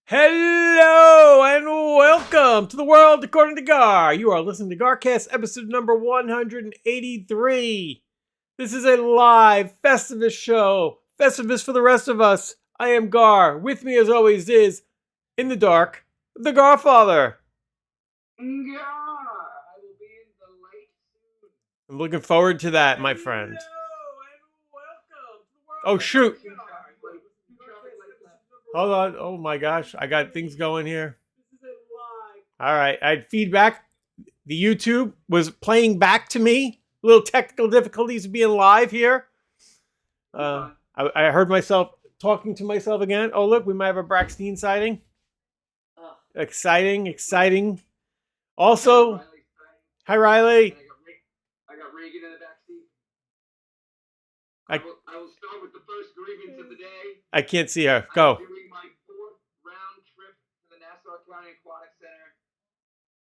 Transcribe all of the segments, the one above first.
Hello and welcome to the world according to Gar. You are listening to GarCast episode number 183. This is a live Festivus show. Festivus for the rest of us. I am Gar. With me as always is, in the dark, the Garfather. Gar, I will be in the light soon. I'm looking forward to that, my friend. Hello and welcome to the world. Oh, shoot. Hold on. Oh my gosh. I got things going here. All right. I had feedback. The YouTube was playing back to me. Little technical difficulties of being live here. I heard myself talking to myself again. Oh, look. We might have a Braxton sighting. Exciting. Also, hi, Riley. I got Reagan in the backseat. I will start with the first grievance of the day. I can't see her. Go. I'm doing my 4th round trip to the Nassau County Aquatic Center.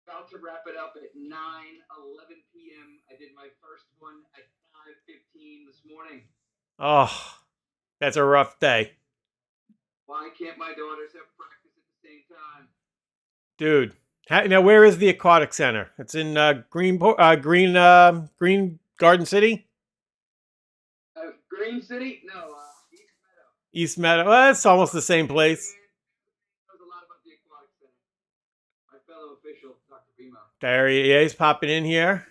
About to wrap it up at 9:11 p.m. I did my first one at 5:15 this morning. Oh, that's a rough day. Why can't my daughters have practice at the same time? Dude. Now, where is the Aquatic Center? It's in Green Garden City? Green City? No, East Meadow. East Meadow. Well, it's almost the same place. Knows a lot about the Aquatic Center. My fellow official, Dr. Bimo. There he is, popping in here.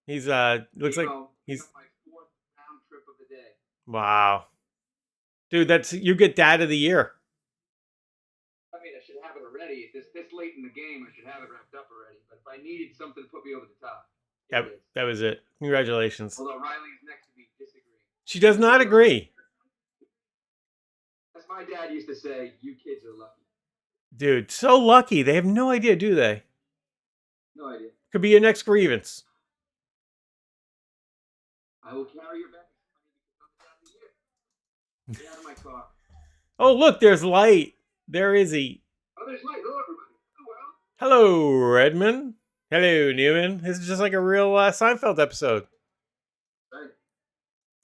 He's looks like he's my 4th round trip of the day. Wow. Dude, you get Dad of the Year. I mean, I should have it already. This late in the game, I should have it wrapped up already. But if I needed something to put me over the top, That was it. Congratulations. Although Riley's next to me disagreeing. She does not agree. As my dad used to say, you kids are lucky. Dude, so lucky. They have no idea, do they? No idea. Could be your next grievance. I will carry your bag. Get out of my car. Oh, look, there's Light. There is he. Oh, there's Light. Hello, everybody. Hello, Redmond. Hello, Newman. This is just like a real Seinfeld episode. Right.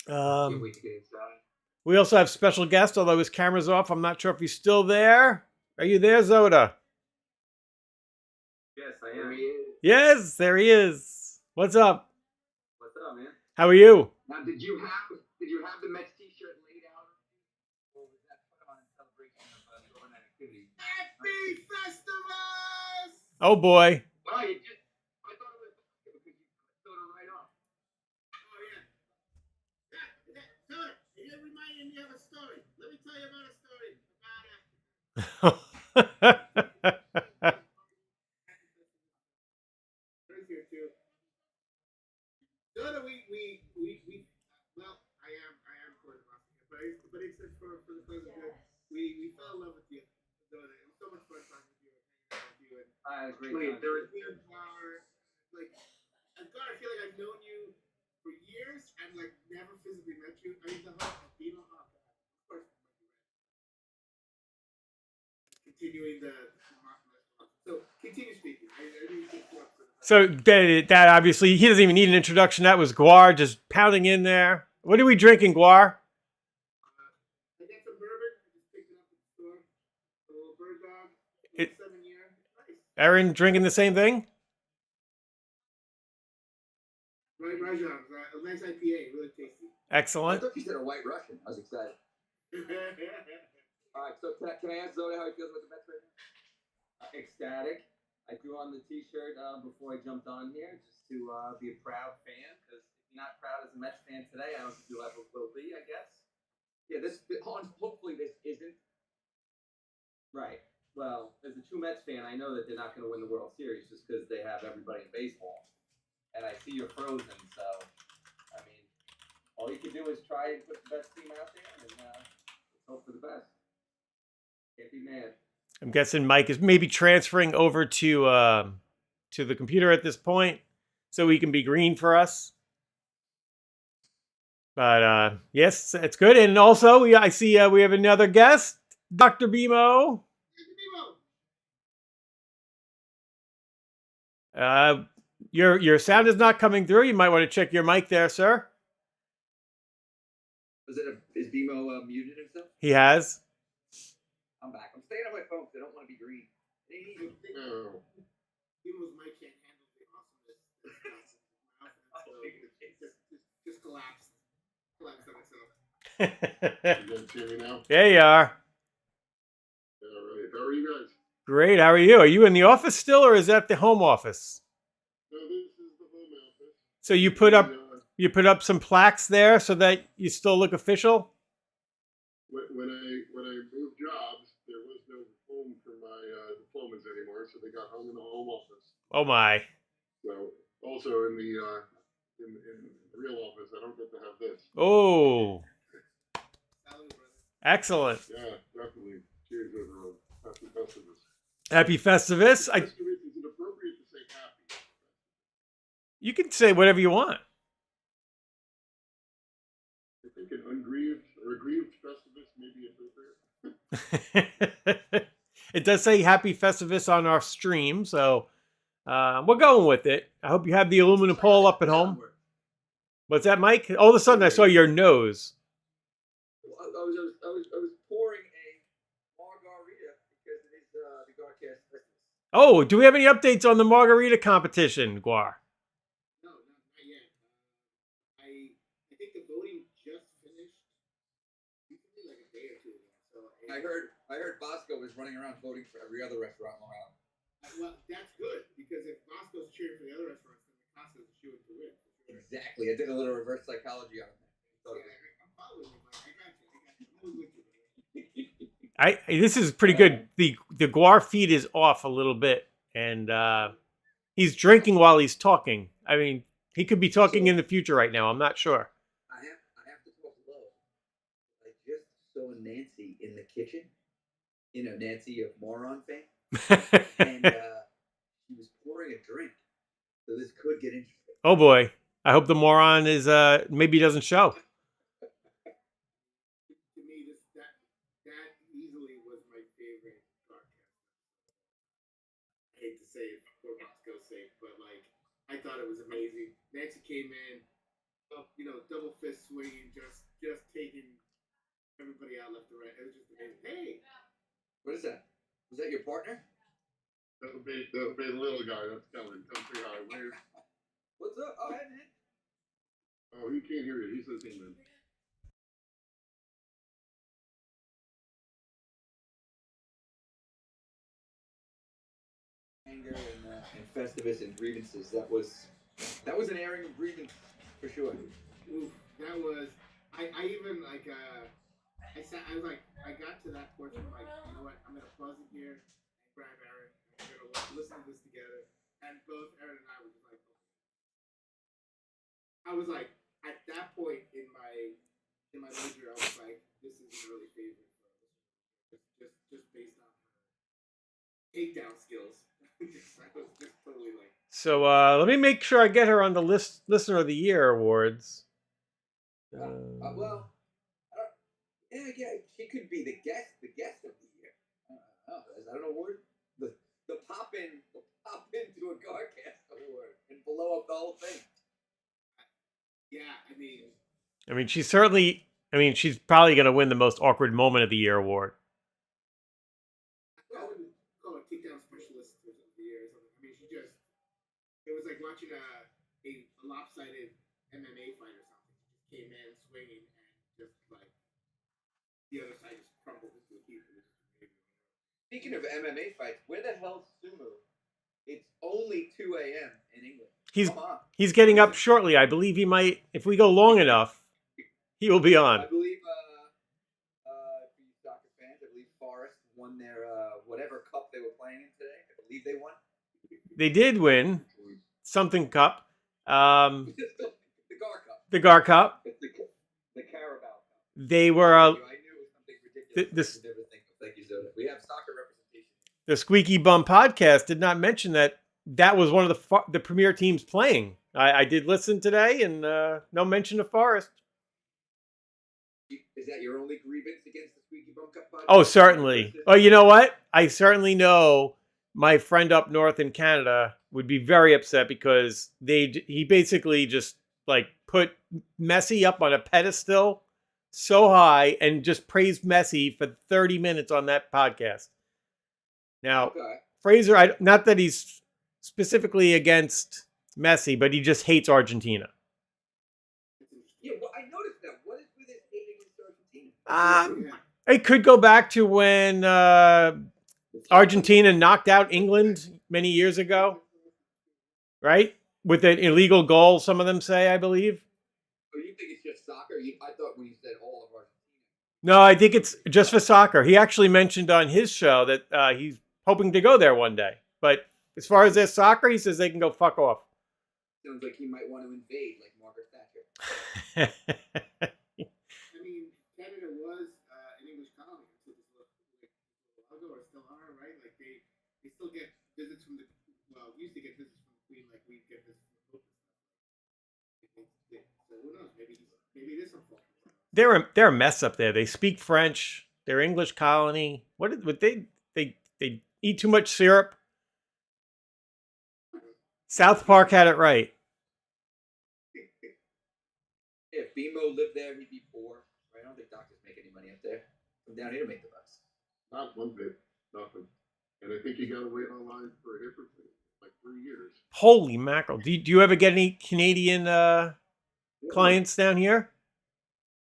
Can't wait to get inside. We also have special guest, although his camera's off. I'm not sure if he's still there. Are you there, Zoda? Yes, I am. There he is. Yes, there he is. What's up? What's up, man? How are you? Now, did you have the Mets t-shirt laid out, or was that put on in celebration of the overnight activity? Happy Festivus! Oh boy. Well, I thought it was because you sort of right off. Oh yeah. Soda, it reminded me of a story. Let me tell you about a story about Soda, well, I am for the Boston, but it's for the pleasure good. We fell in love with you. Soda, it was so much fun talking with you and hanging out with you. And I had a great time. There was power. Like, God, I feel like I've known you for years and like never physically met you. I mean, the whole Dino Hawk, of course, continuing the so continue speaking. I didn't get you up for the So that obviously, he doesn't even need an introduction. That was Guar just pounding in there. What are we drinking, Guar? I got some bourbon. I just picked it up at the store. A little bird dog. 7-year. Nice. Erin drinking the same thing? Right, Rajan. A nice IPA. Really tasty. Excellent. I thought you said a White Russian. I was excited. All right, so can I ask Zoe how he feels with the Mets right now? Ecstatic. I threw on the T-shirt before I jumped on here just to be a proud fan. Because if you're not proud as a Mets fan today, I don't think you'll ever will be, I guess. Yeah, hopefully this isn't. Right. Well, as a true Mets fan, I know that they're not going to win the World Series just because they have everybody in baseball. And I see you're frozen, so, I mean, all you can do is try and put the best team out there and let's hope for the best. Can't be mad. I'm guessing Mike is maybe transferring over to the computer at this point, so he can be green for us. But yes, it's good. And also, I see we have another guest, Dr. Bimo. Your sound is not coming through. You might want to check your mic there, sir. Is Bimo muted himself? He has. I'm back. I'm staying on my phone because I don't want to be green. It ain't easy. No. People's mic can't handle the awesomeness that's in his mouth, and so just collapsed on itself. You guys hear me now? There you are. Yeah, right. How are you guys? Great. How are you? Are you in the office still, or is that the home office? No, this is the home office. So you put up some plaques there so that you still look official. When I moved jobs, there was no home for my diplomas anymore, so they got home in the home office. Oh my. So also in the real office, I don't get to have this. Oh. Excellent. Yeah, definitely. Cheers, everyone. Happy Festivus. Happy Festivus. Festivus, is it appropriate to say happy? You can say whatever you want. I think an ungrieved or aggrieved Festivus may be appropriate. It does say Happy Festivus on our stream, so we're going with it. I hope you have the aluminum pole up at home. What's that, Mike? All of a sudden, I saw your nose. I was pouring a margarita because it is the GarCast Festivus. Oh, do we have any updates on the margarita competition, Guar? No, not yet. I think the voting just finished recently, like a day or two ago. So I heard Bosco was running around voting for every other restaurant in Long Island. well, that's good because if Bosco's cheering for the other restaurants, then the Costco's cheering to win. Exactly. I did a little reverse psychology on it. I'm following you, Mike. I got you. I'm with you. This is pretty good. The Guar feed is off a little bit, and he's drinking while he's talking. I mean, he could be talking in the future right now. I'm not sure. I have to talk low. I just saw Nancy in the kitchen. You know, Nancy of Moron fame. And she was pouring a drink. So this could get interesting. Oh boy. I hope the moron is maybe doesn't show. To me, that easily was my favorite GarCast. I hate to say it for Bosco's sake, but like I thought it was amazing. Nancy came in, double fist swinging, just taking everybody out left and right. It was just amazing. Hey, what is that? Was that your partner? That'll be the little guy that's coming. Come say hi. Wave. What's up? Oh, hey, man. Oh, he can't hear you. He's listening then. Anger and Festivus and grievances. That was an airing of grievance for sure. Oof, that was. I even like. I was like. I got to that portion. Like, you know what? I'm gonna pause it here and grab Aaron. And we're gonna listen to this together. And both Aaron and I were just like. Okay. I was like, at that point in my major, I was like, this is an early favorite for us. Just based on her takedown skills. I was just totally like. So let me make sure I get her on the Listener of the Year awards. Well, yeah, she could be the guest of the year. I don't know where the pop into a GarCast award and blow up the whole thing. Yeah, I mean, she's certainly. I mean, she's probably going to win the most awkward moment of the year award. I wouldn't call her takedown specialist of the year or something. I mean, it was like watching a lopsided MMA fight or something. She just came in swinging and just like the other side just crumbled into a heap. Speaking of MMA fights, where the hell's Sumo? It's only 2 a.m. in England. He's getting up shortly. I believe he might, if we go long enough, he will be on. I believe, for you soccer fans, I believe Forest won their whatever cup they were playing in today. I believe they won. They did win something cup. The Gar Cup. The Gar Cup. The Carabao Cup. They were. I knew it was something ridiculous. Thank you, Zoda. We have soccer representation. The Squeaky Bum podcast did not mention that was one of the premier teams playing. I did listen today, and no mention of Forest. Is that your only grievance against the Squeaky Bum Cup podcast? Oh, certainly. Oh, you know what? I certainly know my friend up north in Canada would be very upset because he basically just like put Messi up on a pedestal so high and just praised Messi for 30 minutes on that podcast. Now, Okay. Fraser, not that he's specifically against Messi, but he just hates Argentina. Yeah, well, I noticed that. What is with his hate against Argentina? It could go back to when Argentina knocked out England many years ago, right? With an illegal goal, some of them say, I believe. Oh, you think it's just soccer? I thought when you said all of Argentina. No, I think it's just for soccer. He actually mentioned on his show that he's hoping to go there one day. But as far as their soccer, he says they can go fuck off. Sounds like he might want to invade, like Margaret Thatcher. I mean, Canada was an English colony until this little while ago, or still are, right? Like they still get visits from the we used to get visits from the Queen, like we get visits from the Pope and stuff. So who knows? Maybe it is some fault. They're a mess up there. They speak French. They're English colony. What they eat too much syrup. South Park had it right. If BMO lived there, he'd be poor. Right? I don't think doctors make any money up there. Come down here to make the bucks. Not one bit, nothing. And I think you got to wait online for a hip replacement, like 3 years. Holy mackerel! Do you ever get any Canadian clients down here?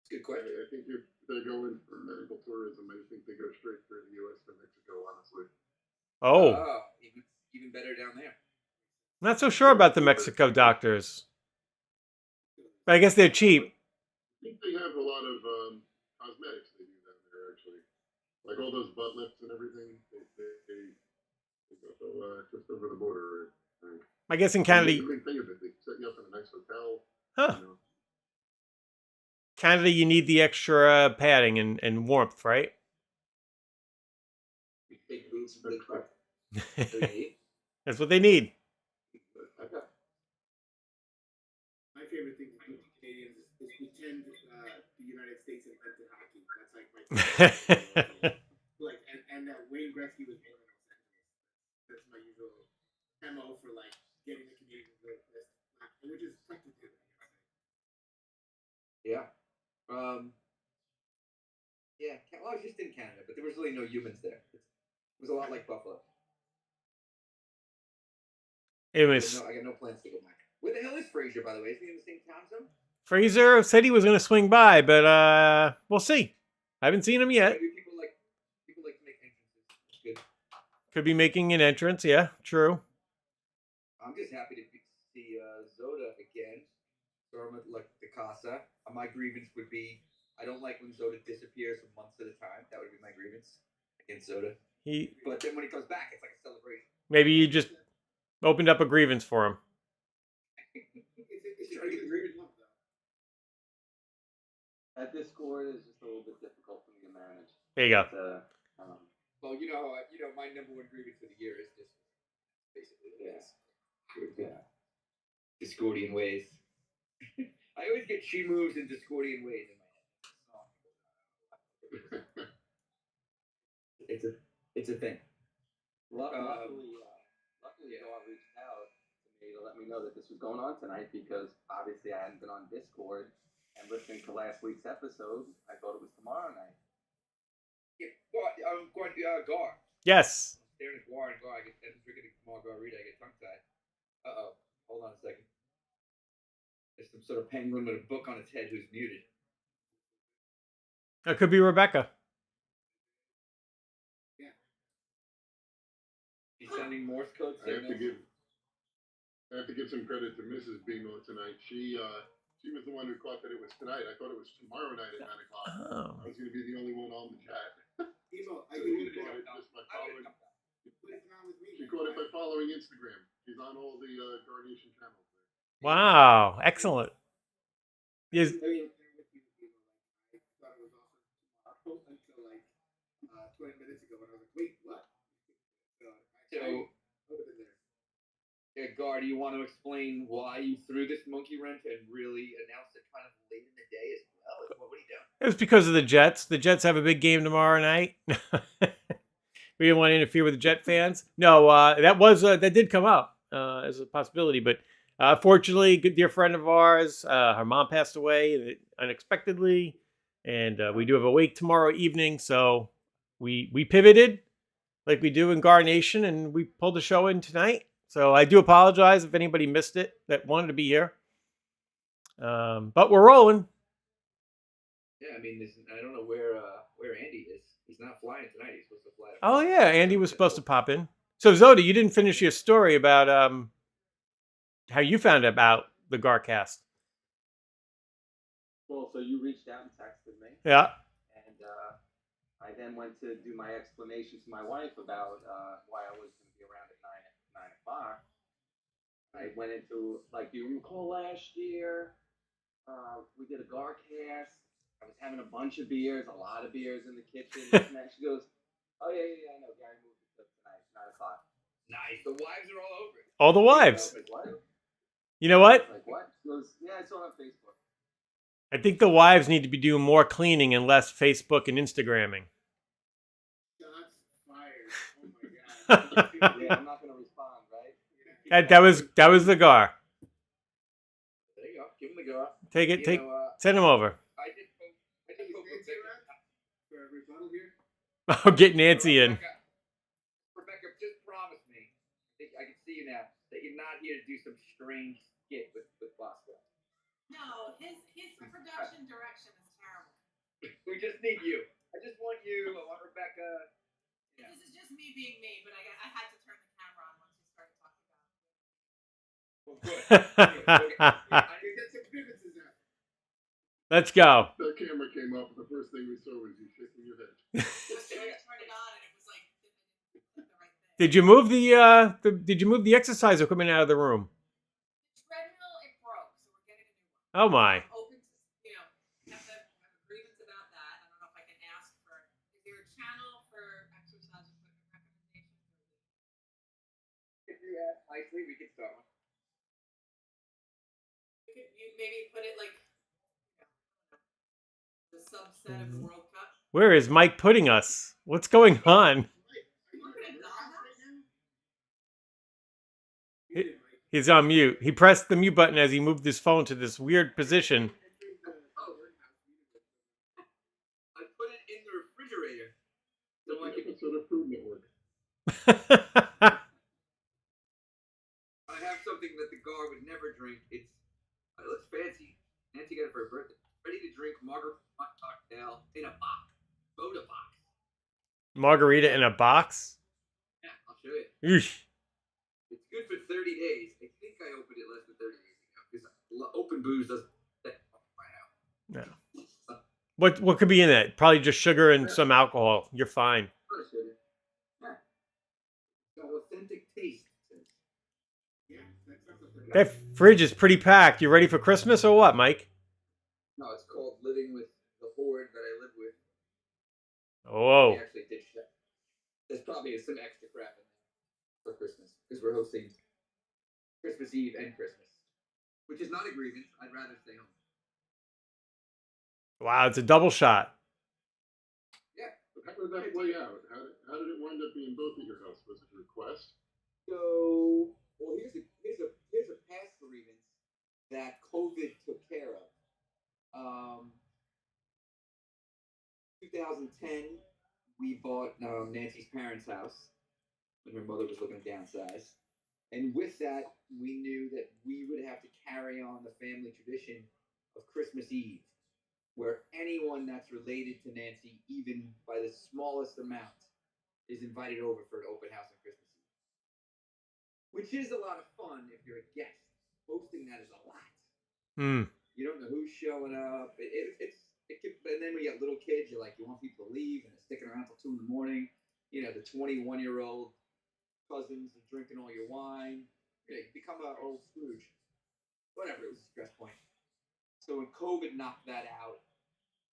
Good question. I think if they go in for medical tourism, I think they go straight through the U.S. to Mexico, honestly. Oh, Even better down there. not so sure about the Mexico doctors. But I guess they're cheap. I think they have a lot of cosmetics they do down there, actually. Like all those butt lifts and everything, they go just over the border. Right? I guess in Canada, The big thing of it, they set you up in a nice hotel. huh? You know. Canada, you need the extra padding and warmth, right? Big boots and big butt. That's what they need. Okay. My favorite thing to do with Canadians is pretend the United States invented hockey. That's like my favorite. Like and that Wayne Gretzky was born in Los Angeles. That's my usual MO for like getting the Canadians really pissed. Which is tough to do. Yeah. Yeah. Well, I was just in Canada, but there was really no humans there. It was a lot like Buffalo. It was. I got no plans to go back. Where the hell is Fraser, by the way? Is he in the same time zone? Fraser said he was going to swing by, but we'll see. I haven't seen him yet. Maybe people like to make entrances. Good. Could be making an entrance. Yeah, true. I'm just happy to see Zoda again. So I'm at like the Casa. My grievance would be I don't like when Zoda disappears for months at a time. That would be my grievance against Zoda. But then when he comes back, it's like a celebration. Maybe you just opened up a grievance for him. He's trying to get the grievance. That Discord is just a little bit difficult for me to manage. There you go. Well, my number one grievance of the year is just basically this. Yeah. Discordian ways. I always get she moves and Discordian ways in my head. It's a thing. Luckily, Noah reached out to me to let me know that this was going on tonight because obviously I hadn't been on Discord and listening to last week's episode. I thought it was tomorrow night. Yeah, I'm going to Gar. Yes. I'm staring at Gar and Gar. I get drinking margarita. I get tongue tied. Hold on a second. There's some sort of penguin with a book on its head who's muted. That could be Rebecca. Yeah. He's sending Morse code signals. I have to give some credit to Mrs. Bingo tonight. She was the one who caught that it was tonight. I thought it was tomorrow night at 9 o'clock. Oh. I was going to be the only one on the chat. Bingo, she caught it by following Instagram. She's on all the Carnation channels. Wow, excellent. Yes. I thought it was awesome until like 20 minutes ago when I was like, wait, what? Yeah, Gar, do you want to explain why you threw this monkey wrench and really announced it kind of late in the day as well? What are you doing? It was because of the Jets. The Jets have a big game tomorrow night. We didn't want to interfere with the Jet fans. No, that did come up as a possibility, but fortunately, a good dear friend of ours, her mom passed away unexpectedly, and we do have a wake tomorrow evening, so we pivoted like we do in Gar Nation, and we pulled the show in tonight. So I do apologize if anybody missed it that wanted to be here. But we're rolling. Yeah, I mean, I don't know where Andy is. He's not flying tonight. He's supposed to fly. Oh yeah, Andy was supposed to pop in. So Zoda, you didn't finish your story about how you found out about the GarCast. Well, so you reached out and texted me. Yeah. And I then went to do my explanation to my wife about why I was going to be around at 9 o'clock. I went into, like, do you recall last year? We did a GarCast. I was having a bunch of beers, a lot of beers in the kitchen. And then she goes, oh, yeah, I know. Gary moved it to tonight, 9 o'clock. Nice. The wives are all over it. All the wives. Like, what? You know what? Like, what? She goes, yeah, I saw it on Facebook. I think the wives need to be doing more cleaning and less Facebook and Instagramming. Shots fired. Oh my god. Yeah, I'm not going to respond, right? That was the Gar. There you go. Give him the go. Take it. Send him over. I just hope Nancy around for a rebuttal here? I'll get Nancy in. Rebecca, just promise me. I can see you now that you're not here to do some strange skit with Bosco. No, his production direction is terrible. We just need you. I just want you. I want Rebecca. Yeah. This is just me being me, but I had to turn the camera on once you started talking about it. Well, good. I can get some grievances out. Let's go. The camera came up, and the first thing we saw was you shaking your head. I was trying to turn it on, and it was like the right thing. Did you move the exercise equipment out of the room? The treadmill, it broke, so we're getting a new one. Oh my. I'm open to, have a grievance about that. I don't know if I can ask for. Is there a channel for exercise equipment recommendations? If you ask nicely, we can start one. You maybe put it like the subset of the World Cup. Where is Mike putting us? What's going on? He's on mute. He pressed the mute button as he moved his phone to this weird position. I put it in the refrigerator. So I can. Episode of Food Network. I have something that the Gar would never drink. It looks fancy. Nancy got it for her birthday. Ready to drink margarita cocktail in a box. Soda box. Margarita in a box? Yeah, I'll show you. Eesh. It's good for 30 days. I think I opened it less than 30 days ago. Because open booze doesn't No. What could be in it? Probably just sugar and some alcohol. You're fine. Yeah. Got authentic taste. Yeah, that sounds like That fridge is pretty packed. You ready for Christmas or what, Mike? No, it's called Living with the Horde that I live with. Oh. We actually did shit. There's probably some extra crap in there for Christmas because we're hosting Christmas Eve and Christmas, which is not a grievance. I'd rather stay home. Wow, it's a double shot. Yeah. How did that play out? How did it wind up being both at your house? Was it a request? So, well, here's a past grievance that COVID took care of. 2010, we bought Nancy's parents' house when her mother was looking to downsize. And with that, we knew that we would have to carry on the family tradition of Christmas Eve, where anyone that's related to Nancy, even by the smallest amount, is invited over for an open house on Christmas Eve. Which is a lot of fun if you're a guest. Hosting that is a lot. Hmm. You don't know who's showing up. And then when you got little kids, you want people to leave and they're sticking around till 2 in the morning. You know, the 21-year-old cousins are drinking all your wine. You become an old Scrooge. Whatever, it was a stress point. So when COVID knocked that out,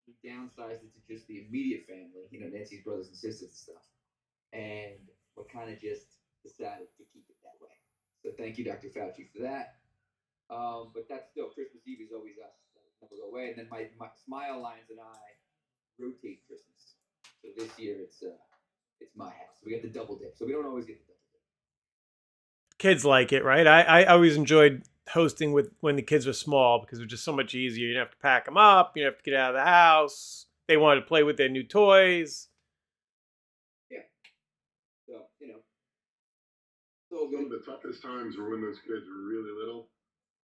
we downsized it to just the immediate family, Nancy's brothers and sisters and stuff. And we kind of just decided to keep it that way. So thank you, Dr. Fauci, for that. But that's still, Christmas Eve is always us. That'll never go away. And then my Smile Lines and I rotate Christmas. So this year it's my house. We get the double dip. So we don't always get the double dip. Kids like it, right? I always enjoyed hosting when the kids were small because it was just so much easier. You didn't have to pack them up. You didn't have to get out of the house. They wanted to play with their new toys. Yeah. So Some of good. the toughest times were when those kids were really little,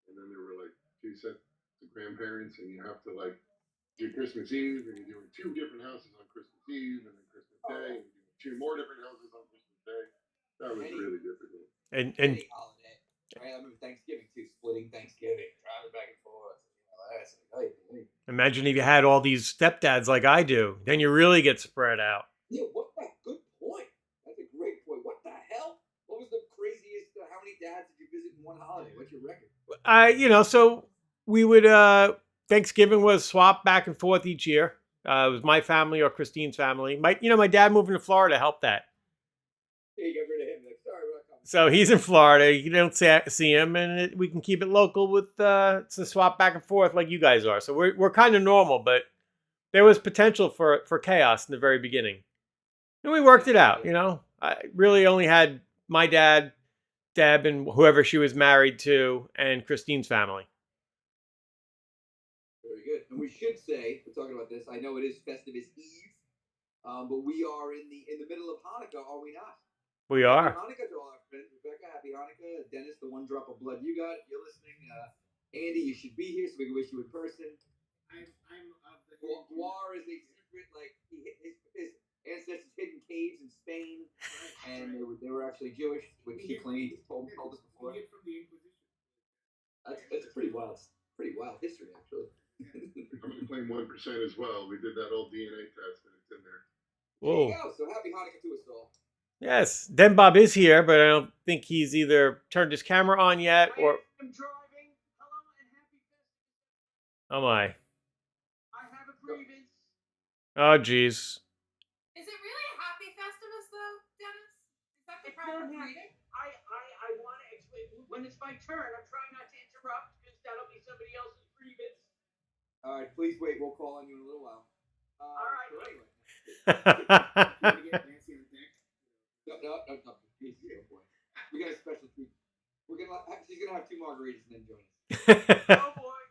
and then there were like two sets of grandparents, and you have to like do Christmas Eve, and you're doing two different houses on Christmas Eve, and then Christmas Day, and you're doing two more different houses on Christmas Day. That was Any really difficult. And any holiday. Right? I remember Thanksgiving too, splitting Thanksgiving, driving back and forth. That's like, hey. imagine if you had all these stepdads like I do, then you really get spread out. Yeah, what the good point. That's a great point. What the hell? What was the craziest? How many dads did you visit in one holiday? What's your record? So we would Thanksgiving was swapped back and forth each year. It was my family or Christine's family. My dad moving to Florida helped that. Yeah, you got rid of him. Like, sorry, we're not coming. So he's in Florida. You don't see him, and we can keep it local with to swap back and forth like you guys are. So we're kind of normal, but there was potential for chaos in the very beginning, and we worked it out. I really only had my dad, Deb, and whoever she was married to, and Christine's family. Very good. And we should say, we're talking about this. I know it is Festivus Eve, but we are in the middle of Hanukkah, are we not? We Happy are. Hanukkah to all our friends. Rebecca, happy Hanukkah. Dennis, the one drop of blood you got. If you're listening, Andy, you should be here so we can wish you in person. I'm of the Guar is a secret, like his ancestors hid in caves in Spain, and they were actually Jewish, which he claimed told us before. from the Inquisition. That's pretty wild history, actually. I'm going to claim 1% as well. We did that old DNA test, and it's in there. There you go. So happy Hanukkah to us all. Yes, Den Bob is here, but I don't think he's either turned his camera on yet or. I'm driving. Hello and happy Festivus. Oh my. I have a grievance. Oh geez. Is it really a happy Festivus though, Dennis? Is that the It's proper not happy. greeting? I want to explain. When it's my turn, I'm trying not to interrupt because that'll be somebody else's grievance. All right, please wait. We'll call on you in a little while. All right. So anyway. Can we get Nancy on deck? No. Jesus, oh boy. We got a special treat. She's gonna have 2 margaritas and then join us. Oh boy.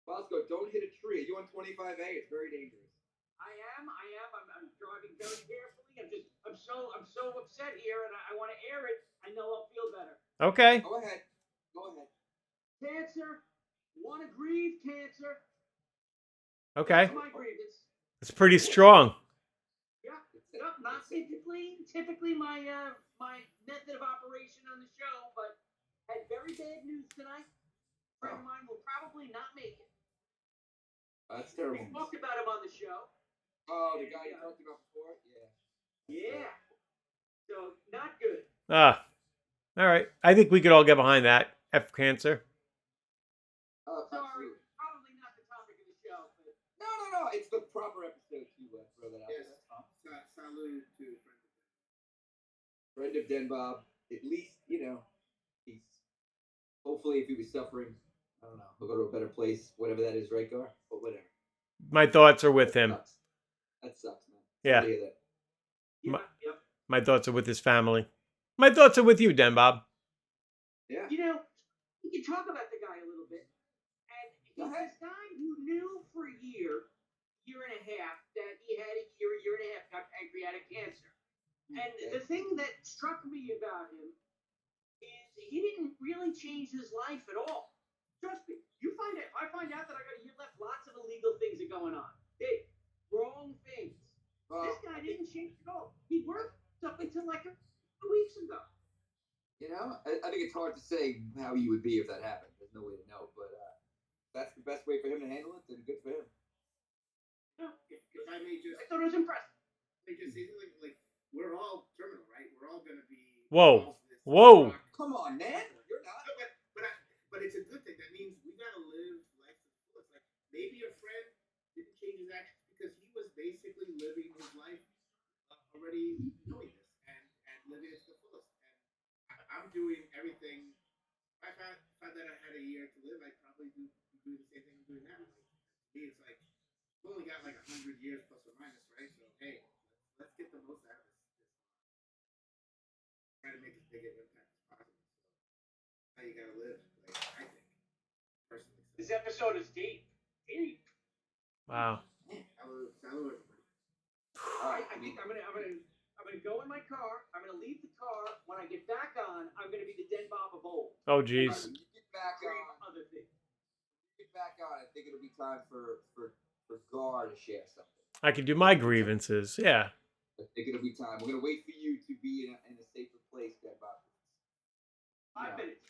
Bosco, don't hit a tree. Are you on 25A? It's very dangerous. I am. I'm driving very carefully. I'm so upset here, and I want to air it. I know I'll feel better. Okay. Go ahead. Cancer. Want to grieve cancer. Okay. That's my grievance. It's pretty strong. Yeah. Not typically my my method of operation on the show, but had very bad news tonight. A friend of mine will probably not make it. That's terrible. We talked about him on the show. Oh, the guy you talked about before? Yeah. Yeah. So not good. All right. I think we could all get behind that. F cancer. Sorry, probably not the topic of the show, but No. It's the proper episode to throw that out. Yes. That's fine. Salute to Friend of Den Bob. At least, he's hopefully if he was suffering, I don't know, he'll go to a better place, whatever that is, right, Gar? But whatever. My thoughts are with him. That sucks, man. Yeah. Sorry to hear that. yep. My thoughts are with his family. My thoughts are with you, Den Bob. Yeah. We can talk about the guy a little bit. And he's this guy who knew for a year and a half, that he had a year and a half got pancreatic cancer. And the thing that struck me about him is he didn't really change his life at all. Trust me, I find out that I got a year left, lots of illegal things are going on. Big, wrong things. This guy didn't change at all. He worked up until like 2 weeks ago. I think it's hard to say how he would be if that happened. There's no way to know, but that's the best way for him to handle it, then good for him. If I may just, I thought it was impressive. say like we're all terminal, right? We're all gonna be. Whoa. Come on, man. You're not. No, but it's a good thing. That means we gotta live life to the fullest. Like maybe your friend didn't change his actions because he was basically living his life already knowing this and living it to the fullest. And I'm doing everything. If I found that I had a year to live, I'd probably be doing the same thing I'm doing now. Like, to me, it's like we've only got like 100 years plus or minus, right? So hey, let's get the most out of this. Try to make as big an impact as possible. So how you gotta live, like I think personally. This episode is deep. Wow. Salute everybody. All right. I think I'm gonna gonna go in my car. I'm gonna leave the car. When I get back on, I'm gonna be the Den Bob of old. Oh, All right, jeez. when you get back Grave on, other things. I think it'll be time for Gar to share something. I can do my grievances. Yeah. I think it'll be time. We're gonna wait for you to be in a safer place, Den Bob. 5 minutes.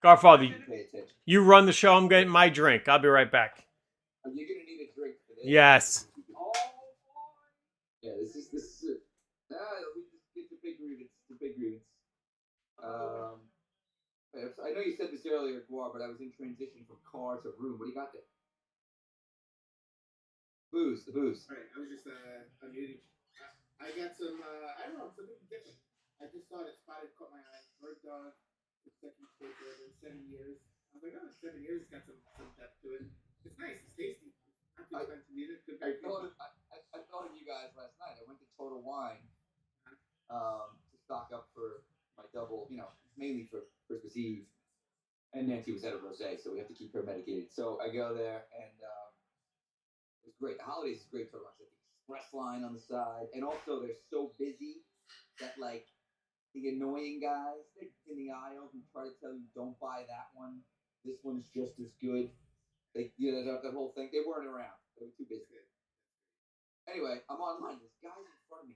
Godfather, Pay attention. you run the show. I'm getting my drink. I'll be right back. You're gonna need a drink for this. Yes. Oh boy. Yeah, this is it. It's a big grievance. It's a big grievance. I know you said this earlier, Guar, but I was in transition from car to room. What do you got there? Booze, the booze. All right, I was just unmuting. I got some. I don't know, something different. I just saw it. Spotted, caught my eye. Bird Dog, the second state bourbon, 7 years. I was like, oh, 7 years. It's got some depth to it. It's nice. It's tasty. Not too expensive either. Good I price. thought of you guys last night. I went to Total Wine to stock up for my double, mainly for Christmas Eve. And Nancy was at a rosé, so we have to keep her medicated. So I go there, and it was great. The holidays is great for us. Like the express line on the side, and also they're so busy that like the annoying guys in the aisle who try to tell you don't buy that one. This one's just as good. That whole thing. They weren't around. They were too busy. Anyway, I'm online. This guy's in front of me.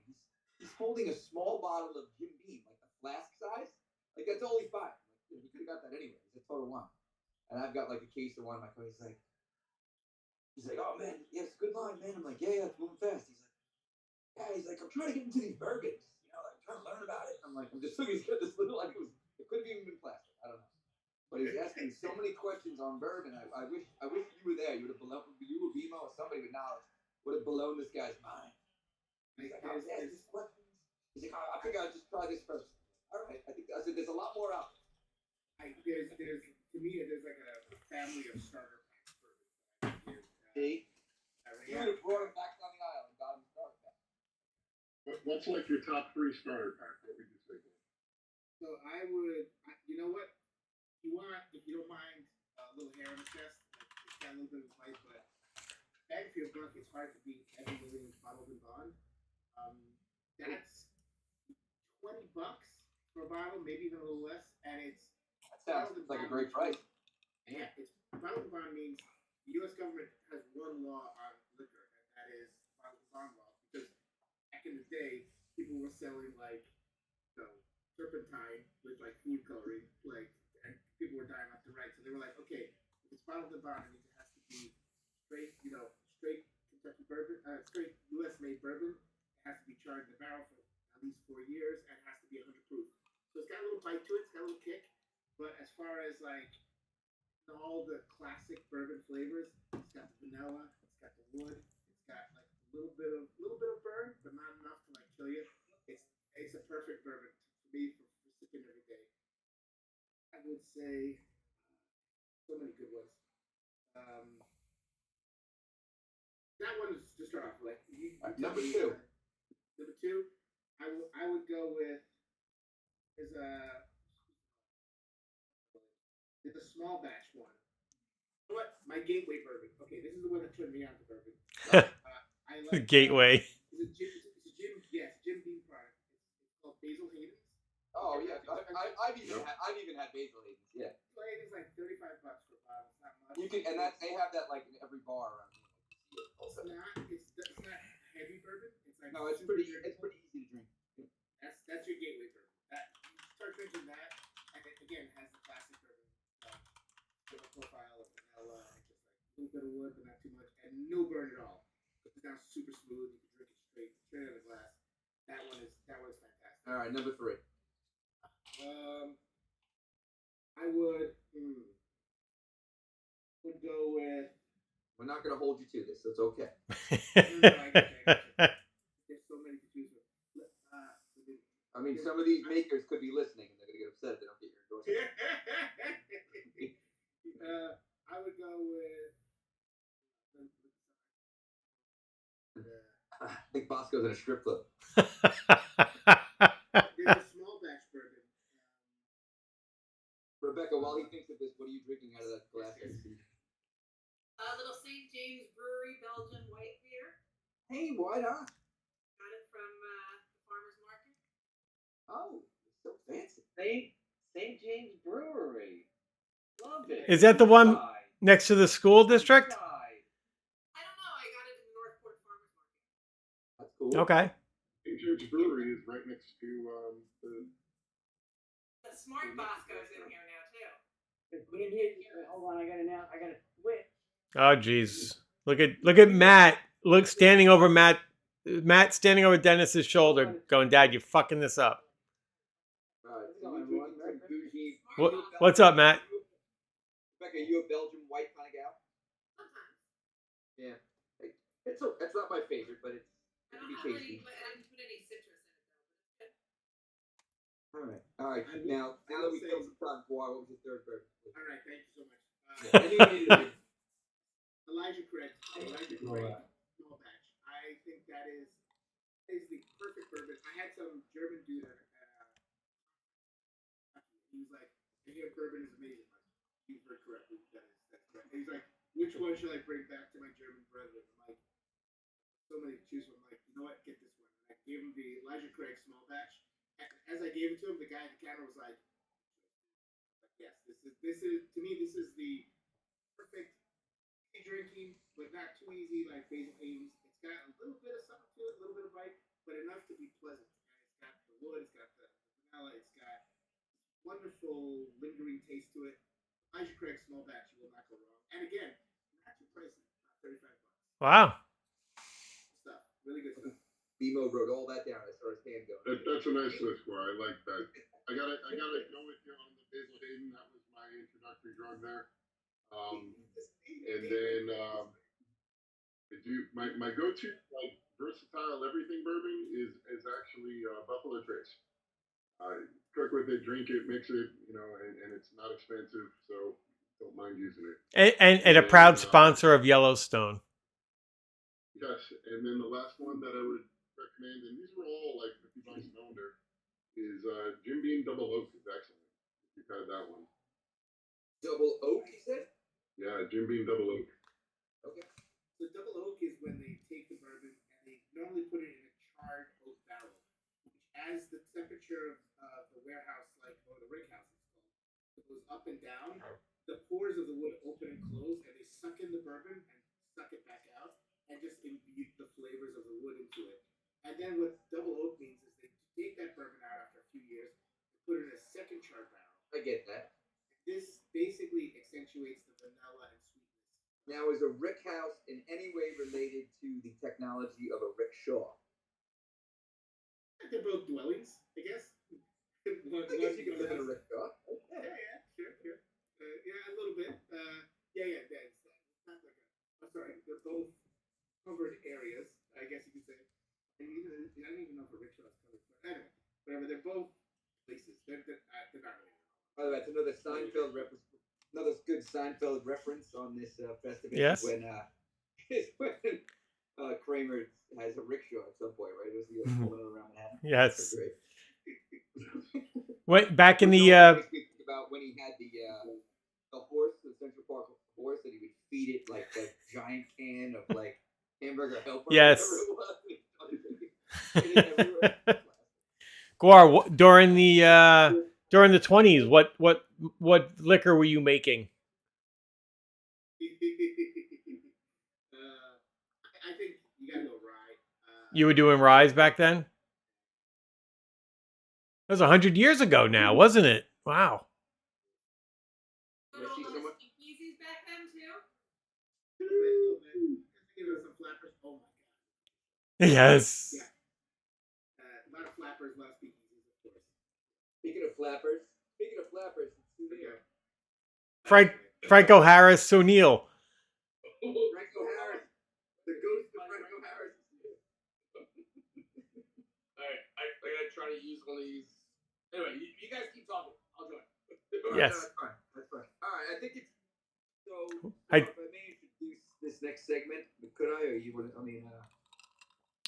He's holding a small bottle of Jim Beam, like the flask size. Like that's all he buys. Like, he could have got that anyway. It's a Total Wine. And I've got like a case of wine in my car. He's like, oh man, yeah, it's a good line, man. I'm like, yeah, it's moving fast. He's like, I'm trying to get into these bourbons, like trying to learn about it. I'm like, I'm just looking at this little, like it could have even been plastic. I don't know. But he's asking so many questions on bourbon. I wish you were there. You would have blown, you or Bimo or somebody with knowledge would have blown this guy's mind. He's like, I was asking these questions. He's like, I think I'll just try this first. All right. I said, there's a lot more out there. There's to me, there's like a family of starter packs bourbons. See? You would have brought him back down the aisle and got him a starter pack. What's like your top 3 starter pack? What would you say? So I would, you know what? If you don't mind a little hair on the chest, like it's got a little bit of bite, but Bagfield Buck is hard to beat. Evan Williams bottled and bond. That's $20 for a bottle, maybe even a little less, and it's That sounds like a great price. Yeah, it's bottled and bond means the U.S. government has one law on liquor, and that is bottled and bond law. Because back in the day, people were selling like turpentine with like food coloring, and people were dying left and right. So they were like, okay, if it's bottled and bond, it means it has to be straight, straight Kentucky bourbon, straight U.S. made bourbon. It has to be charred in the barrel for at least 4 years, and it has to be 100 proof. So it's got a little bite to it, it's got a little kick. But as far as like all the classic bourbon flavors, it's got the vanilla, it's got the wood, it's got like a little bit of burn, but not enough to like kill you. It's a perfect bourbon for me for sipping every day. I would say so many good ones. That one is to start off like Number 2. Number 2, I would go with there's a small batch one. You know what? My gateway bourbon. Okay, this is the one that turned me on to bourbon. I like Gateway. It's a Jim Beam product. It's called Basil Hayden's. Oh yeah, I've even had Basil Hayden's. Yeah. Basil Hayden's like $35 for a bottle. It's not much. You can, and they have that like in every bar around here. It's not heavy bourbon. It's like No, it's pretty easy to drink. That's your gateway bourbon. You start drinking that, and it again has the classic bourbon profile of vanilla and just like a little bit of wood, but not too much, and no burn at all. It's now super smooth. You can drink it straight out of the glass. That one is fantastic. All right, number 3. I would go with. We're not going to hold you to this, so it's okay. No, I gotcha. There's so many to choose from. I mean, some of these makers could be listening, and they're going to get upset if they don't get your endorsement. I would go with. I think Bosco's in a strip club. There's a small batch bourbon. Rebecca, while he thinks of this, what are you drinking out of that glass? A little St. James Brewery Belgian white beer. Hey, why not? Got it from the farmer's market. Oh, so fancy. St. James Brewery. Love it. Is that the one Side. next to the school district? Side. I don't know. I got it in the Northport Farmers Market. That's cool. Okay. St. James Brewery is right next to the. The Smart Bosco's in here now too. Hold on, I gotta switch. Oh, jeez. Look at Matt. Look, standing over Matt. Matt standing over Dennis's shoulder, going, "Dad, you're fucking this up." All right, so we're drinking some bougie. What's up, Matt? Rebecca, are you a Belgian white kind of gal? Sometimes. Yeah. It's not my favorite, but it I can don't be have tasty. I didn't put any citrus in it though. All right. Now that we killed some time, Guar, what was your third bourbon? All right, thank you so much. I knew you needed it. Elijah Craig small batch. I think that is the perfect bourbon. I had some German dude at he was like, I hear bourbon is amazing. You heard correctly. That's correct. He's like, which one should I bring back to my German brethren? I'm like, so many to choose from. I'm like, you know what? Get this one. And I gave him the Elijah Craig small batch. And as I gave it to him, the guy at the counter was like, yes, this is to me, this is the perfect drinking, but not too easy like Basil Haynes. It's got a little bit of something to it, a little bit of bite, but enough to be pleasant. And it's got the wood, it's got the vanilla, it's got wonderful lingering taste to it. Elijah Craig small batch, you will not go wrong. And again, not too pricey, $35. Wow. Stuff, really good stuff. BMO wrote all that down as far as hand goes. That's a nice list, Guar. I like that. I gotta go with you on the Basil Hayden. That was my introductory drug there. And then my go-to like versatile everything bourbon is actually Buffalo Trace. Cook with it, drink it, mix it, and it's not expensive, so don't mind using it. And a proud sponsor of Yellowstone. Yes, and then the last one that I would recommend, and these were all like $50 and under, is Jim Beam Double Oak is excellent. If you've had that one. Double oak, you said? Yeah, Jim Beam Double Oak. Okay. So double oak is when they take the bourbon and they normally put it in a charred oak barrel, which as the temperature of the warehouse, or the rick house, it's called, it goes up and down. The pores of the wood open and close, and they suck in the bourbon and suck it back out, and just imbue the flavors of the wood into it. And then what double oak means is they take that bourbon out after a few years, they put it in a second charred barrel. I get that. This basically accentuates the vanilla and sweetness. Now, is a rick house in any way related to the technology of a rickshaw? They're both dwellings, I guess. I guess you can live in a rickshaw. Yeah, sure. Yeah, a little bit. Yeah. It's not like I'm sorry. They're both covered areas, I guess you could say. I don't even know if a rickshaw is covered, but anyway, whatever. They're both places. They're not really. By the way, that's another Seinfeld reference. Another good Seinfeld reference on this Festivus. Yes. When Kramer has a rickshaw at some point, right? It was the pulling it around Manhattan. Yes. Great. Wait, back in the Makes me think about when he had the horse, the Central Park horse, that he would feed it like a giant can of like hamburger helper. Yes. Guar, during the 20s, what liquor were you making? I think you gotta go rye. You were doing ryes back then? That was 100 years ago now, wasn't it? Wow. Good old speakeasies back then too. A little bit. Give us some flappers. Oh my god. Yes. Yeah. A lot of flappers, a lot of speakeasies, of course. Speaking of flappers, Franco Harris O'Neill. Franco Harris, the ghost of Franco Harris. Alright, I gotta try to use one of these. Anyway, you guys keep talking. I'll join. Yes. That's fine. Alright, I think it's so. I If I may introduce this next segment, could I, or you want?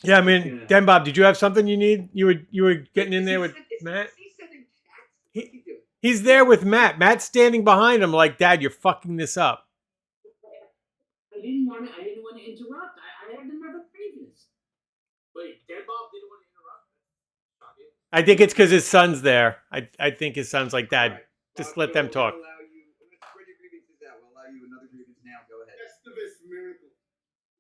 Yeah, I mean, Dan Bob, did you have something you need? You were getting in there with Matt. Is he sending cats? What's he doing? He's there with Matt. Matt's standing behind him like, Dad, you're fucking this up. I didn't want to interrupt. I had another previous. Wait, Dan Bob didn't want to interrupt? Shocking. I think it's because his son's there. I think his son's like, Dad, All right. just Well, let them we'll talk. allow you. Spread your grievances out. We'll allow you another grievance now. Go ahead. Festivus miracle.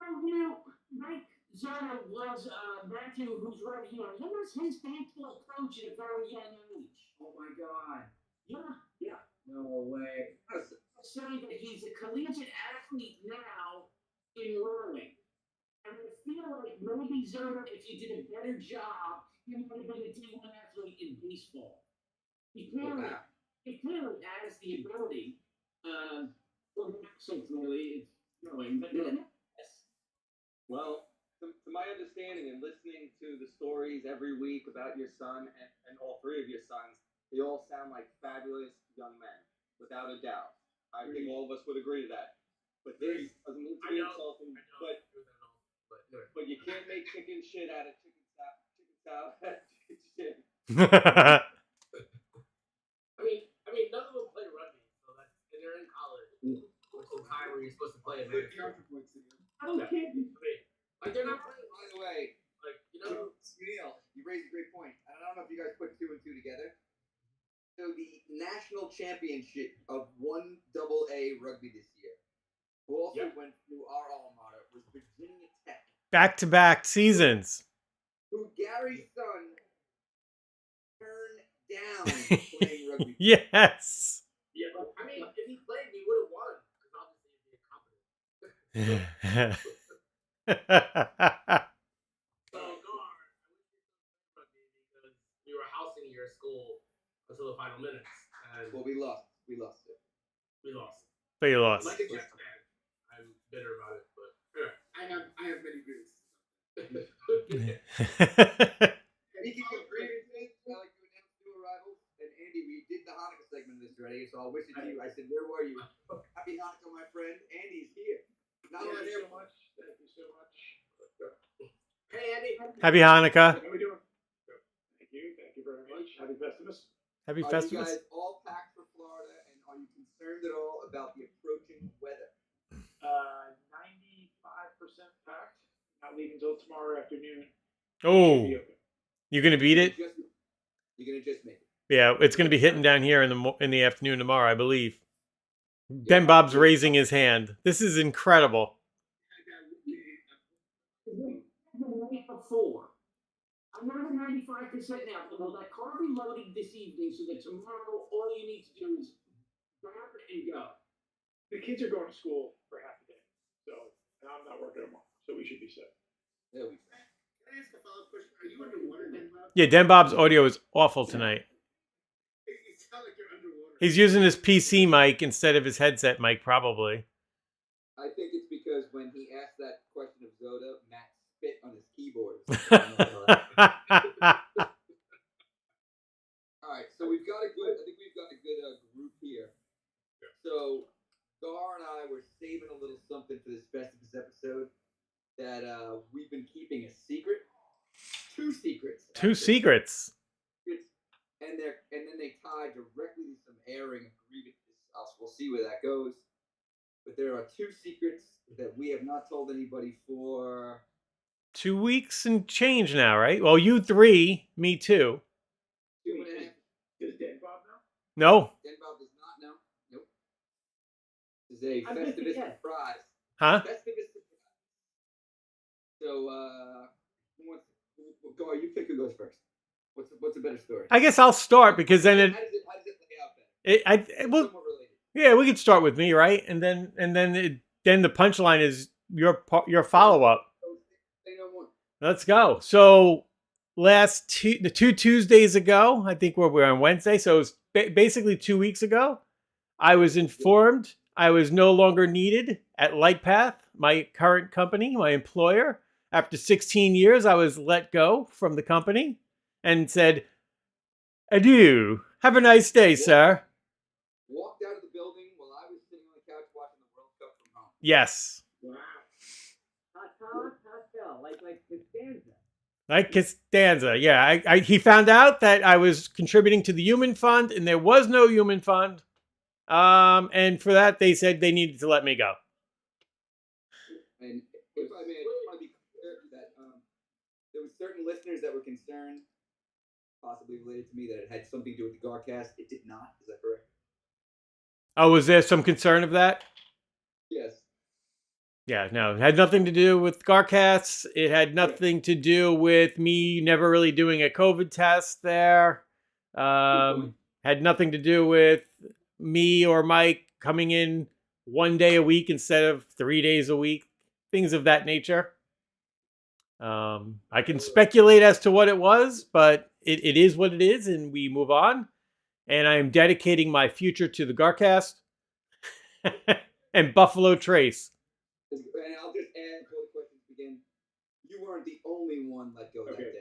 Well, Mike Zona was Matthew, who's right here. He was his baseball coach at a very young age. Oh my God. Yeah. No way. Saying that he's a collegiate athlete now in rowing. And I feel like maybe Zona, if you did a better job, he might have been a D1 athlete in baseball. He clearly, wow. he clearly has the ability. Well, not so clearly, it's going, but yes. Well, to my understanding and listening to the stories every week about your son and all three of your sons, they all sound like fabulous young men, without a doubt. I think all of us would agree to that. But this doesn't mean to be insulting, but you can't make chicken shit out of chicken salad, chicken shit. I mean, none of them play rugby, so that's and they're in college, which is the time where you're supposed to play Good advanced. counterpoint, City. Like they're not playing. By the way, Like Neil, you raised a great point. I don't know if you guys put two and two together. So the national championship of 1AA rugby this year, who also went through our alma mater, was Virginia Tech, Back-to-back seasons. who Gary's son turned down playing rugby. Yes. Yeah, but I mean, if he played, he would have won because obviously he'd be incompetent. So Gar, I wish you could play rugby because we were housing your school until the final minutes, and Well, we lost. We lost it. we lost. But you lost. Like a Jets fan, I'm bitter about it, but anyway. I have many grievances. Speaking of grievances, I like to announce new arrivals. And Andy, we did the Hanukkah segment of this already, so I'll wish it to you. I said, where were you? Happy Hanukkah, my friend. Andy's here. Not Thank only you here, so much. Thank you so much. Hey Andy. Happy Hanukkah. How are we doing? Thank you. Thank you very much. Happy Festivus. Happy are you Festivus. guys all packed for Florida, and are you concerned at all about the approaching weather? 95% packed. Not leaving until tomorrow afternoon. Oh, Should be okay. you gonna beat it? You're gonna just make it. Yeah, it's gonna be hitting down here in the afternoon tomorrow, I believe. Ben Bob's raising his hand. This is incredible. The night before. I'm not at 95% now, but will that car be loaded this evening so that tomorrow all you need to do is grab and go? The kids are going to school for half the day, so and I'm not working tomorrow, so we should be set. There we go. Can I ask a follow-up question? Are you underwater, Dan Bob? Yeah, Den Bob's audio is awful tonight. You sound like you're underwater. He's using his PC mic instead of his headset mic, probably. I think it's because when he asked that question of Zoda, Matt spit on his keyboard. All right, so we've got a good. I think we've got a good group here. So Gar and I were saving a little something for this Festivus episode that we've been keeping a secret. Two secrets. Two actually. secrets. And then they tie directly to some airing of grievances. We'll see where that goes. But there are two secrets that we have not told anybody for 2 weeks and change now, right? Well, you 3, me 2. 2.5. Does Dan Bob know? No? Dan Bob does not know. Nope. This is a Festivus surprise. Huh? Festivus surprise. So, Gar, you pick who goes first. What's a better story? I guess I'll start because then How does it play out better? well, Somewhat related. yeah, we could start with me, right? And then the punchline is your follow up. Say no more. Let's go. So the 2 Tuesdays ago, I think we're on Wednesday, so it was basically 2 weeks ago, I was informed I was no longer needed at Lightpath, my current company, my employer. After 16 years, I was let go from the company and said, adieu. Have a nice day, sir. Walked out of the building while I was sitting on the couch watching the World Cup from home. Yes. Wow. Hostile, like Costanza. Like Costanza, yeah. He found out that I was contributing to the Human Fund, and there was no Human Fund. And for that, they said they needed to let me go. And if I may, I just want to be clear that there were certain listeners that were concerned possibly related to me, that it had something to do with the GarCast. It did not. Is that correct? Oh, was there some concern of that? Yes. Yeah, no, it had nothing to do with GarCasts. It had nothing to do with me never really doing a COVID test there. Had nothing to do with me or Mike coming in 1 day a week instead of 3 days a week. Things of that nature. I can speculate as to what it was, but it is what it is, and we move on. And I am dedicating my future to the GarCast and Buffalo Trace. And I'll just add before the questions begin. You weren't the only one let go that day.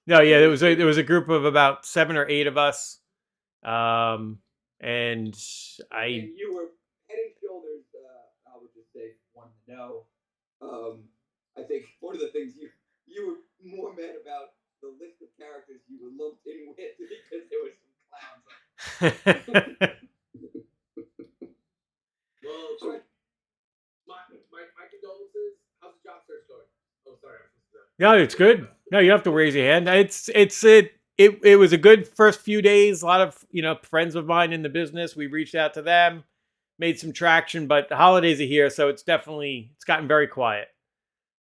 No, yeah, there was a group of about 7 or 8 of us, and And you were head and shoulders. I would just say one to know. I think one of the things you were more mad about the list of characters you were lumped in with because there was some clowns. Well, my condolences. How's the job search going? Oh, sorry, I'm supposed to. No, it's good. No, you don't have to raise your hand. It was a good first few days. A lot of friends of mine in the business. We reached out to them, made some traction, but the holidays are here, so it's gotten very quiet.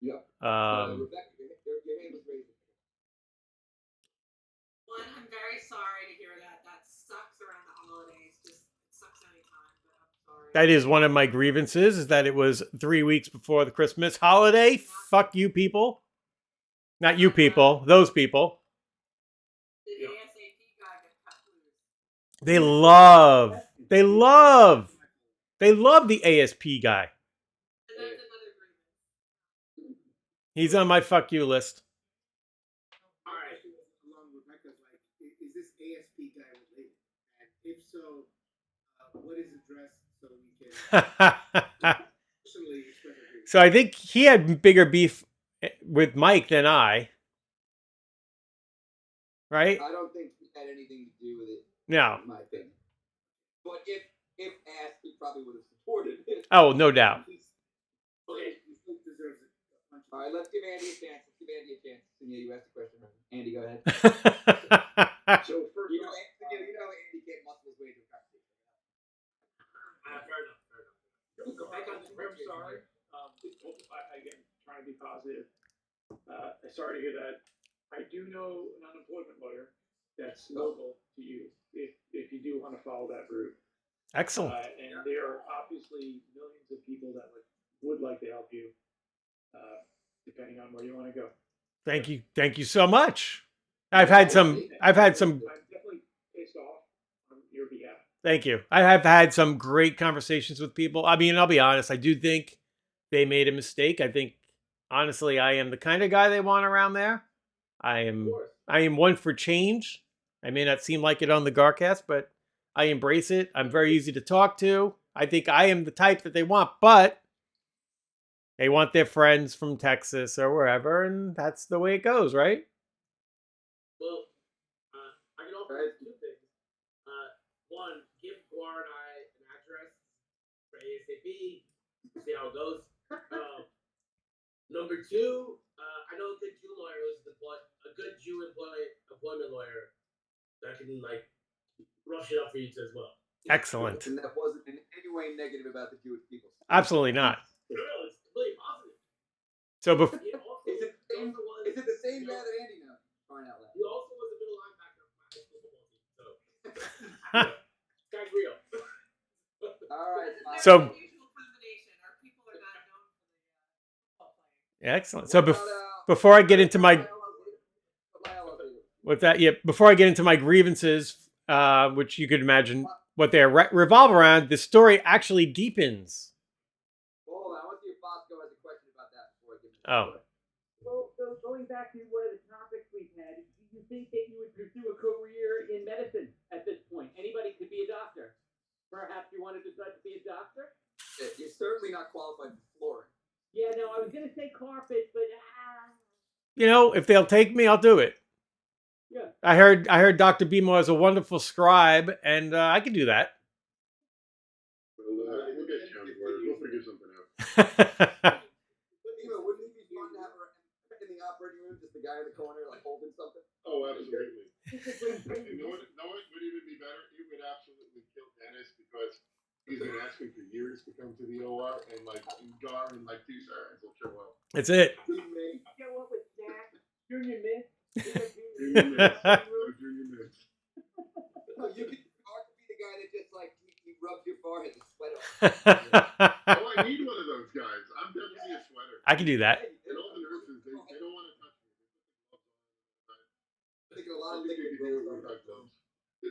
Yep. Rebecca, your hand was raised. One, I'm very sorry to hear that. That sucks around the holidays. Just it sucks anytime, but I'm sorry. That is one of my grievances, is that it was 3 weeks before the Christmas holiday. Fuck you people. Not you people, those people. The ASAP guy got cut loose. They love the ASP guy. And that's another grievance. He's on my fuck you list. All right. Along Rebecca's, like, is this ASP guy related? And if so, what is addressed so we can personally express our grievance? So I think he had bigger beef with Mike than I. Right? I don't think he had anything to do with it. No. In my opinion. But if asked, he probably would have supported it. Oh, no doubt. Okay. He still deserves it. All right, let's give Andy a chance. Sonia, you asked the question. Andy, go ahead. So first, You know Andy can't muscle his way to a conversation. Fair enough. I'm sorry. Again, trying to be positive. Sorry to hear that. I do know an unemployment lawyer that's local to you if you do want to follow that route. Excellent. And there are obviously millions of people that would like to help you, depending on where you want to go. Thank you so much. I've had some. I'm definitely pissed off on your behalf. Thank you. I have had some great conversations with people. I mean, I'll be honest. I do think they made a mistake. I think, honestly, I am the kind of guy they want around there. I am one for change. I may not seem like it on the GarCast, but I embrace it. I'm very easy to talk to. I think I am the type that they want, but they want their friends from Texas or wherever, and that's the way it goes, right? Well, I can offer two things. One, give Guar and I an address for ASAP. See how it goes. Number two, I know a good Jew lawyer employment lawyer that can rush it up for you too as well. Excellent. And that wasn't in any way negative about the Jewish people. Absolutely not. No, it's completely positive. So Is it the same guy that Andy knows? Crying out loud. He also was a middle linebacker for my high school football team. So, guy's real. All right. So- Unusual combination. Our people are not known for the football playing. Excellent. So before I get into before I get into my grievances, which you could imagine what they revolve around, the story actually deepens. Hold on. I want to see if Bosco has a question about that before I give it. Oh. So going back to one of the topics we've had, do you think that you would pursue a career in medicine at this point? Anybody could be a doctor. Perhaps you want to decide to be a doctor? You're certainly not qualified for flooring. Yeah, no, I was going to say carpet, but If they'll take me, I'll do it. Yeah. I heard Dr. Bimo is a wonderful scribe, and I can do that. We'll get you on board. We'll figure something out. Wouldn't it be fun to have her in the operating room, just the guy in the corner, holding something? Oh, absolutely. door, and Gar and like 2 seconds will show up. That's it. Show up with Jack, Junior Mint. Junior mints. No junior mints. No, you could Mark could be the guy that just like he rubs your forehead and sweat off. Oh, I need one of those guys. I'm definitely a sweater. I can do that. And all the nurses, they don't want to touch me. I think a lot I of think you liquid can do it rolls without off. gloves. He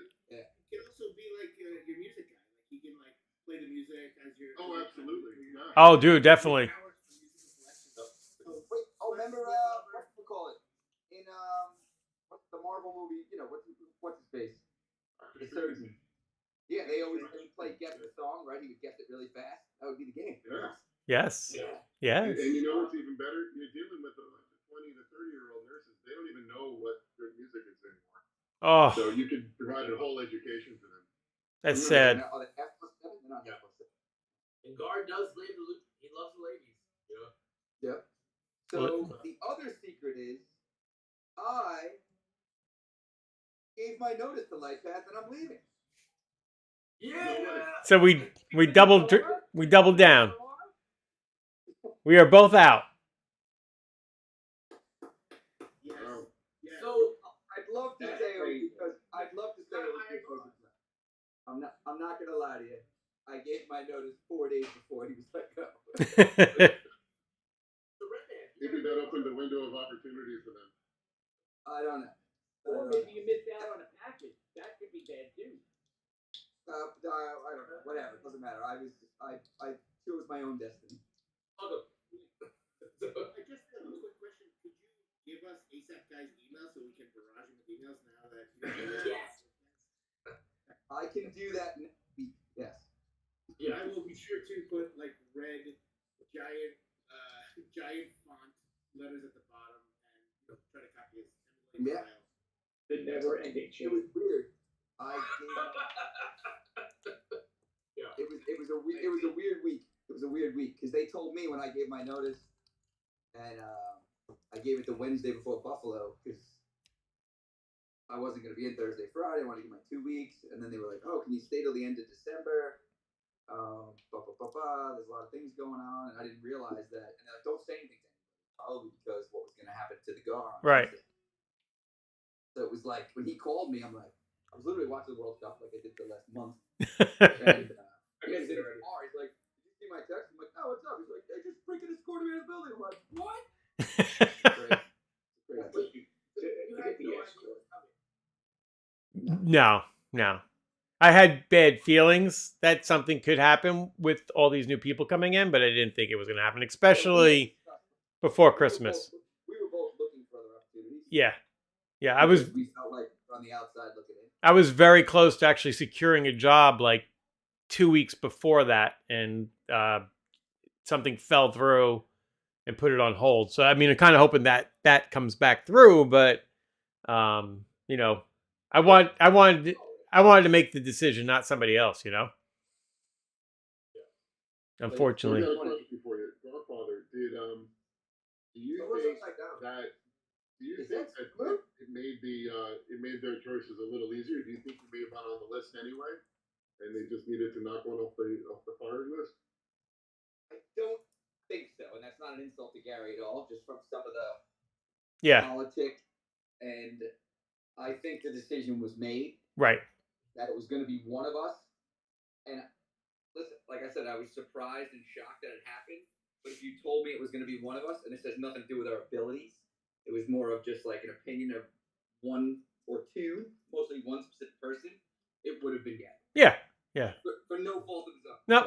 can also be like your music guy. Like he can like play the music as your. Oh, absolutely. Yeah. Oh, dude, definitely. Wait, remember what do you call it? In what's the Marvel movie? You know, what's his face? The surgeon. Yeah, they would play guess the song, right? He would guess it really fast. That would be the game. Yes. Yes. And Yes. you know what's even better? You're dealing with the 20 to 30-year-old nurses. They don't even know what good music is anymore. Oh, So you could provide a whole education for them. that's sad. Are they F+7? They're not F+7. And Guard does leave the loop. He loves the ladies. You know. Yep. So the other secret is, I gave my notice to Light Path and I'm leaving. Yeah. So we doubled down. We are both out. Yes. Wow. Yes. So I'd love to say it was because I'm not gonna lie to you. I gave my notice 4 days before he was let go. Maybe that opened the window of opportunity for them. I don't know. Or maybe you missed out on a package. That could be bad too. I don't know. Whatever. It doesn't matter. I chose my own destiny. I just have a quick question. Could you give us ASAP Guy's email so we can barrage him with emails now that Yes. I can do that next week. Yes. Yeah, I will be sure to put like red giant font letters at the bottom and try to copy his Yeah. file. The never-ending It chain. was weird. It was a weird week. It was a weird week because they told me when I gave my notice, and I gave it the Wednesday before Buffalo because I wasn't going to be in Thursday, Friday. I wanted to give my 2 weeks, and then they were like, "Oh, can you stay till the end of December?" There's a lot of things going on, and I didn't realize that. And they're like, "Don't say anything to anybody," probably because what was going to happen to the Gar on Right. Tuesday. So it was like when he called me, I'm like, I was literally watching the World Cup like I did the last month. And I was in the car. He's like, "Did you see my text?" I'm like, "Oh, what's up?" He's like, "They just freaking escorted me out of the building." I'm like, "What?" Crazy. To get the no escort. No. I had bad feelings that something could happen with all these new people coming in, but I didn't think it was going to happen, especially before Christmas. We were both looking for other opportunities. Yeah. We felt like on the outside looking in. I was very close to actually securing a job like 2 weeks before that, and something fell through and put it on hold. So I mean, I'm kind of hoping that that comes back through, but I wanted to make the decision, not somebody else. Unfortunately. So I got a question for you. Godfather, do you think that it made their choices a little easier? Do you think you may have gone on the list anyway, and they just needed to knock one off the firing list? I don't think so, and that's not an insult to Gary at all. Just from some of the politics, and I think the decision was made Right. that it was going to be one of us. And listen, like I said, I was surprised and shocked that it happened. But if you told me it was going to be one of us, and this has nothing to do with our abilities, it was more of just like an opinion of one or two, mostly one specific person, it would have been Gary. Yeah. For no fault of his own. No,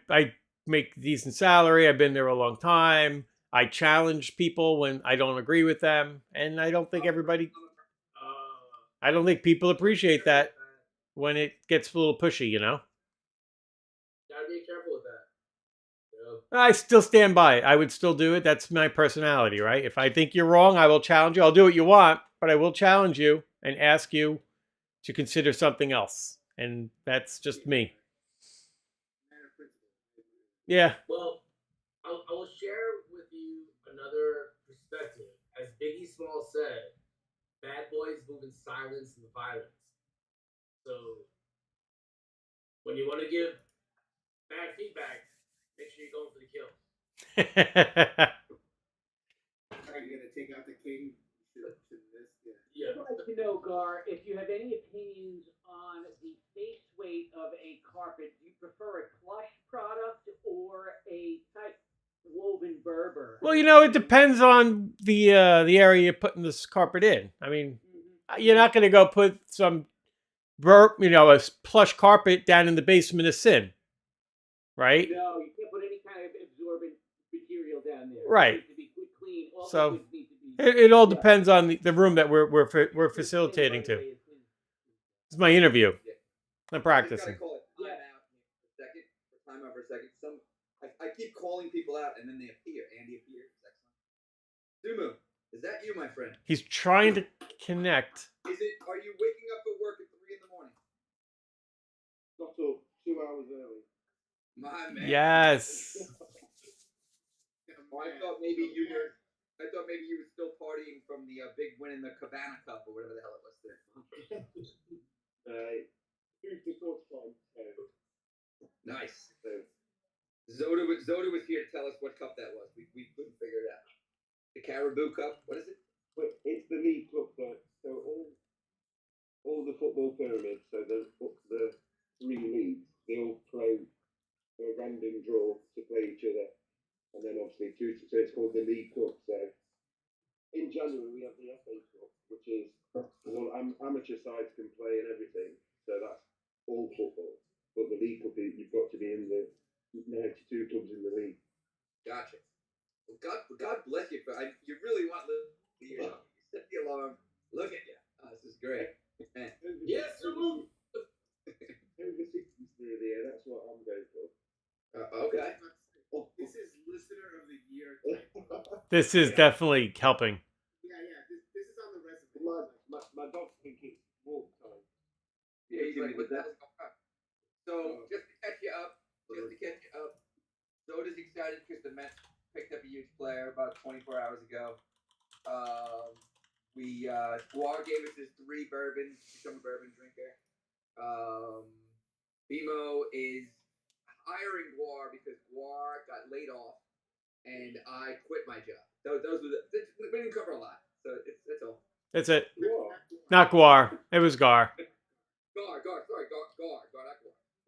I make decent salary. I've been there a long time. I challenge people when I don't agree with them, and I don't think people appreciate that when it gets a little pushy. Gotta be careful with that. I still stand by it. I would still do it. That's my personality, right? If I think you're wrong, I will challenge you. I'll do what you want, but I will challenge you and ask you to consider something else. And that's just me. Yeah. Well, I will share with you another perspective. As Biggie Small said, bad boys move in silence and violence. So when you want to give bad feedback, make sure sure you're going for the kill. Are you gonna take out the king? Should this? Yeah. I'd like to know, Gar, if you have any opinions on the face weight of a carpet. Do you prefer a plush product or a tight woven Berber? Well, you know, it depends on the area you're putting this carpet in. I mean, you're not going to go put some a plush carpet down in the basement of Sin, right? No, you can't put any kind of absorbent material down there. Right. It needs to be clean. All So, liquids need to be. It all depends on the room that we're facilitating to. It's my interview. I'm practicing. I just gotta call it time out for a second. Time out for a second. I keep calling people out and then they appear. Andy appears. Excellent. Sumu, is that you, my friend? He's trying to connect. Are you waking up for work at 3 in the morning? Got up 2 hours early. My man. Yes. I thought maybe you were still partying from the big win in the Cabana Cup or whatever the hell it was there. Who's the quarterfinal? Nice. Zoda was here to tell us what cup that was. We couldn't figure it out. The Caribou Cup. What is it? But it's the League Cup, so all the football pyramids. So the 3 leagues, they all play a random draw to play each other, and then obviously so it's called the League Cup. So in January we have the FA Cup, which is all amateur sides can play and everything. So that's all football. But the League Cup, you've got to be in the 92 clubs in the league. Gotcha. Well, God bless you. You really want you set the alarm. Look at you. Oh, this is great. Man. Yes, Sumu. Over 60s through the year. That's what I'm going for. Okay. This is listener of the year. This is definitely helping. Yeah. This is on the resume. My dogs think it's walk time. Yeah, he's like, what the hell's going on? So, just to catch you up, Zoda's excited because the Mets picked up a huge player about 24 hours ago. Guar gave us his 3 bourbons, become a bourbon drinker. Bimo is hiring Guar because Guar got laid off and I quit my job. Those were we didn't cover a lot, so that's all. That's it. Guar. Not Guar. It was Gar. Gar, not Guar.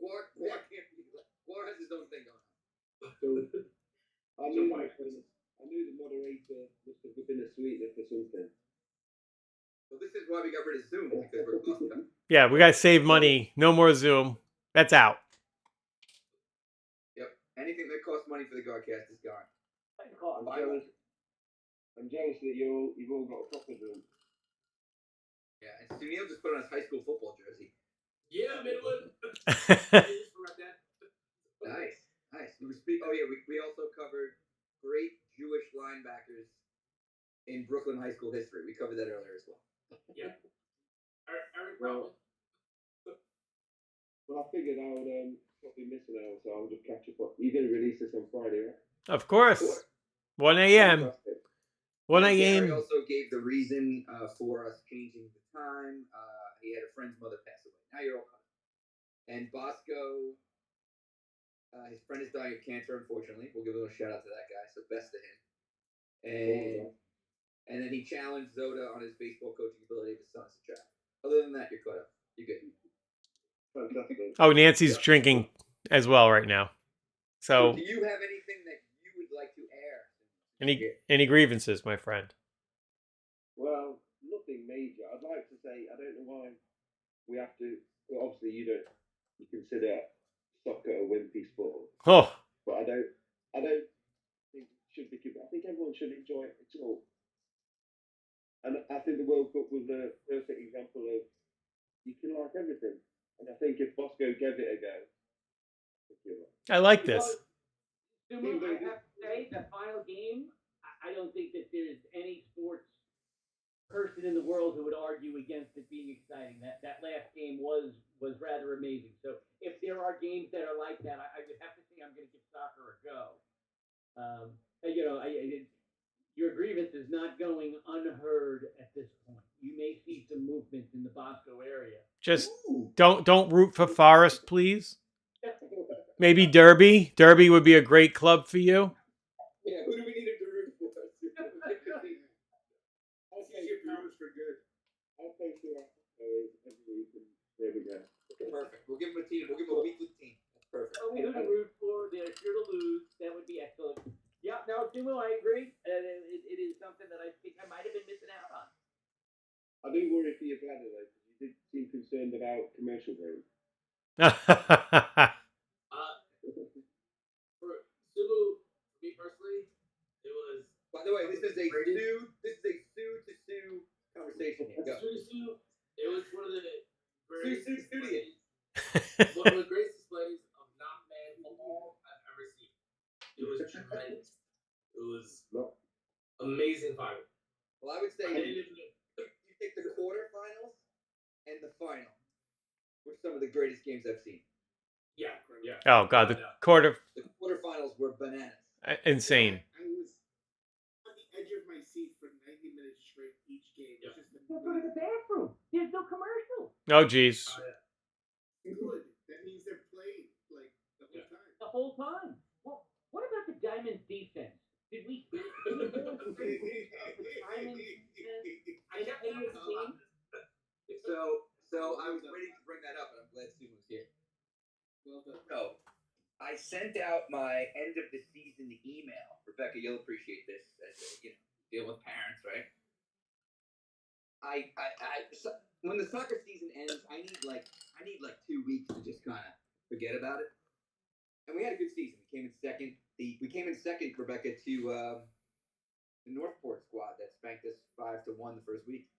Guar can't be. Guar has his own thing going on. So, I knew the moderator must have been a sweetener for something. So this is why we got rid of Zoom because we're cost cutting. Yeah, we got to save money. No more Zoom. That's out. Yep. Anything that costs money for the GarCast is gone. I'm jealous that you've all got a proper drink. Yeah, and Sunil just put on his high school football jersey. Yeah, Midland. Nice. We also covered great Jewish linebackers in Brooklyn high school history. We covered that earlier as well. Yeah. Eric Well, I figured I would probably miss an hour, so I'll just catch up. You're going to release this on Friday, right? Of course. 1 a.m. 1 Gary a.m. also gave the reason for us changing the time. He had a friend's mother pass away. Now you're all caught up. And Bosco, his friend is dying of cancer, unfortunately. We'll give a little shout out to that guy. So best to him. And then he challenged Zoda on his baseball coaching ability of his son as a child. Other than that, you're caught up. You're good. Fantastic. Oh, Nancy's drinking as well right now. So, do you have anything that you would like to air? any grievances, my friend? Well, nothing major. I'd like to say I don't know why we have to. Well, obviously, you consider soccer a wimpy sport, Oh, but I don't think it should be. I think everyone should enjoy it at all. And I think the World Cup was a perfect example of you can like everything. And I think if Bosco gave it a go, I like this. Sumo, I have to say, the final game, I don't think that there's any sports person in the world who would argue against it being exciting. That last game was rather amazing. So if there are games that are like that, I would have to say I'm going to give soccer a go. Your grievance is not going unheard at this point. You may see some movement in the Bosco area. Just don't root for Forest, please. Maybe Derby. Derby would be a great club for you. Yeah, who do we need him to root for? Okay, your powers for good. I'll play for every week, and there we go. Perfect. We'll give him a team. We'll give him a weekly team. That's perfect. Tell me who to root for. They're sure to lose. That would be excellent. Yeah, no, Sumo, I agree. It is something that I think I might have been missing out on. I do worry for your bladder though, because you did seem concerned about commercial break. For Subu, me personally, it was. By the way, this is a Sue to Sue conversation. Go. Sue. It was one of the greatest Sue Studio. one of the greatest displays of non-man football I've ever seen. It was tremendous. It was amazing final. Well, I would say I didn't even. you take the quarterfinals and the final were some of the greatest games I've seen. Yeah. Oh God, the The quarterfinals were bananas. insane. I was on the edge of my seat for 90 minutes straight each game. Yeah. It's just Don't go to the bathroom. There's no commercial. Oh geez. good. That means they're playing like the whole time. The whole time. Well, what about the Diamond defense? Did we see any more of the Diamond defense? I kept Any of the team? So I was waiting to bring that up, and I'm glad Sue was here. Well done. So I sent out my end of the season email. Rebecca, you'll appreciate this as deal with parents, right? When the soccer season ends, I need like 2 weeks to just kind of forget about it. And we had a good season. We came in second. We came in second, Rebecca, to the Northport squad that spanked us 5-1 the first week.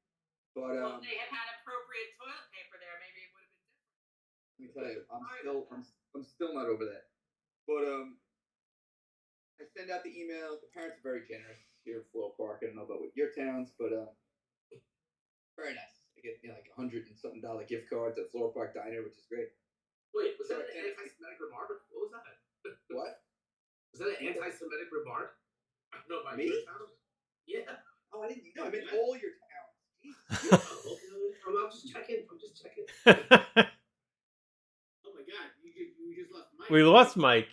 But Well, if they had appropriate toilet paper there, maybe it would have been different. let me tell you, I'm still not over that. But I send out the email. The parents are very generous here in Floral Park. I don't know about what your towns, but very nice. I get like $100 and something gift cards at Floral Park Diner, which is great. Wait, was that an anti-Semitic remark? What was that? What? Was that an anti-Semitic remark? I don't know about Me? your town. Yeah. Oh, I didn't know. I meant all your towns. I'm just checking. I'm just checking. Oh my God, you just lost Mike. We lost Mike.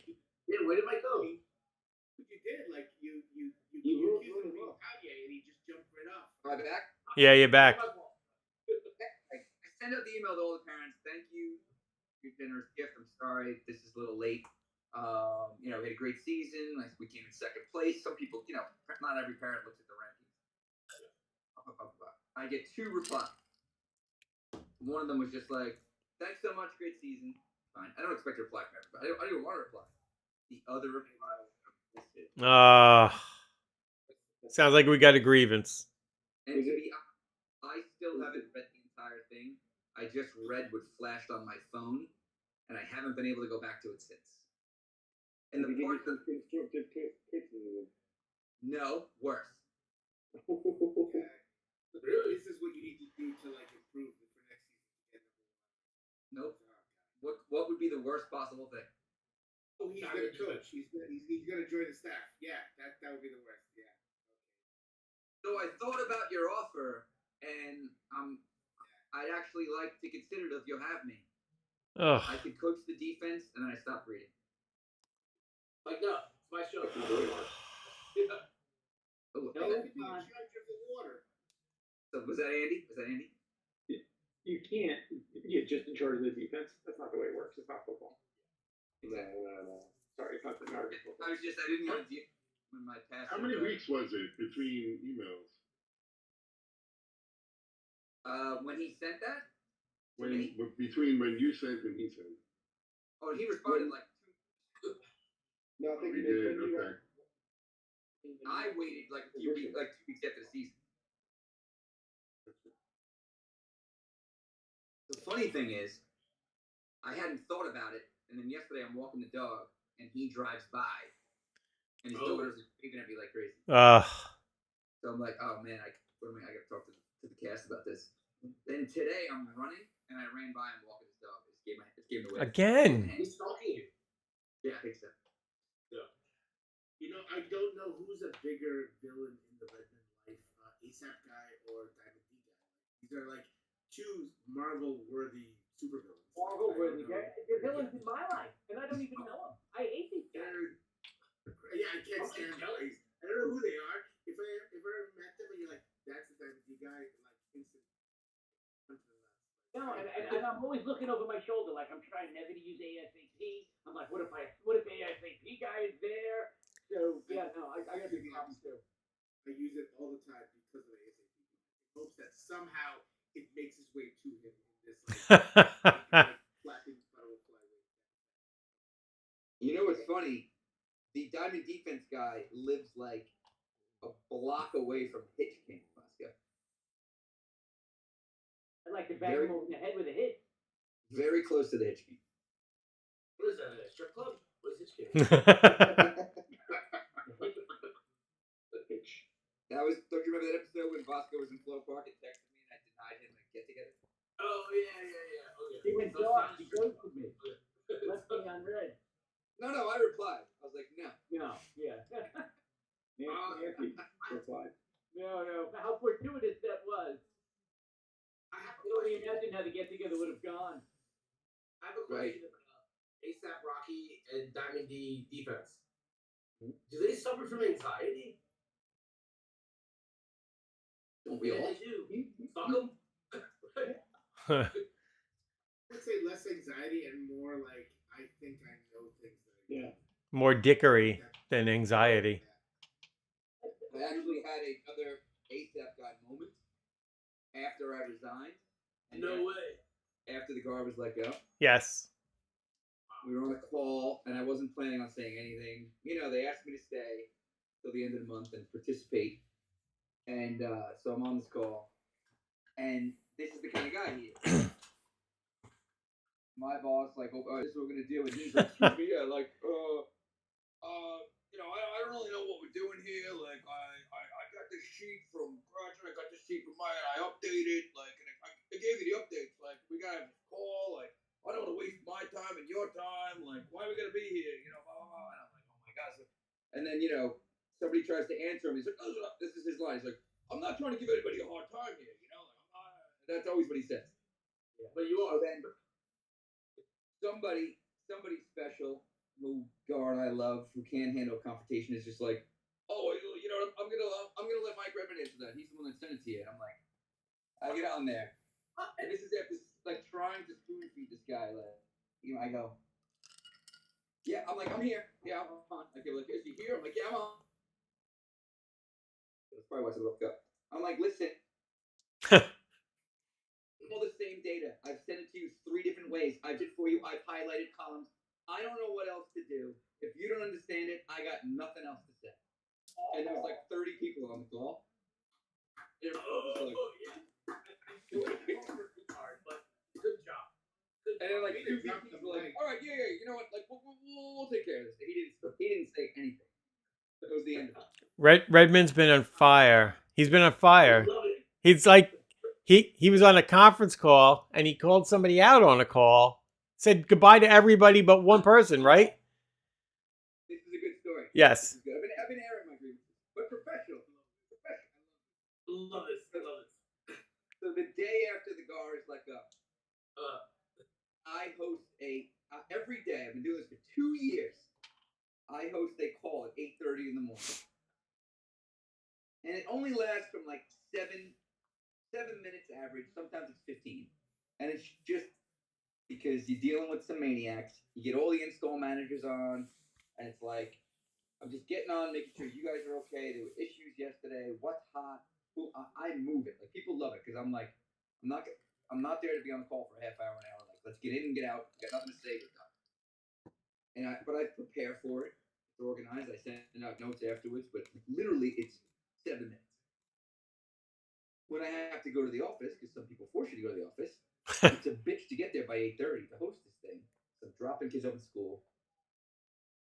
Yeah, where did Mike go? You did like you accused him of being Kanye, and he just jumped right off. Am I back? Yeah, you're back. I send out the email to all the parents. Thank you for your generous gift. I'm sorry this is a little late. We had a great season. We came in second place. Some people, not every parent looks at the rankings. I get 2 replies. One of them was just like, "Thanks so much, great season." Fine. I don't expect a reply from everybody. I don't even want a reply. The other reply, Sounds like we got a grievance. and to be honest, I still haven't read the entire thing. I just read what flashed on my phone, and I haven't been able to go back to it since. And the part that constructive criticism. no, worse. Really? This is what you need to do to like improve for next season. Nope. What would be the worst possible thing? Oh, he's gonna coach. He's gonna join the staff. Yeah, that would be the worst. Yeah. So I thought about your offer, and I'd actually like to consider it if you'll have me. Ugh. I could coach the defense, and then I stopped reading. Like, no, it's my show. No, that could be in charge of the water. So was that Andy? You can't get just in charge of the defense. That's not the way it works. It's not football. Exactly. No. Sorry, it's not the American football. I didn't want to deal with my past. How many weeks was it between emails? When he sent that? Between when you sent and he sent. Oh, he responded like 2. No, I think He did. Okay. I waited like 2 weeks after the season. The funny thing is, I hadn't thought about it, and then yesterday I'm walking the dog, and he drives by, and his daughter's waving at me like crazy. So I'm like, oh man, I gotta talk to the cast about this. Then today I'm running, and I ran by and walking his dog. It gave me away. Again. He's stalking you. Yeah, I think so. Yeah. I don't know who's a bigger villain in the Redman life, ASAP guy or Diamond D guy. These are like 2 Marvel-worthy super villains. Marvel, I where don't know. they're villains in my life, and I don't even know them. I hate these guys. Yeah, I can't stand them. I don't know who they are. If I ever met them and you're like, that's the type of guy, like instant. No, and I'm always looking over my shoulder, like I'm trying never to use ASAP. I'm like, what if ASAP guy is there? So yeah, no, I got big problems too. I use it all the time because of ASAP. In hopes that somehow it makes its way to him in this like flapping federal flyway. You know what's funny? The Diamond Defense guy lives like a block away from Hitch King, Moscow. I'd like to bang him over the head with a hit. Very close to the Hitch King. What is that? A strip club? What is Hitch King? That was. Don't you remember that episode when Bosco was in Flow Park and texted me and I denied him a get together? Oh yeah. Okay. He went So dark. it's He not a strip ghosted me. club. Left me on red. No, I replied. I was like, no. No, yeah. Nancy replied. No. How fortuitous that was. I have a You only question. imagine how the get together would have gone. I have a question about ASAP Rocky and Diamond D defense. Do they suffer from anxiety? Don't we all? They do. Fuck them. I would say less anxiety and more like I think I know things that I More dickery than anxiety. I actually had another ASAP guy moment after I resigned. And No way. After the guard was let go. Yes. We were on a call, and I wasn't planning on saying anything. You know, they asked me to stay till the end of the month and participate. And so I'm on this call, and this is the kind of guy he is. My boss, like, oh, this is what we're gonna do, and he's like, excuse me, yeah, like, you know, I don't really know what we're doing here. Like, I got this sheet from Gretchen, I got this sheet from Maya, and I updated, like, and I gave you the updates. Like, we gotta have this call, like, I don't want to waste my time and your time. Like, why are we gonna be here? You know, blah blah blah. And I'm like, oh my god. And then somebody tries to answer him. He's like, oh, this is his line. He's like, I'm not trying to give anybody a hard time here. You know, like I'm not. That's always what he says. Yeah, but you are. So then somebody special who Gar and I love who can't handle confrontation is just like, oh, you know, I'm gonna let Mike Redmond answer that. He's the one that sent it to you. And I'm like, I get on there, and this is after like trying to spoon feed this guy. Like, I go, yeah, I'm like, I'm here. Yeah, I'm on. Okay, like, is he here? I'm like, yeah, I'm on. That's probably why I said look up. I'm like, listen. All the same data. I've sent it to you 3 different ways. I did for you. I've highlighted columns. I don't know what else to do. If you don't understand it, I got nothing else to say. And there was like 30 people on the call. Yeah. It's hard, but good job. And then like 2 people were like, all right, yeah, you know what? Like, we'll take care of this. He didn't say anything. That was the end of it. Redmond's been on fire. He's been on fire. He's like, he was on a conference call and he called somebody out on a call. Said goodbye to everybody but one person, right? This is a good story. Yes. I've been airing my grievances, but professional. Love this. So the day after the GAR is let go, I host every day. I've been doing this for 2 years. I host a call at 8:30 in the morning, and it only lasts from like 7 minutes average. Sometimes it's 15, and it's just because you're dealing with some maniacs. You get all the install managers on, and it's like, I'm just getting on, making sure you guys are okay. There were issues yesterday. What's hot? I move it. Like, people love it because I'm like, I'm not there to be on the call for a half hour, an hour. Like, let's get in and get out. Got nothing to say. We're done. But I prepare for it. It's organized. I send out notes afterwards. But literally, it's 7 minutes. When I have to go to the office, because some people force you to go to the office, it's a bitch to get there by 8:30 to host this thing. So I'm dropping kids off at school.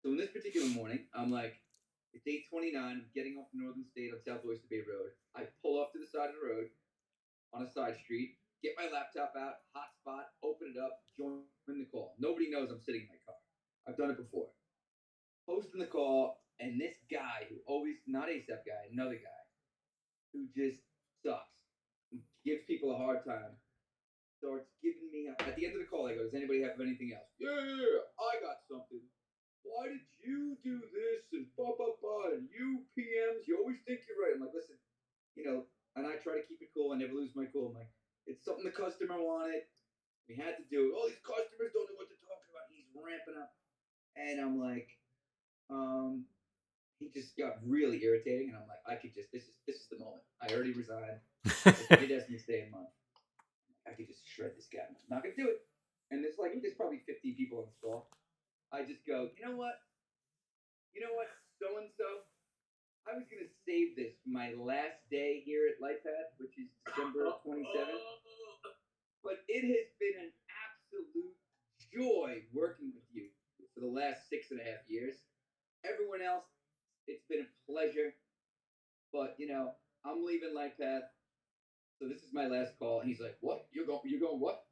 So in this particular morning, I'm like, it's 8:29. I'm getting off Northern State on South Oyster Bay Road. I pull off to the side of the road on a side street, get my laptop out, hotspot, open it up, join the call. Nobody knows I'm sitting in my car. I've done it before. Hosting the call, and this guy who always, not ASAP guy, another guy, who just sucks, who gives people a hard time, starts giving me at the end of the call. I go, "Does anybody have anything else?" Yeah, I got something. Why did you do this and blah blah blah? And you PMs, you always think you're right. I'm like, listen, and I try to keep it cool. I never lose my cool. I'm like, it's something the customer wanted. We had to do it. All these customers don't know what to talk about. He's ramping up, and I'm like, he just got really irritating, and I'm like, I could just this is the moment. I already resigned. He did ask me to stay a month. I could just shred this guy. I'm not gonna do it. And there's probably 15 people on this call. I just go, you know what, so and so. I was gonna save this for my last day here at LifePath, which is December 27th. But it has been an absolute joy working with you for the last 6.5 years. Everyone else, it's been a pleasure. But I'm leaving LifePath, so this is my last call. And he's like, "What? You're going what?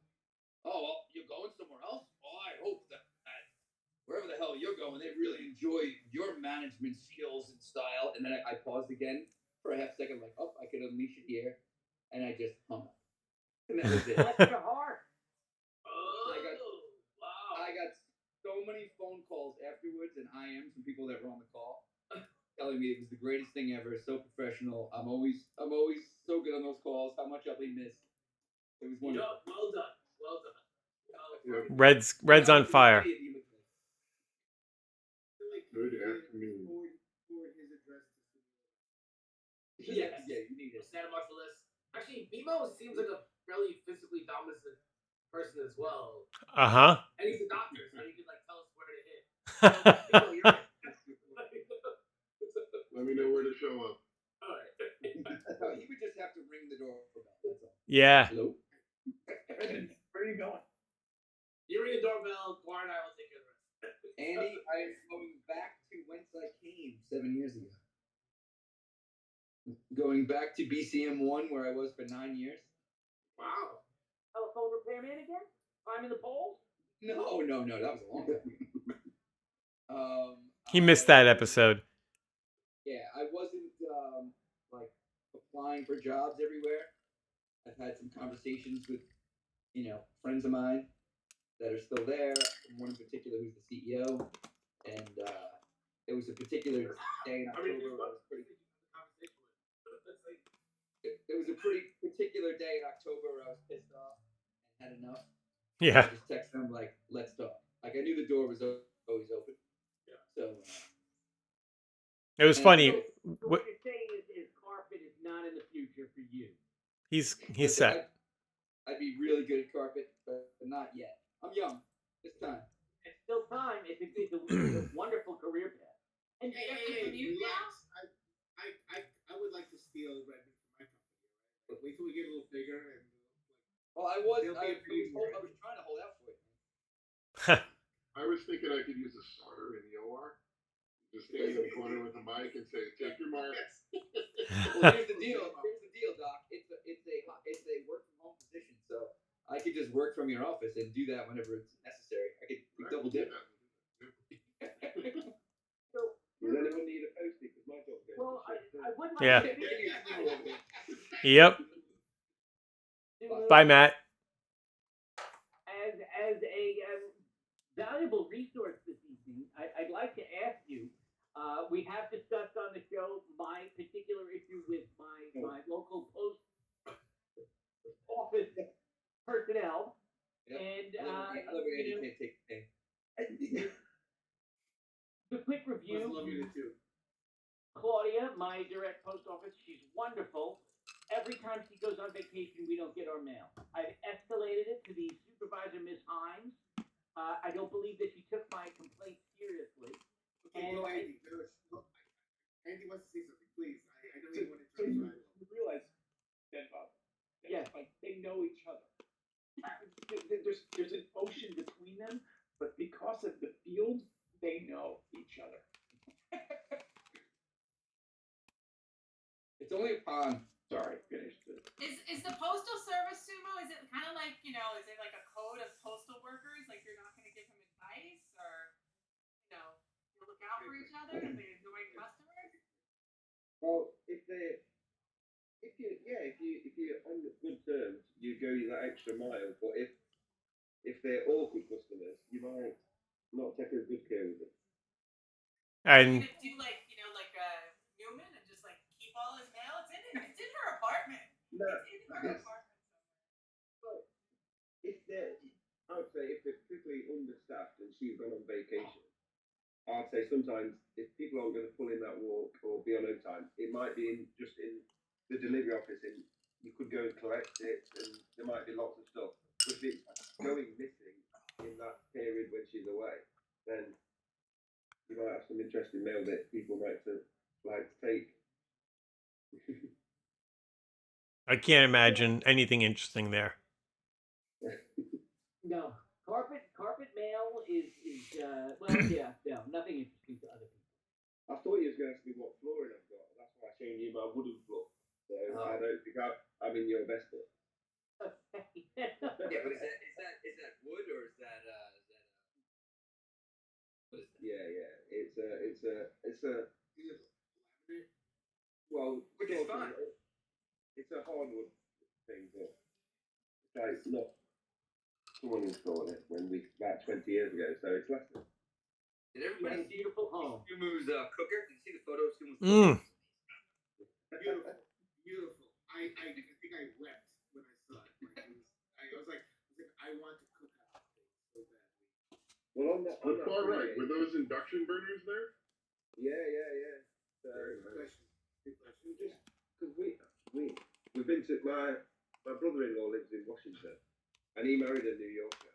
Oh, well, you're going somewhere else? Oh, I hope that wherever the hell you're going, they really enjoy your management skills and style." And then I paused again for a half second, like, oh, I could unleash it here, and I just hung up. And that was it. Bless your heart. I got so many phone calls afterwards and IMs from people that were on the call telling me it was the greatest thing ever, so professional. I'm always so good on those calls. How much I'll be missed. It was wonderful. Well done. Well done. Red's on fire. Good afternoon. Forward his address to Yes. Yeah, you need it. Set him off the list. Actually, Bimo seems like a fairly physically dominant person as well. Uh-huh. And he's a doctor, so he could tell us where to hit. So, Bimo, you're right. Let me know where to show up. All right. No, he would just have to ring the doorbell. That's all. Yeah. Hello? Where are you going? You ring a doorbell, Guar and I will take care of the rest. Andy, I am going back to whence I came 7 years ago. Going back to BCM1 where I was for 9 years. Wow. Telephone repairman again? Climbing the poles? No, that was a long time. He missed that episode. Yeah, I wasn't applying for jobs everywhere. I've had some conversations with, friends of mine that are still there. One in particular who's the CEO, and it was a particular day in October. It was a pretty particular day in October where I was pissed off and had enough. Yeah. I just texted him let's talk. I knew the door was always open. Yeah. So. It was funny. So what you're saying is carpet is not in the future for you. He's set. I'd be really good at carpet, but not yet. I'm young. This time. It's still time. It's a wonderful career path. And relax. I would like to steal Redmond from my company. Right? Wait till we get a little bigger and. Well, I was trying to hold out for it. I was thinking I could use a starter in the OR. Just stand in the corner with a mic and say, "Take your mark." Well, here's the deal, Doc. It's a work from home position, so I could just work from your office and do that whenever it's necessary. I could double dip. So, does anyone need a posting? Because my job goes. well, I would like Yeah. to Yep. Bye, Matt. as a valuable resource this evening, I'd like to ask you. We have discussed on the show my particular issue with my local post office personnel, and the quick review. Love you too. Claudia, my direct post office, she's wonderful. Every time she goes on vacation, we don't get our mail. I've escalated it to the supervisor, Ms. Hines. I don't believe that she took my complaint seriously. Okay, well, Andy wants to say something, please. I know you want to try to. You realize that, Yes. they know each other. There's an ocean between them, but because of the field, they know each other. It's only a pond. Sorry, finished. Is the postal service, Sumo? Is it kind of like is it like a code of postal workers? Like you're not going to give them advice, or you look out for each other if they annoy customers? Well, if you're on good terms, you go that extra mile. But if they're awkward customers, you might not take as good care of them. And Do like Newman and just like keep all his mail. It's in her apartment. No, It's in her apartment somewhere. well, I would say if they're particularly understaffed and she's gone on vacation, I'd say sometimes if people aren't going to pull in that walk or be on overtime, it might be just in the delivery office. And you could go and collect it, and there might be lots of stuff. But if it's going missing in that period when she's away, then you might have some interesting mail that people might like to take. I can't imagine anything interesting there. No, carpet mail is well, yeah, no, nothing interesting to other people. I thought you was going to ask me what flooring I've got. That's why I showed you my wooden floor. So I don't think I'm in your best book. Yeah, but is that wood or is that what is that? Yeah. It's a well, Which is fine. It's a hardwood thing, but it's like not someone installed it about 20 years ago, so it's less than. Did everybody see beautiful home? Sumu's cooker? Did you see the photo of Sumu's Mm. cooker? Beautiful. I think I wept when I saw it. I was like, I want to cook out things so badly. Well, on that far right, were those induction burners there? Yeah. So, good question. Just because we've been to my brother-in-law lives in Washington, and he married a New Yorker.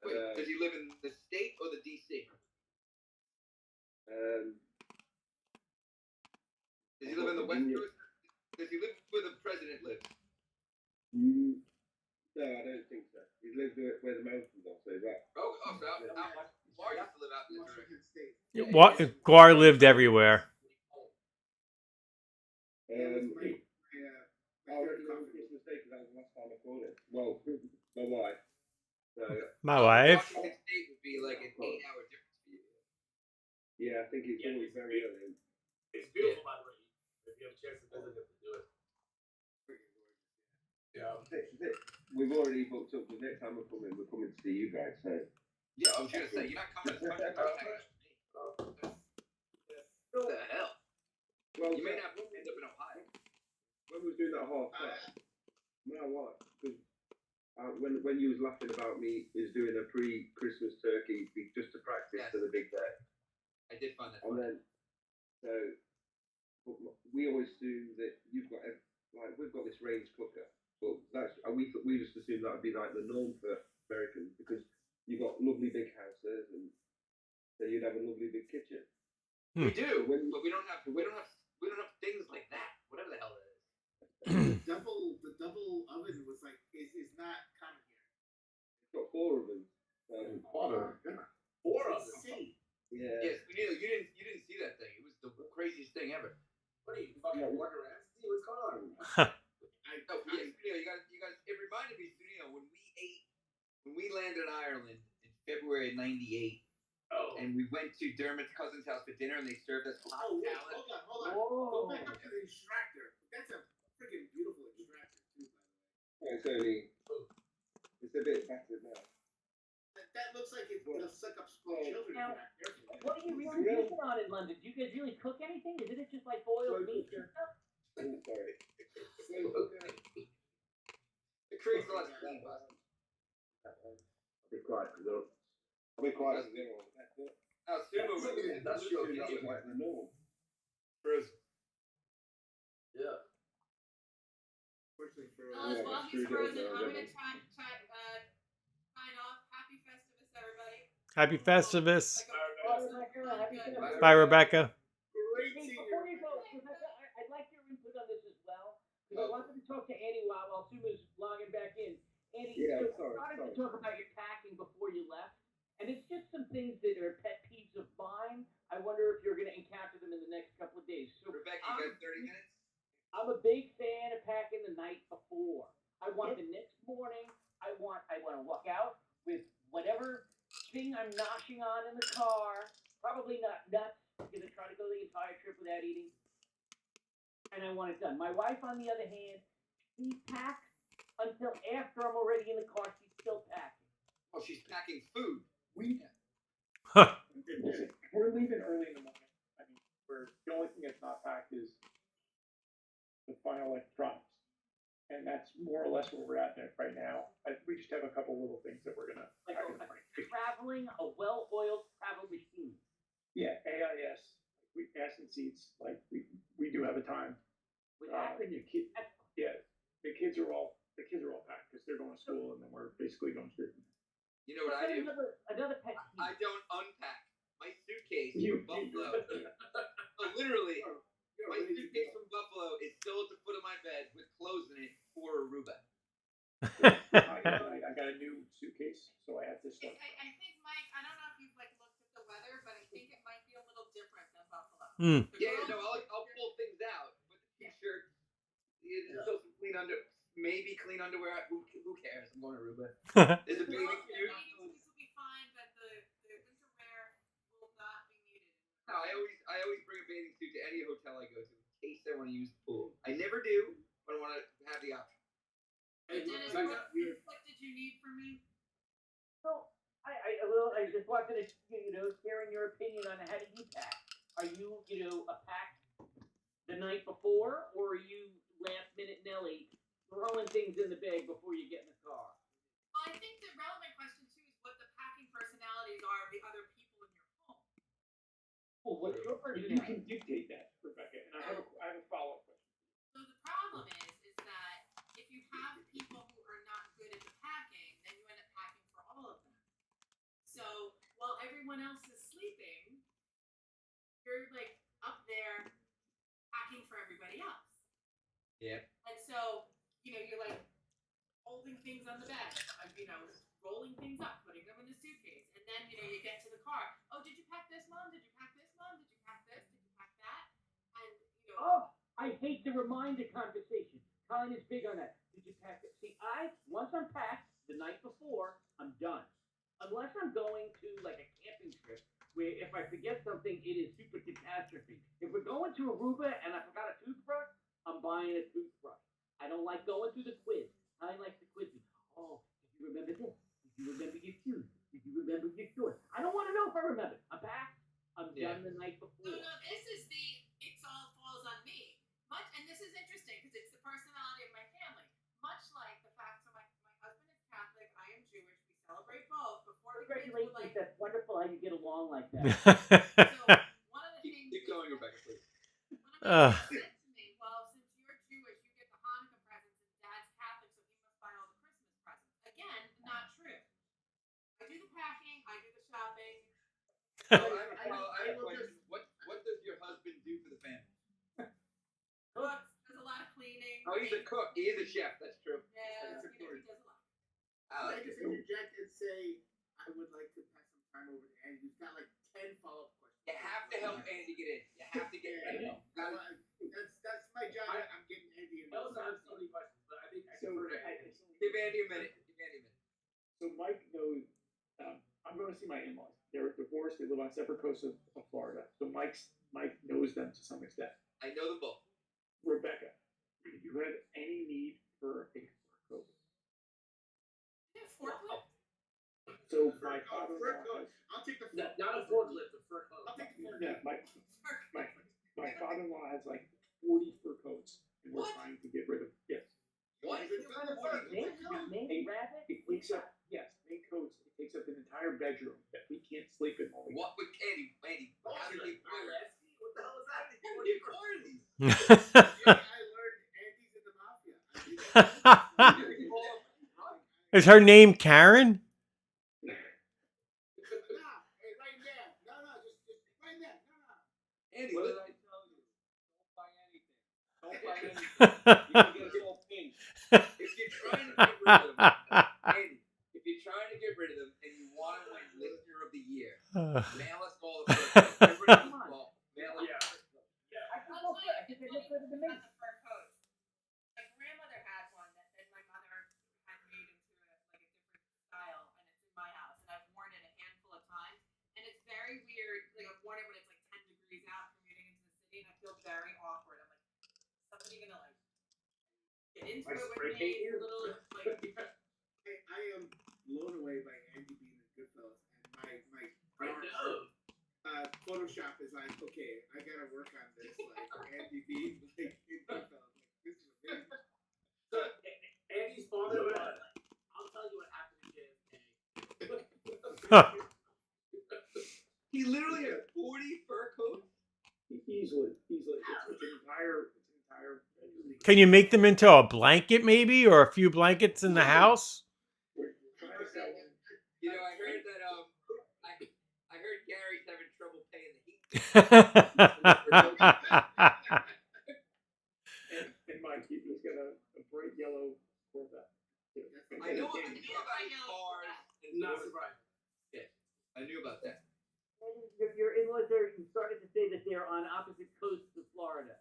Wait, does he live in the state or the DC? Does he live in the West Coast? Does he live where the president lives? No, I don't think so. He lives where the mountains are, so that. Oh, so Guar used to live out in the Washington State. What Guar lived everywhere. I already know Christmas Day because that was the last time I called it. Well, my wife. So, My wife. Washington State would be like an 8-hour difference for you. Yeah, I think it's always very early. It's beautiful, by the way. If you have a chance to visit it, do it. Yeah. We've already booked up. The next time we're coming to see you guys. So. Yeah, I was gonna say you're not coming to the country. What the hell? Well, you may not end up in Ohio. When we was doing that half my wife, because when you was laughing about me is doing a pre-Christmas turkey just to practice for the big day. I did find that. And then, so we always do that. You've got we've got this range cooker, but we just assume that would be like the norm for Americans because you've got lovely big houses and so you'd have a lovely big kitchen. We do, but we don't have things like that. Whatever the hell it is. The double oven was like is not common here. It's got 4 ovens. Four of them. Yeah. Yes, Neil, you didn't see that thing. It was the craziest thing ever. What are you fucking walking around? See what's going on? Neil, you guys. It reminded me, Neil, when we landed in Ireland in February of '98. Oh. And we went to Dermot's cousin's house for dinner, and they served us hot salad. Hold on. Whoa. Go back up to the extractor. That's a freaking beautiful extractor, too, by the way. It's a bit battered now. That looks like it'll suck up small children. Now, what are you really cooking on in London? Do you guys really cook anything? Isn't it just like boiled meat and stuff? Oh, sorry. It creates a lot of steam. Be quiet, because I'll be quiet as everyone. Now, Sumo, That's your like the norm. Frozen. Yeah. Fortunately for While he's frozen, I'm gonna try sign off. Happy Festivus, everybody. Happy Festivus. Happy Bye, Rebecca. Great Hey, seeing before you. you go, Rebecca, I'd like your input on this as well, because I wanted to talk to Andy while Suma's logging back in. Andy, Yeah, so I started to talk about your packing before you left, and it's just some things that are pet peeves of mine. I wonder if you're going to encounter them in the next couple of days. So Rebecca, you got 30 minutes? I'm a big fan of packing the night before. I want the next morning. I want to walk out with whatever thing I'm noshing on in the car. Probably not nuts because I try to go the entire trip without eating. And I want it done. My wife, on the other hand, she packs until after I'm already in the car. She's still packing. Oh, she's packing food. Listen, we're leaving early in the morning. I mean, the only thing that's not packed is the final electronics. And that's more or less where we're at right now. We just have a couple little things that we're gonna Like pack in the morning. a well-oiled travel machine. Yeah, AIS, ass and seats. Like we do have a time. With acting. Yeah, the kids are all packed because they're going to school, and then we're basically going straight from there. You know what I do? Another pet peeve. I don't unpack my suitcase You from do. Buffalo. So literally, my suitcase from Buffalo is still at the foot of my bed with clothes in it for Aruba. I got a new suitcase, so I have to start. I think, Mike, I don't know if you've like looked at the weather, but I think it might be a little different than Buffalo. Mm. Yeah, no, I'll pull things out. But the t-shirt, still some clean maybe clean underwear. Who cares? I'm going to Aruba. There's a bathing suit. Bathing suits will be fine, but the winter wear will not be needed. No, I always bring a bathing suit to any hotel I go to in case I want to use the pool. I never do, but I want to have the option. Hey, Dennis, what did you need from me? So I just wanted to hearing your opinion on how do you pack. Are you a pack the night before, or are you last minute Nelly throwing things in the bag before you get in the car? Well, I think the relevant question too is what the packing personalities are of the other people in your home. Well, what's your But personality? you can dictate that, Rebecca, and I have a follow-up question. So the problem is that if you have people who are not good at the packing, then you end up packing for all of them. So while everyone else is sleeping, you're like up there packing for everybody else. Yeah. And so, you're like holding things on the bed, rolling things up, putting them in the suitcase. And then, you get to the car. Oh, did you pack this, Mom? Did you pack this, Mom? Did you pack this? Did you pack that? And, Oh, I hate the reminder conversation. Colin is big on that. Did you pack it? See, once I'm packed the night before, I'm done. Unless I'm going to like a camping trip where if I forget something, it is super catastrophe. If we're going to Aruba and I forgot a toothbrush, I'm buying a toothbrush. I don't like going through the quiz. I like to quiz me. Oh, did you remember this? Did you remember your shoes? Did you remember your shorts? I don't want to know if I remember. I'm packed. I'm done the night before. No, this is it's all falls on me. And this is interesting because it's the personality of my family. Much like the fact that my husband is Catholic, I am Jewish. We celebrate both. Before the kids were Congratulations, that's wonderful how you get along like that. So one of the things. Keep going, Rebecca, please. One of the things said to me, well, since you're Jewish, you get the Hanukkah presents, and Dad's Catholic, so he must buy all the Christmas presents. Again, not true. I do the packing, I do the shopping. I have a question. What does your husband do for the family? Cooks, does a lot of cleaning. Oh, he's a cook. He is a chef. That's true. Yeah, he does a lot. I I like just it. interject and say I would like to pass some time over to Andy. He's got like 10 follow-up questions. You have to help Andy get in. You have to get ready. That's my job. I'm getting Andy in. I also have so many questions, but I think I So, prefer to Andy. Give Andy a minute. So Mike knows. I'm going to see my in-laws. They're divorced. They live on separate coasts of Florida. So Mike knows them to some extent. I know them both. Rebecca, do you have any need for a fur coat? Forklift? So my father-in-law has. I'll take the Not a forklift, a fur coat. I'll take the Yeah, forklift. my father-in-law has like 40 fur coats, and we're What? trying to get rid of. Yes. What? Snake, rabbit? It takes up. Yes, snake coats. It takes up an entire bedroom that we can't sleep in. When we What would Andy? How do you acquire? What the hell is that? How do you acquire these? I learned Andy's in the mafia. Is her name Karen? Hey, right there. No, just right there. No. Andy, What what did I tell you? Don't buy anything. Don't buy anything. You can get it all pink. if you're trying to get rid of them, Andy, if you're trying to get rid of them and you want to win Listener of the Year, mail us all the first. Get rid of them all. Mail us. Yeah. I can go for it. I think they look good in the mix. The fur coats. My grandmother had one that then my mother had made into a different style, and it's in my house, and I've worn it a handful of times, and it's very weird. Like I've worn it when it's like 10 degrees out commuting into the city, and I feel very awkward. I'm like, somebody gonna like get into Like it with spray me. paint It's you? a little like I am blown away by Andy Bean and Goodfellas, and my I know. Photoshop is like, okay, I gotta work on this, like Andy Bean, like in Goodfellas, like this is amazing. So Andy's father was like, I'll tell you what happened to JFK. He literally had 40 fur coats. Easily. It's an entire bedroom. Can you make them into a blanket, maybe, or a few blankets in the house? We're trying to sell them. You know, I heard that I heard Gary's having trouble paying the heat. And Mike, he's got a bright yellow Corvette. I knew about his cars. Not surprised. Yeah, I knew about that. Your in-laws are started to say that they're on opposite coasts of Florida.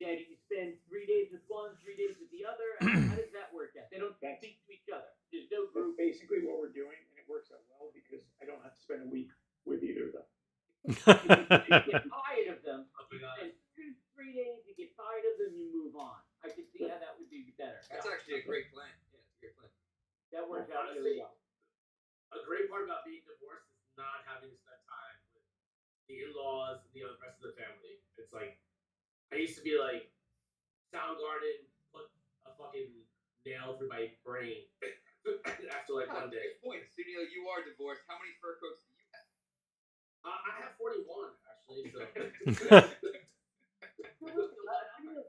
That you spend 3 days with one, 3 days with the other. How does that work out? They don't speak to each other. There's no That's group. basically what we're doing, and it works out well because I don't have to spend a week with either of them. You get tired of them. You spend 2-3 days, you get tired of them, you move on. I can see how that would be better. That's actually a great plan. Yeah, it's a great plan. That works out really well. A great part about being divorced is not having to spend time with the in-laws and the rest of the family. It's like I used to be like Soundgarden put a fucking nail through my brain after like one day. Good point. Sunil, you are divorced. How many fur coats do you have? I have 41 actually. So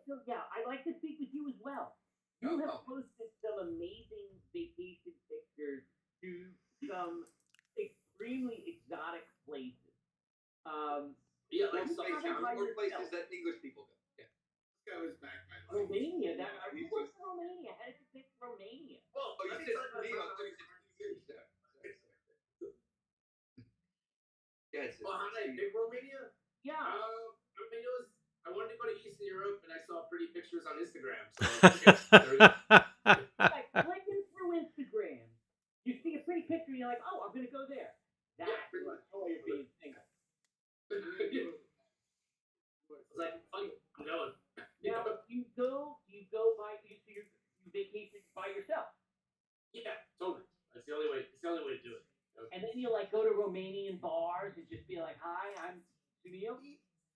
So yeah, I'd like to speak with you as well. You have posted some amazing vacation pictures to some extremely exotic places. yeah, like Or places that English people go. Yeah. This guy was back by Romania. Who went to Romania? How did you pick Romania? well, Oh, you that's said like Sunil. that's I thought you said English. Sorry. Yeah, it's well, how did I pick Romania? Yeah. I mean, I wanted to go to Eastern Europe, and I saw pretty pictures on Instagram. So there we go. Like clicking through Instagram, you see a pretty picture, you're like, oh, I'm gonna go there. That's pretty the much. joy of being single. It's like, fuck it, I'm going. Now you go by you vacation by yourself. Yeah, totally. That's the only way. It's the only way to do it. And then you like go to Romanian bars and just be like, hi, I'm Sunil.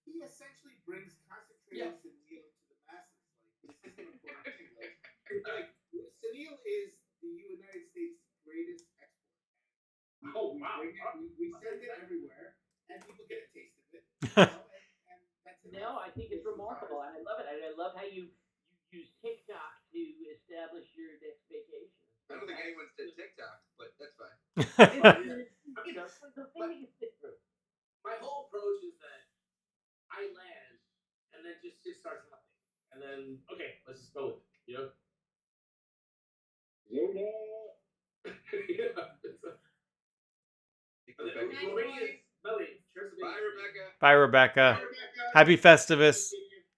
He essentially brings concentrated Sunil to the masses. Like this is an important thing. Like Sunil is the United States' greatest export. Oh wow! We send it everywhere, and people get a taste of it. And that's it. No, I think it's remarkable, and I love it. And I love how you use TikTok to establish your next vacation. I don't think anyone said TikTok, but that's fine. You know, the thing that you sit through. My whole approach is that I land, and then just shit starts happening, and then okay, let's just go with it. You know? Zoda. Bye, Rebecca. Bye, Rebecca. Happy Festivus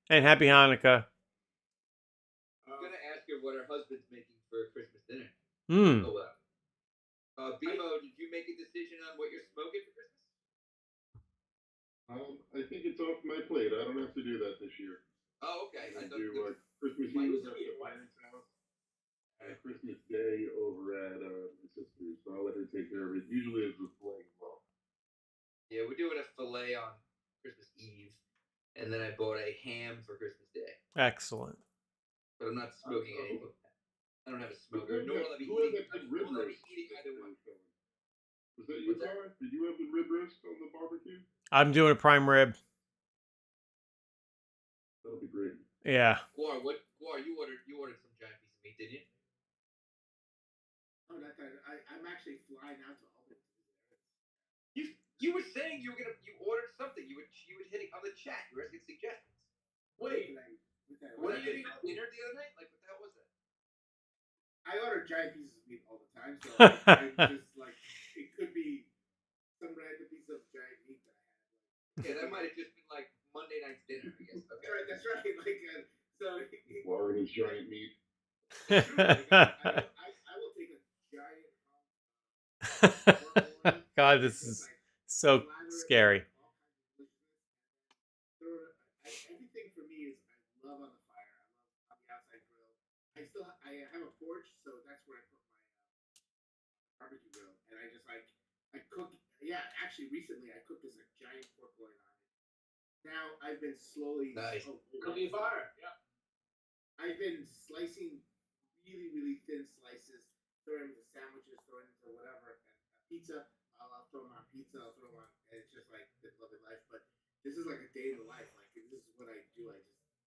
and happy Hanukkah. I'm gonna ask her what her husband's making for Christmas dinner. Hmm. Oh well. Bimo, did you make a decision on what you're smoking for Christmas? I think it's off my plate. I don't have to do that this year. Oh, okay. I do Christmas Eve at the parents' house and Christmas Day over at my sister's. So I'll let her take care of it. Usually it's with filet involved. Yeah, we're doing a fillet on Christmas Eve, and then I bought a ham for Christmas Day. Excellent. But I'm not smoking any. I don't have a smoker. Who Nor had will I be that eating. big rib Nor will I be roast eating that either they one. were showing? Was that you, What's that? Gar? Did you have the rib roast on the barbecue? I'm doing a prime rib. That'll be great. Yeah. Guar, you ordered some giant piece of meat, didn't you? Oh, not that. I'm actually flying out to Albany. You were saying you ordered something. You were hitting on the chat. You were asking suggestions. Wait, What did you eat dinner the other night? Like what the hell was that? I order giant pieces of meat all the time, so I'm just like it could be some random piece of giant meat that I had. Yeah, that might have just been like Monday night's dinner, I guess. Okay. That's right. Like so. Florida's giant meat. I will take a giant. God, this is so scary. Everything for me is I love on the fire. I love on the outside grill. I have a porch, so that's where I put my barbecue grill, and I cook. Yeah, actually, recently I cooked this giant pork loin on it. Now I've been slowly. Nice. Cooking fire. Yeah. I've been slicing really thin slices, throwing into sandwiches, throwing into whatever, and pizza. I'll throw them on pizza. I'll throw them on, and it's just like the love of life. But this is like a day in the life. Like this is what I do.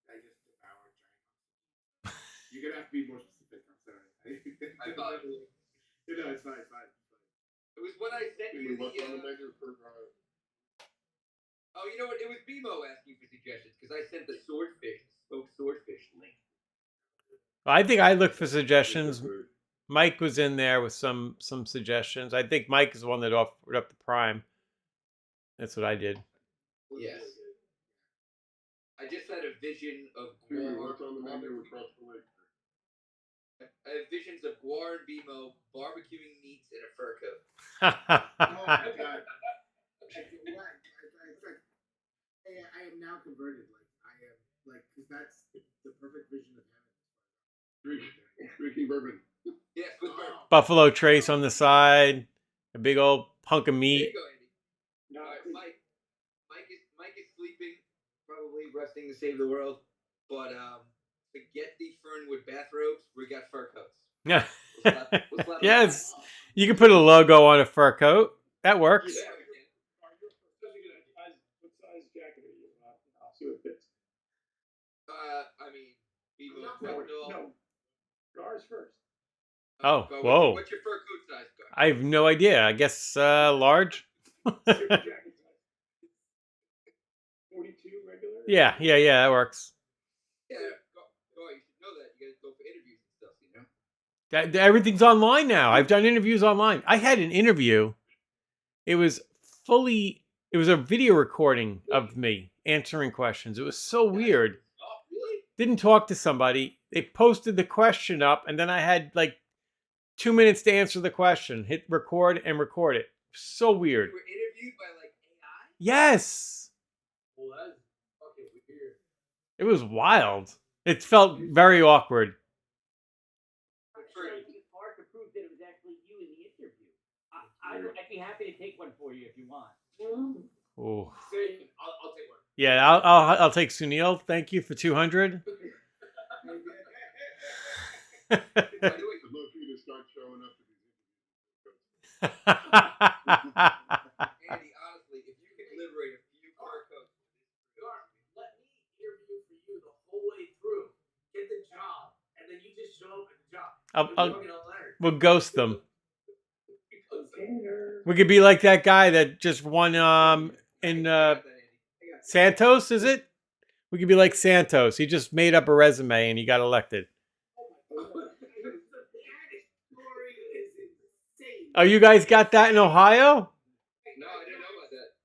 I just devour giant. You're gonna have to be more specific. I'm sorry. I thought No, it's fine. It's fine. it was when I sent you What's on the the. menu for? Oh, you know what? It was BMO asking for suggestions because I sent the smoked swordfish link. I think I looked for suggestions. Mike was in there with some suggestions. I think Mike is the one that offered up the prime. That's what I did. Yes. I just had a vision of What's on the menu across the lake? I have visions of Guar and BMO barbecuing meats in a fur coat. Oh my god. I am now converted. Like I am like because that's the perfect vision of heaven. Drinking bourbon. Yes, with bourbon. Buffalo Trace on the side, a big old hunk of There meat. you go, Andy. No, All right, Mike is sleeping, probably resting to save the world. But forget the Fernwood bathrobes. We got fur coats. Yeah. We'll slap Yes. You can put a logo on a fur coat. That works. Yeah, we can. what size jacket are you? I'll see what fits. I mean, BMO No, Gar's first. Oh, Gar, whoa. What's your fur coat size, Gar? I have no idea. I guess large. Jacket size. 42 regular. Yeah. That works. Yeah, Gar, you should know that. You guys go for interviews and stuff, you know? Everything's online now. I've done interviews online. I had an interview. It was a video recording of me answering questions. It was so weird. Oh, really? Didn't talk to somebody. They posted the question up, and then I had like 2 minutes to answer the question. Hit record and record it. So weird. You were interviewed by like AI? Yes. Well, that's fucking weird. It was wild. It felt very awkward. Actually, it's hard to prove that it was actually you in the interview. I'd be happy to take one for you if you want. Oh. Say, I'll take one. Yeah, I'll take Sunil. Thank you for 200. By the way, I'd love for you to start showing up to these Andy, honestly, if you could liberate a few fur coats. Gar, let me interview for you the whole way through. Get the job, and then you just show up at the job. We'll ghost them. We could be like that guy that just won in Santos, is it? We could be like Santos. He just made up a resume and he got elected. Oh, you guys got that in Ohio? No, I didn't know about that.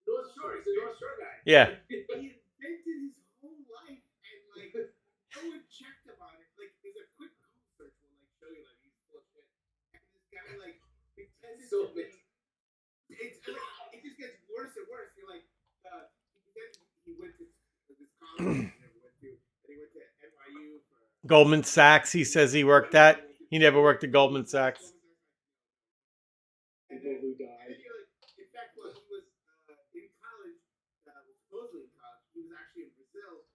North Shore, he's a North Shore guy. Yeah. He invented his whole life, and like no one checked about it. Like there's a quick Google search will like show you like he's full of shit. And this guy like pretended So to be. It just gets worse and worse. You're like he went to this college he never went to, and he went to NYU for Goldman Sachs, he says he worked at. He never worked at Goldman Sachs. And People then, who died. in fact, while he was in college, supposedly in college, he was actually in Brazil,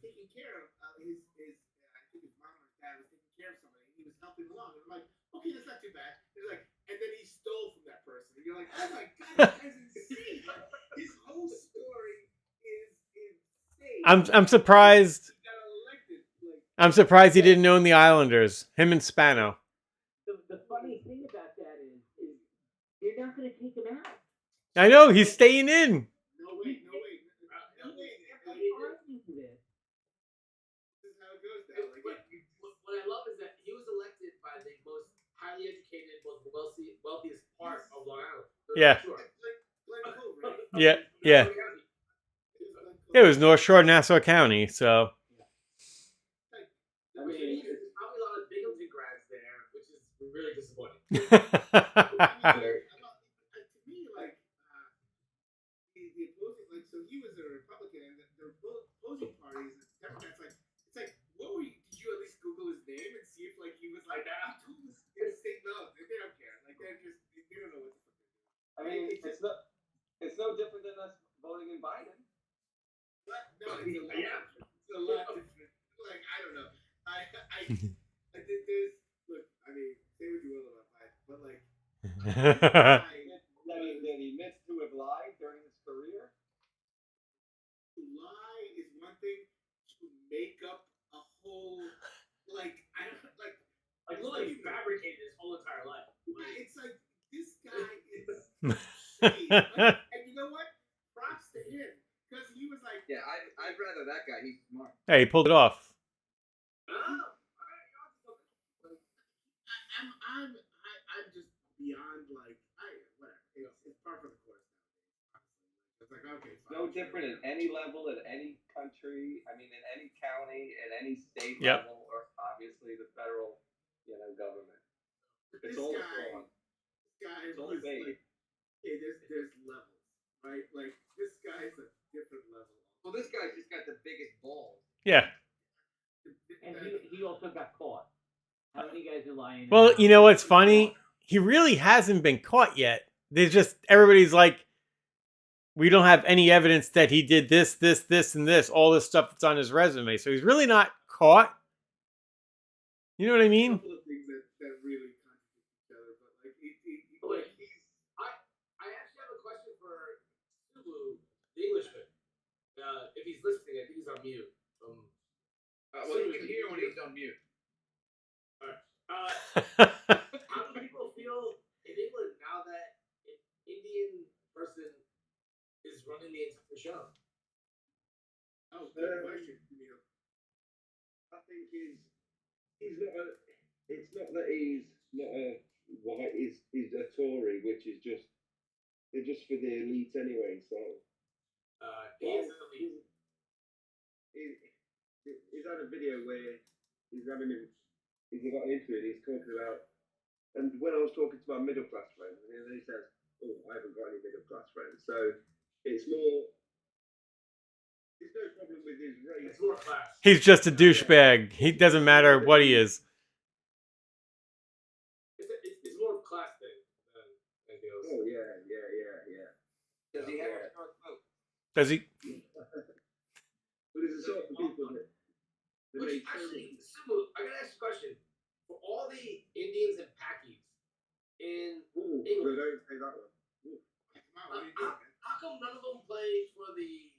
taking care of his I think his mom or his dad was taking care of somebody, and he was helping along. And I'm like, okay, that's not too bad. He's like, and then he stole from that person, and you're like, oh my god, this guy's insane. Like, his whole story is insane. I'm surprised. He got elected. Like, I'm surprised he didn't own the Islanders. Him and Spano. The funny thing about that is you're not going to take him out. I know he's staying in. no way. This. This is how it goes now. Like, What I love is that he was elected by the most highly educated, most wealthiest part of Long Island. Yeah. Sure. Glen Cove, right? Yeah. It was North Shore, Nassau County. So. I mean, there's probably a lot of Binghamton grads there, which is really disappointing. To me, like the opposing, like so he was a Republican, and the opposing party is the Democrats. Like But no, it's a lot. Yeah. It's a lot different. Like I don't know. I did this. Look, I mean, say what you will about Biden, but like this guy That he admits to have lied during his career. to lie is one thing. To make up a whole like I don't like Literally fabricated his whole entire life. it's like this guy is insane. And you know what? Props to him because he was like, Yeah, I'd rather that guy. He's smart. Hey, he pulled it off. I'm just beyond like whatever. It's par for the course now. It's like okay, fine. No different at any level, at any country. I mean, in any county, at any state Yep. level, or obviously the federal, government. This It's all guy, wrong. this guy It's all was vague. like, hey, there's levels, right? Like this guy's a different level. Well, this guy's just got the biggest balls. Yeah. And he also got caught. How many guys are lying? Well, you know what's funny? He really hasn't been caught yet. There's just everybody's like, we don't have any evidence that he did this, and this, all this stuff that's on his resume. So he's really not caught. You know what I A mean? couple of things that really contradict each other, but like I actually have a question for Subu, the Englishman. If he's listening, I think he's on mute. Well, you can hear when he's on mute. All right. How do people feel in England now that an Indian person is running the entire show? Oh, good question. I think he's not a. It's not that he's not a white. He's a Tory, which is just they're just for the elite anyway. So He is elite. He's had a video where he's got an interview and he's talking about. And when I was talking to my middle class friends, and then he says, "Oh, I haven't got any middle class friends." So it's more. There's no problem with his race. It's more class. He's just a douchebag. He doesn't matter what he is. It's more of a class thing than anything else. Oh yeah. Does he have a short boat? Does he? But there's a sort of people that Which actually, Subu, I gotta ask you a question. For all the Indians and Pakis in England, don't say that one. how come none of them play for the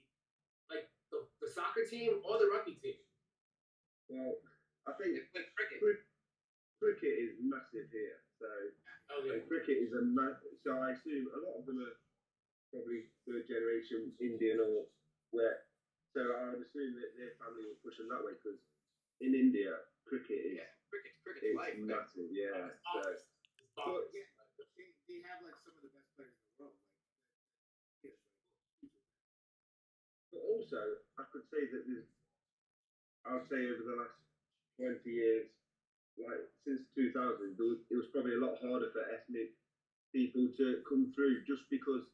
soccer team or the rugby team? Well, I think They play cricket. cricket is massive here. So cricket is a massive. So I assume a lot of them are probably third generation Indian or where. So I would assume that their family will push them that way because in India, cricket is cricket's life. massive. Yeah. So, but they have like some of the best players in the world. But also, I could say that I would say over the last 20 years, like since 2000, it was probably a lot harder for ethnic people to come through just because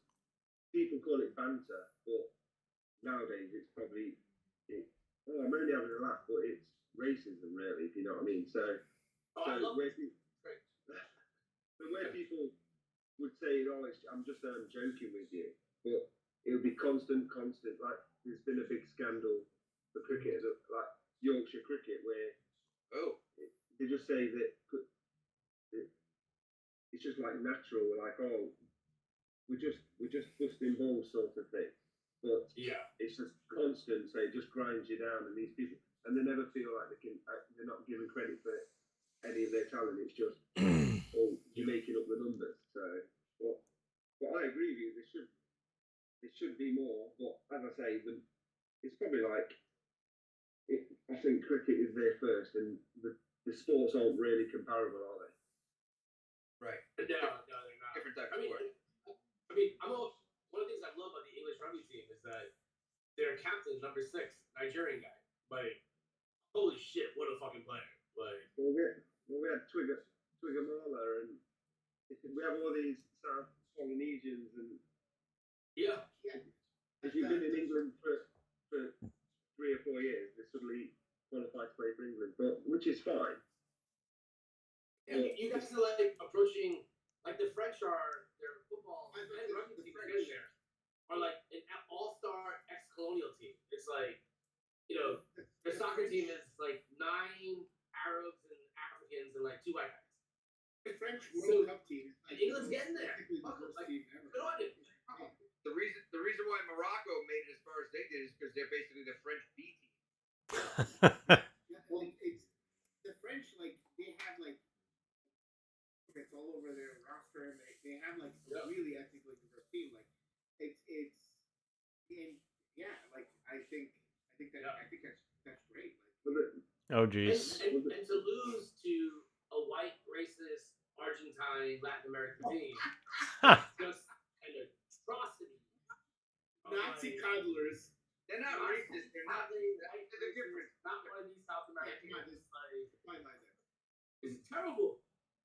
people call it banter, but nowadays it's probably, I'm only having a laugh, but it's racism really, if you know what I mean. So where people would say, "Oh, I'm just joking with you," but it would be constant. Like there's been a big scandal for cricket, like Yorkshire cricket, where they just say that it's just like natural, like we're just busting balls sort of thing, but it's just constant. So it just grinds you down, and these people, and they never feel like they're not given credit for any of their talent. It's just you're making up the numbers. So, but I agree with you. There should be more. But as I say, it's probably like I think cricket is there first, and the sports aren't really comparable, are they? Right. No, they're not. Different type of sport. One of the things I love about the English rugby team is that their captain, number 6, Nigerian guy. Like, holy shit, what a fucking player! Like, we had Twigamala, and we have all these South Polynesians, and if you've been in England for 3 or 4 years, they suddenly qualify to play for England, which is fine. You guys are like approaching, like the French are their football and rugby team getting there, are like an all-star ex-colonial team. It's team is like 9 Arabs and Africans and like 2 white guys. The French World Cup team. And England's getting there. Technically the worst Like, team ever. good on you. The reason why Morocco made it as far as they did is because they're basically the French B team. Well, it's the French, like they have like it's all over their roster, and they have like a really ethnically diverse team. Like it's and yeah, like I think that's great. Like, Oh geez. And to lose to a white racist Argentine Latin American team, just an atrocity. Nazi coddlers. They're not racist. They're not. They're different. Not one of these South Americans. Come on, this fine line there. It's terrible.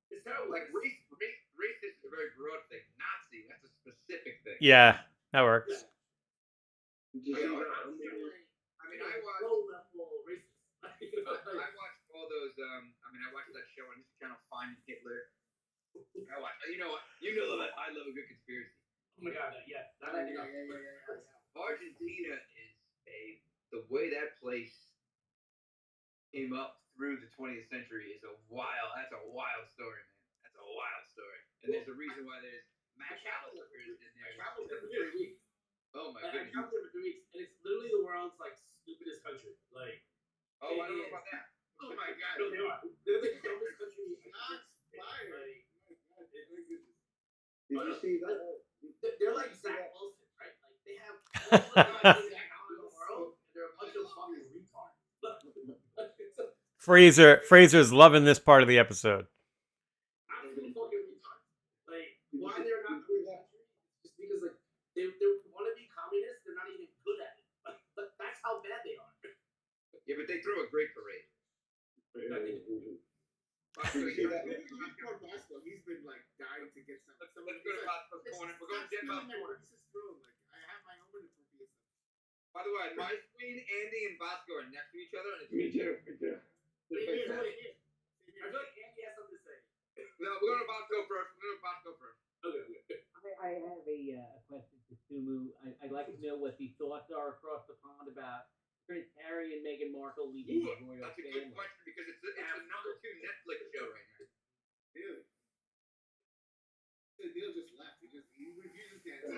It's terrible. Like racist is a very broad thing. Nazi, that's a specific thing. Yeah, that works. Did you see that? I mean, I watched low-level racist. I watched all those. I watched that show on his channel, Finding Hitler. I watched. You know that I love a good conspiracy. Oh my god, yeah. Argentina is the way that place came up through the 20th century is that's a wild story, man. That's a wild story. And there's a reason why there's McAllister's in there. I traveled there for 3 weeks. Oh my I goodness. traveled there for 3 weeks, and it's literally the world's like stupidest country. Like, I don't know about that. Oh my god. No, they are. They're the dumbest country. Shots fired. Did you see that? They're like Zach Wilson, right? Like they have all the guys in the world, and they're a bunch of fucking retards. Fraser's loving this part of the episode. Absolute fucking retards. Like why they're not good country? Just because like they want to be communists, they're not even good at it. But that's how bad they are. Yeah, but they throw a great parade. He's been like dying to get some. Let's go to Bosco's corner. We're going to Jet Bob's corner. I have my own interpretation. By the way, my screen, Andy and Bosco are next to each other, and it's Me too. I feel like Andy has something to say. No, we're going to Bosco first. Okay. I have a question to Sumu. I'd like to know what the thoughts are across the pond about Prince Harry and Meghan Markle leaving the royal That's a family. good question because it's the number 2 Netflix show right now. Really? Neil just left. He refuses to answer.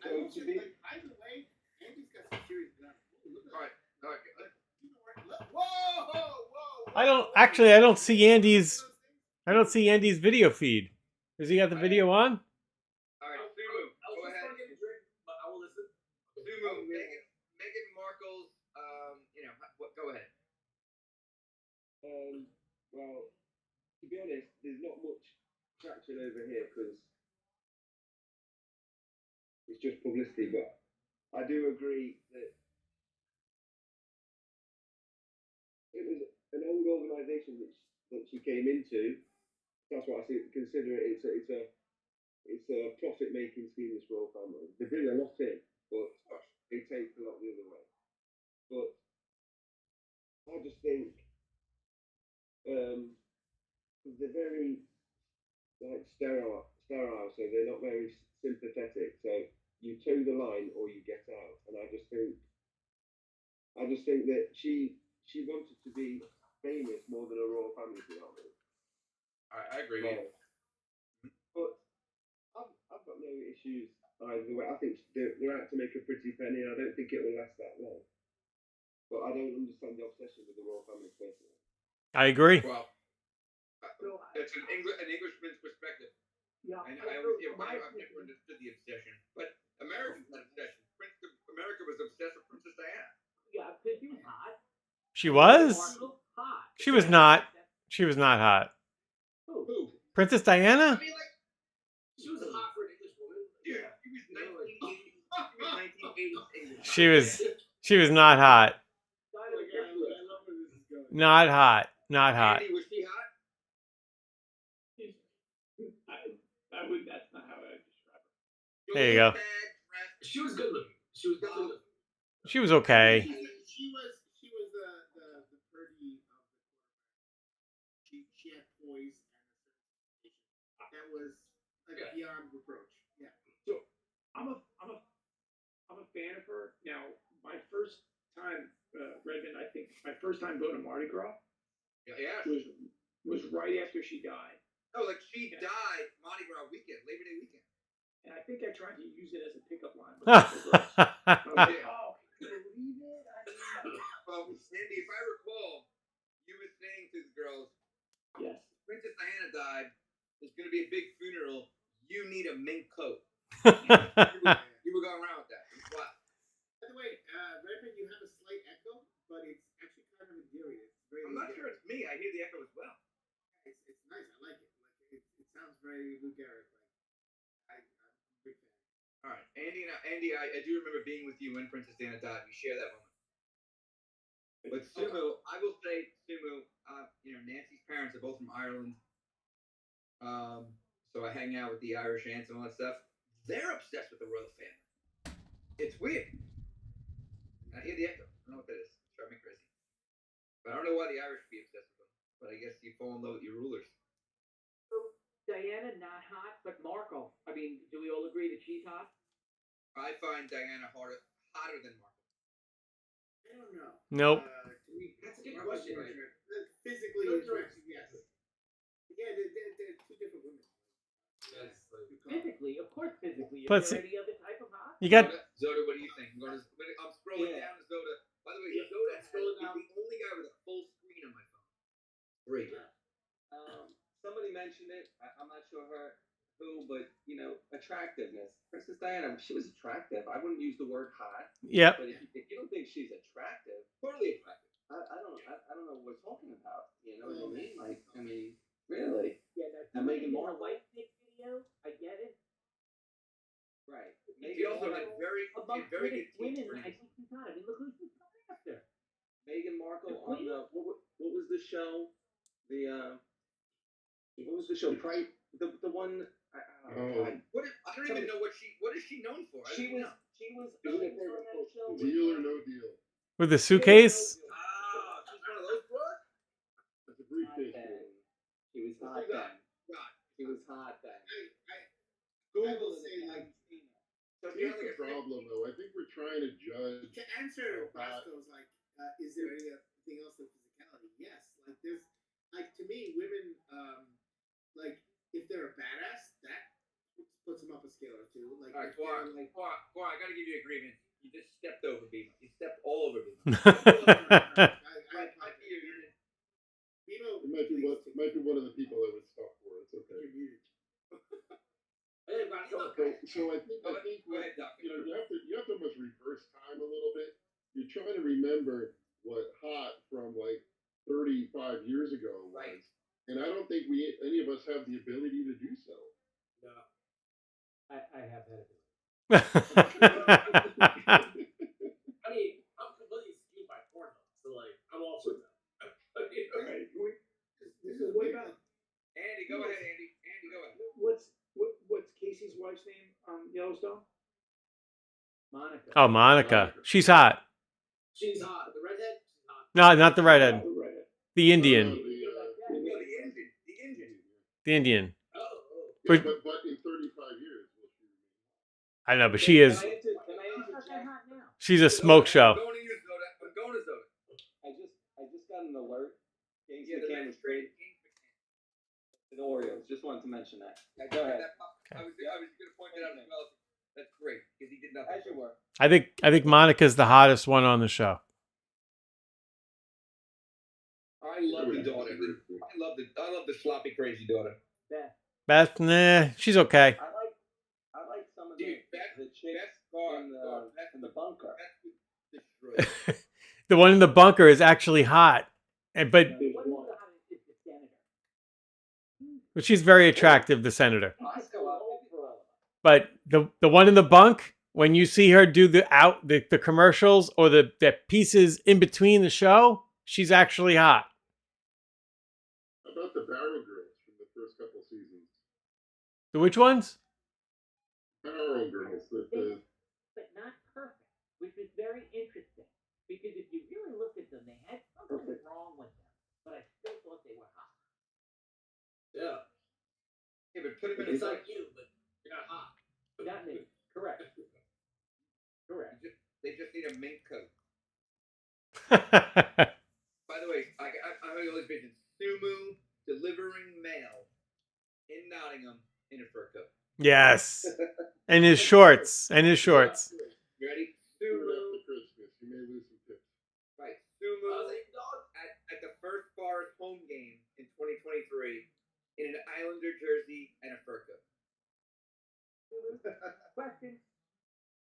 I will just like, either way, Andy's got some serious guns. All right. Whoa! I don't see Andy's video feed. Does he got the video on? All right, Sumu, go ahead. But I will listen. Sumu, Meghan Markle's, go ahead. Well, to be honest, there's not much traction over here because it's just publicity. But I do agree that it was an old organisation that she came into. That's what I consider it. It's a profit-making scheme. This royal family, they bring a lot in, but they take a lot the other way. But I just think they're very like sterile, so they're not very sympathetic. So you toe the line or you get out. And I just think that she wanted to be famous more than a royal family, to be honest. I agree. But I've got no issues either way. I think they're out to make a pretty penny. I don't think it will last that long. But I don't understand the obsession with the royal family personally. I agree. Well, it's an Englishman's perspective. Yeah, And I've never understood the obsession. But Americans had obsession. America was obsessed with Princess Diana. Yeah, because she was hot. She was? Markle, hot. She was not. She was not hot. Who? Princess Diana? I mean, like, She was hot for an English woman. yeah, she was 1980s English. She was not hot. I love where this is going. Not hot. Not hot. Andy, was she hot? That's not how I would describe her. There you go. She was good looking. She was definitely good looking. She was okay. She was the Purdy of the quarterback. She had poise and a certain that was beyond reproach. Yeah. So I'm a fan of her. Now, my first time Redmond, I think my first time going to Mardi Gras Yeah. was right after she died. Oh, like she died Mardi Gras weekend, Labor Day weekend. And I think I tried to use it as a pickup line. With Ha the girls. I was like, Yeah. oh, can you believe it? I mean, Well, Andy, if I recall, you were saying to the girls, yes. Princess Diana died. There's going to be a big funeral. You need a mink coat. You were going around with that. It was wild. By the way, Redmond, you have a slight echo, but it's actually kind of endearing. It's very. I'm not sure it's me. I hear the echo as well. It's nice. I like it. Like it sounds very Lou Gehrig. Like I'm a big fan. All right, Andy, I do remember being with you when Princess Diana died. We share that moment. But Sumu, I will say, Sumu, Nancy's parents are both from Ireland. So I hang out with the Irish aunts and all that stuff. They're obsessed with the royal family. It's weird. I hear the echo. I don't know what that is. It's driving me crazy. But I don't know why the Irish would be obsessed with them. But I guess you fall in love with your rulers. So Diana not hot, but Markle. I mean, do we all agree that she's hot? I find Diana hotter than Markle. I don't know. Nope. That's a good question. Physically attractive, yes. Yeah, they're two different women. Physically, of course, physically. Is But there any other type of hot? You got Zoda, what do you think? I'm scrolling down to Zoda. By the way, Zoda is the only guy with a full screen on my phone. Great. Somebody mentioned it. I'm not sure who, but attractiveness. Princess Diana, she was attractive. I wouldn't use the word hot. Yep. But if you don't think she's attractive, Totally attractive. I don't know what we're talking about. You know what I mean? Like, I mean, really? Yeah, And Meghan a Markle. white stick video. I get it. Right. She also had very Among good British teeth women, for I think she's hot. I mean, look who she's coming after. Meghan Markle The on Queen? the what was the show? What was the show? The one. I don't know. I don't even know what is she known for? She was on that show. Deal or no deal? with the suitcase. She's one of those broads? That's a briefcase. She was hot then. She was hot then. I will say, like, Here's the problem, though. I think we're trying to judge. to answer Bosco's, like, is there anything else than physicality? Yes. Like, there's, like, to me, women, like, if they're a badass, that puts them up a scale or two. Like, All right, if they're, like, Quar, I gotta give you a grievance. You just stepped over Bima. You stepped all over Bima. Bimo It might be one of the people I would stop for. It's okay. So I think Go ahead, Doc. you have to almost reverse time a little bit. You're trying to remember what hot from like 35 years ago was, Right. and I don't think any of us have the ability to do so. No. I have that ability. I mean, I'm completely skewed by porn, so like, I'm all for that. Okay, this is way back. Andy, go ahead, Andy. Andy, go ahead. What's Casey's wife's name on Yellowstone? Monica. Oh, Monica. She's hot. She's hot. The redhead, she's hot. No, not the redhead. The redhead. The Indian. No, the engine. The Indian. Oh. Yeah, but in 35 years, will she remain? I know, but she is. Can I She's not that hot now. She's a smoke show. I'm going to use Zoda. I'm going to Zoda. I just got an alert. James Yeah, the McCann next was traded to the Orioles. Just wanted to mention that. Go ahead. I was going to point that out as well. That's great because he did nothing. As you were. I think Monica's the hottest one on the show. I love the daughter. I love the sloppy, crazy daughter. Beth, nah, she's okay. I like some of Dude, the chicks in the bunker. The one in the bunker is actually hot, but What is the hottest is the senator. she's very attractive, the senator. Moscow, But the one in the bunk, when you see her do the commercials or the pieces in between the show, she's actually hot. How about the Barrow Girls from the first couple seasons? The which ones? Barrow Girls. But not perfect, which is very interesting. Because if you really looked at them, they had something wrong with them. But I still thought they were hot. Yeah. Yeah, but put him in a It's like you, but you're not hot. Not me. Correct. Correct. They just need a mink coat. By the way, I'm always vision Sumu delivering mail in Nottingham in a fur coat. Yes. And his shorts. And his shorts. You ready? Soon Sumu. after Christmas, you may lose some tips. Right. Sumu at the first Forest home game in 2023 in an Islander jersey and a fur coat. Question.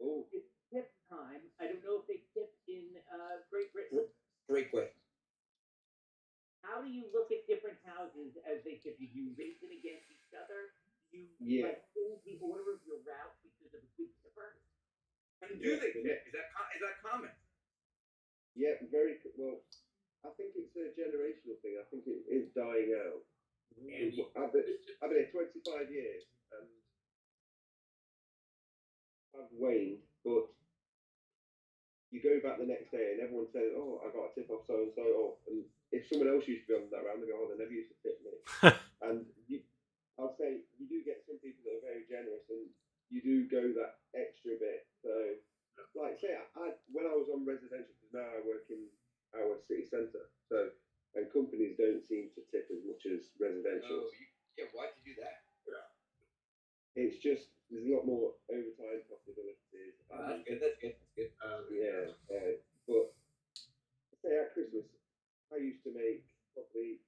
Oh, It's tip time. I don't know if they tip in Great Britain. Great question. How do you look at different houses as they tip you? Do you rate it against each other? Do you Yeah. like hold the order of your route because of a good tipper? And do they tip? Is that common? yeah, very well. I think it's a generational thing. I think it is dying out. Andy. I've been here 25 years and I've waned, but you go back the next day and everyone says, "Oh, I got a tip off so and so." Oh, and if someone else used to be on that round, they go, "Oh, they never used to tip me." And I'll say you do get some people that are very generous and you do go that extra bit. So, like, say, when I was on residential, because now I work in our city centre, so and companies don't seem to tip as much as residential. Yeah. Why'd you do that? It's just there's a lot more overtime possibilities. That's good. That's good. That's good. Yeah, but say at Christmas, I used to make probably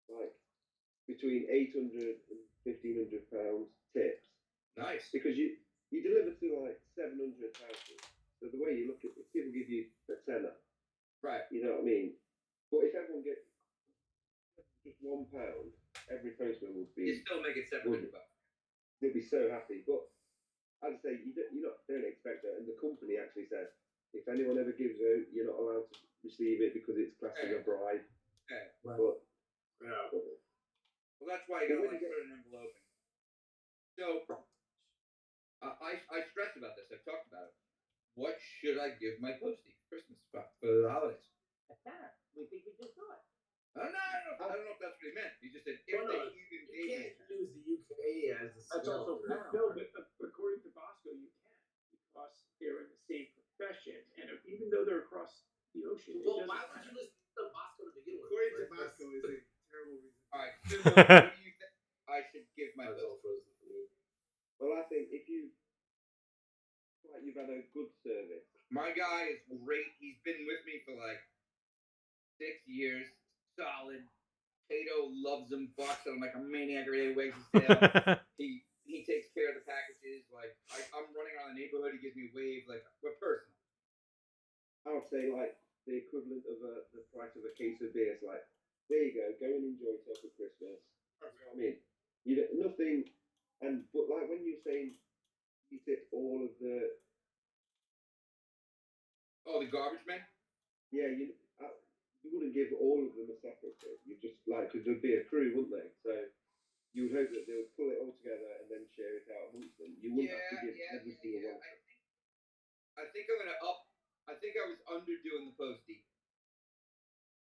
like between 800 and 1,500 pounds tips Nice. because you deliver to like 700 houses. So the way you look at it, people give you a tenner, Right. you know what I mean? But if everyone gets just £1, every postman would You be still make it $700. they'd be so happy. But as I say, don't expect that, and the company actually says if anyone ever gives out, you're not allowed to receive it because it's classed as a bribe. Okay. But Yeah. Well, that's why you gotta like put it in an envelope. So I stress about this. I've talked about it. What should I give my postie for Christmas for the holidays? A tenner. We think we just saw it. I don't know if that's what he meant. He just said if Well, they no, even you gave me. can't use the UK as the That's scale also for pound. No, but according to Bosco, you can because they're in the same profession, and even though they're across the ocean, Well, it why doesn't would you matter. listen to Bosco to begin with? According to Like, Bosco, is a terrible reason. All right, Sumo, what do you think I should give my That's all postie? frozen for me. well, I think if you like you've had a good service. My guy is great. He's been with me for like 6 years, solid. Cato loves him, barks at him like a maniac every day, wags his tail. He takes care of the packages. Like I'm running around the neighborhood, he gives me a wave. Like we're personal. I would say like the equivalent of the price of a case of beer. It's like there you go and enjoy yourself for Christmas. You know what I mean, nothing. And but like when you're saying you tip all of the The garbage man. yeah you wouldn't give all of them a separate tip. You just like because there'd be a crew, wouldn't they? So you would hope that they would pull it all together and then share it out amongst them. You wouldn't have to give every single one. I think I'm gonna up. I think I was underdoing the postie.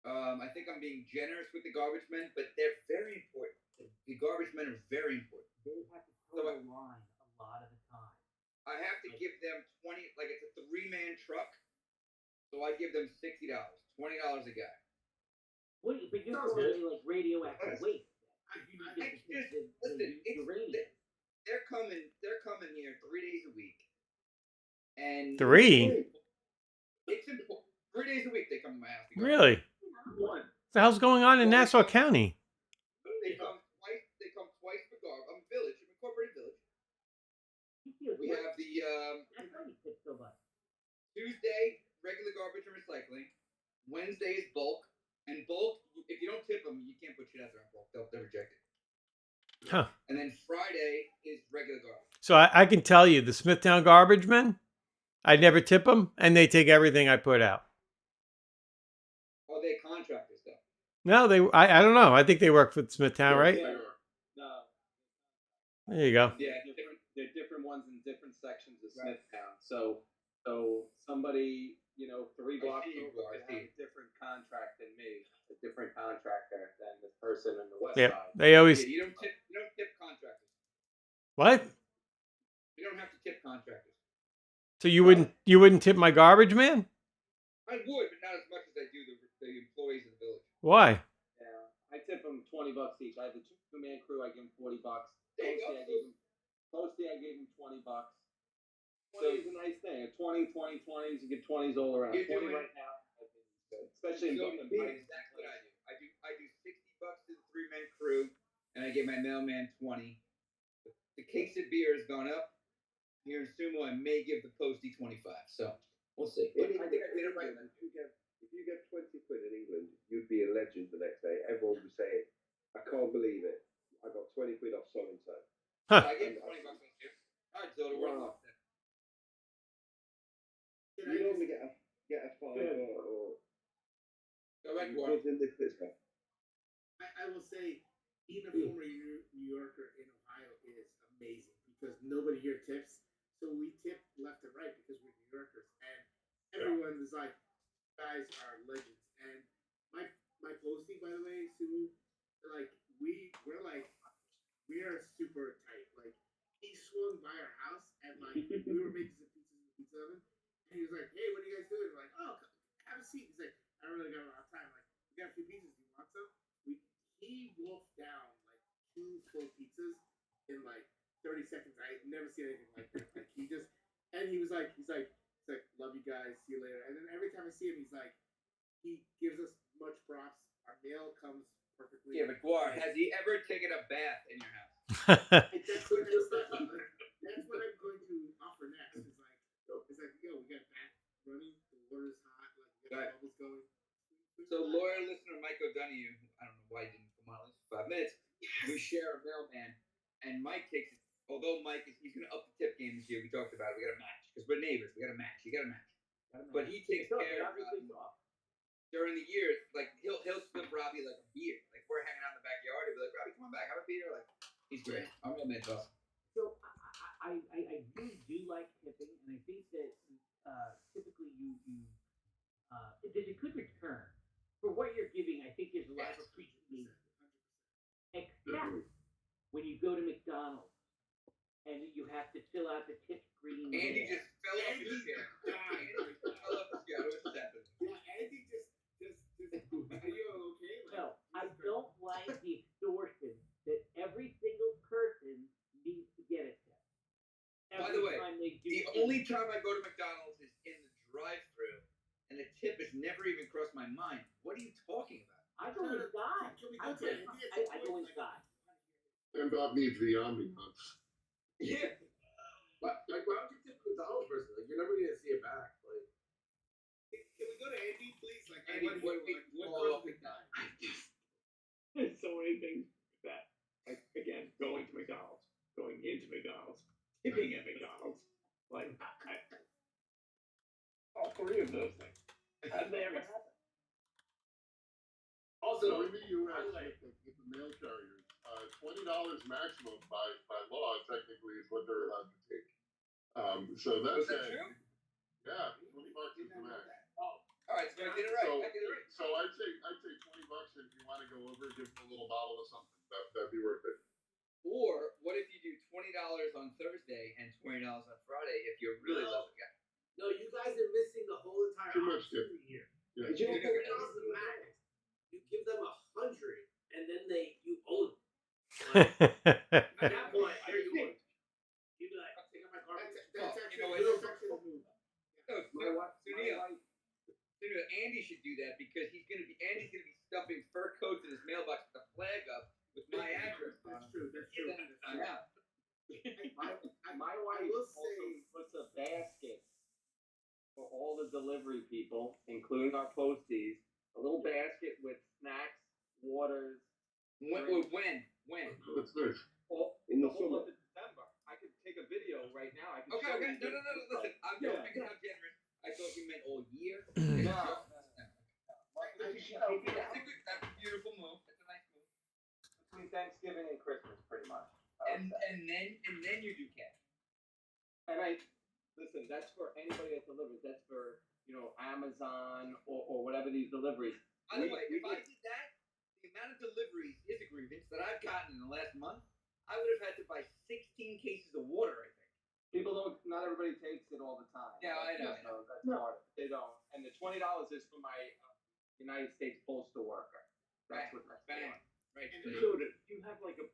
I think I'm being generous with the garbage men, but they're very important. The garbage men are very important. They have to toe the line a lot of the time. I have to give them 20. Like it's a 3-man truck, so I give them $60, $20 a guy. Wait, but you're Sounds throwing away like radioactive waste. Listen, uranium. They're coming here 3 days a week, and 3? It's important. 3 days a week they come to my house. Really? One. What the hell's going on in Nassau County? They come twice. They come twice for garbage. I'm a village. I'm an incorporated village. We have the That's why you tip so much. Tuesday regular garbage and recycling. Wednesday is bulk. And bulk, if you don't tip them, you can't put shit out there on bulk. They'll reject it. Huh. And then Friday is regular garbage. So I can tell you, the Smithtown garbage men, I never tip them, and they take everything I put out. Oh, they contractors though. No, I don't know. I think they work for Smithtown, right? No. There you go. Yeah, They're different ones in different sections of Smithtown. So somebody, 3 blocks over could have a different contract than me, a different contractor than this person in the west Yeah, side. they always. you don't tip contractors. What? You don't have to tip contractors. So you wouldn't tip my garbage man? I would, but not as much as I do the employees of the village. Why? Yeah, I tip them $20 each. I have the two-man crew. I give them $40. There you go. Posty, I gave him $20. 20 is a nice thing. A 20, 20, 20s. You get 20s all around. You're 20 doing- right now, I think it's good. Especially in So Brooklyn. that's exactly what I do. I do $60 to the 3-man crew, and I give my mailman 20. The case of beer has gone up. Here in Sumo, I may give the postie 25. So we'll see. But I think I did it right. If you get 20 quid in England, you'd be a legend the next day. Everyone would be saying, I can't believe it. I got 20 quid off so and so. I gave him $20 on too. All right, Zoda, we're Wow. off then. You normally get a fiver or Go back, Warren. in this guy. I will say, being a former New Yorker in Ohio is amazing because nobody here tips. So we tip left and right because we're New Yorkers, and everyone is like, guys are legends. And my posting, by the way, Sue, like we are super tight. Like he swung by our house and like we were making some pizzas in the pizza oven, and he was like, "Hey, what are you guys doing?" We're like, "Oh, have a seat." He's like, "I don't really got a lot of time. Like, we got a few pizzas. Do you want some?" He wolfed down like 2 full pizzas in like 30 seconds. I had never seen anything like that. Like he just, and he's like, "Love you guys. See you later." And then every time I see him, he's like, he gives us much props. Our mail comes perfectly. Yeah, but Guar, has he ever taken a bath in your house? That's what I'm going to offer next. It's like, yo, we got bath running. The water's hot. Like we got bubbles going. So loyal listener Mike O'Donoghue, I don't know why he didn't come on at least for 5 minutes. Yes! We share a mailman, and Mike takes it. Although Mike he's going to up the tip game this year. We talked about it. We got to match because we're neighbors. We got to match. You got to match. But he takes care of during the year. Like he'll slip Robbie like a beer. Like we're hanging out in the backyard. He'll be like, "Robbie, come on back, have a beer." Like he's great. Our mailman's awesome. So I really do like tipping, and I think that typically there's a good return for what you're giving. I think there's a lot of appreciation, except when you go to McDonald's and you have to fill out the tip screen. Andy just fell off his chair. Andy fell off his chair. What's happening? Yeah, Andy just. Are you okay? Like, no, I don't like the extortion that every single person needs to get a tip. By the way, the only time I go to McDonald's is in the drive-thru, and the tip has never even crossed my mind. What are you talking about? I go inside. Can we go to Andy? I go inside. And Bob needs the ambiance. Yeah. But like, why don't you tip McDonald's person? Like, you're never gonna see it back. Like, can we go to Andy, please? Like, Andy, what goes with that? There's so many things that, like, again, going to McDonald's, going into McDonald's, tipping at McDonald's, like, all 3 of those things. How did they ever happen? Also, in the U.S., with the mail carriers, $20 maximum by law technically is what they're allowed to take. So that's Was that true? Yeah, $20 is the max. All right, so I did it right. I did it right. So I'd say $20 if you want to go over, give them a little bottle of something. That'd be worth it. Or what if you do $20 on Thursday and $20 on Friday if you really love the guy? no, you guys are missing the whole entire Too much opportunity here. Yeah. $20 is the max. You give them 100, and then you own them. Like, at that point, they're yours. You'd be like, "I'll take out my garbage." That's You know, actually a move. Sunil, Andy should do that because Andy's gonna be stuffing fur coats in his mailbox with a flag up with my address on it. That's true. Then it's time out. My wife also puts a basket for all the delivery people, including our posties, a little basket with snacks, waters. When? That's nice. In the whole summer. month of December. I could take a video right now. I can Okay. show you. No. Listen, I'm joking. I'm generous. I thought you meant all year. That's a beautiful move. That's a nice move. Between Thanksgiving and Christmas, pretty much. And then you do cash. And listen, that's for anybody that delivers. That's for, Amazon or whatever these deliveries. By the way, if I did that, the amount of deliveries is a grievance that I've gotten in the last month, I would have had to buy 16 cases of water, I think. Not everybody takes it all the time. Yeah, I know. So that's hard. They don't. And the $20 is for my United States postal worker. That's what that's for. Right. And so do you have like a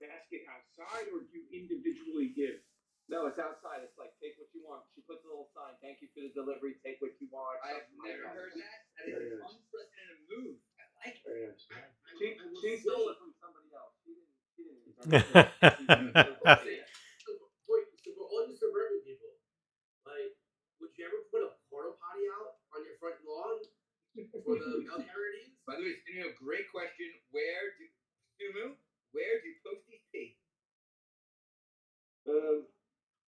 basket outside, or do you individually give? No, it's outside. It's like, take what you want. She puts a little sign, thank you for the delivery, take what you want. I've never heard that. That is an unprecedented move. I like it. Very nice. She stole it from somebody else. She didn't invent it. So for all you suburban people, like, would you ever put a porta potty out on your front lawn for the mail carrier to use? By the way, great question. Where do posties pee?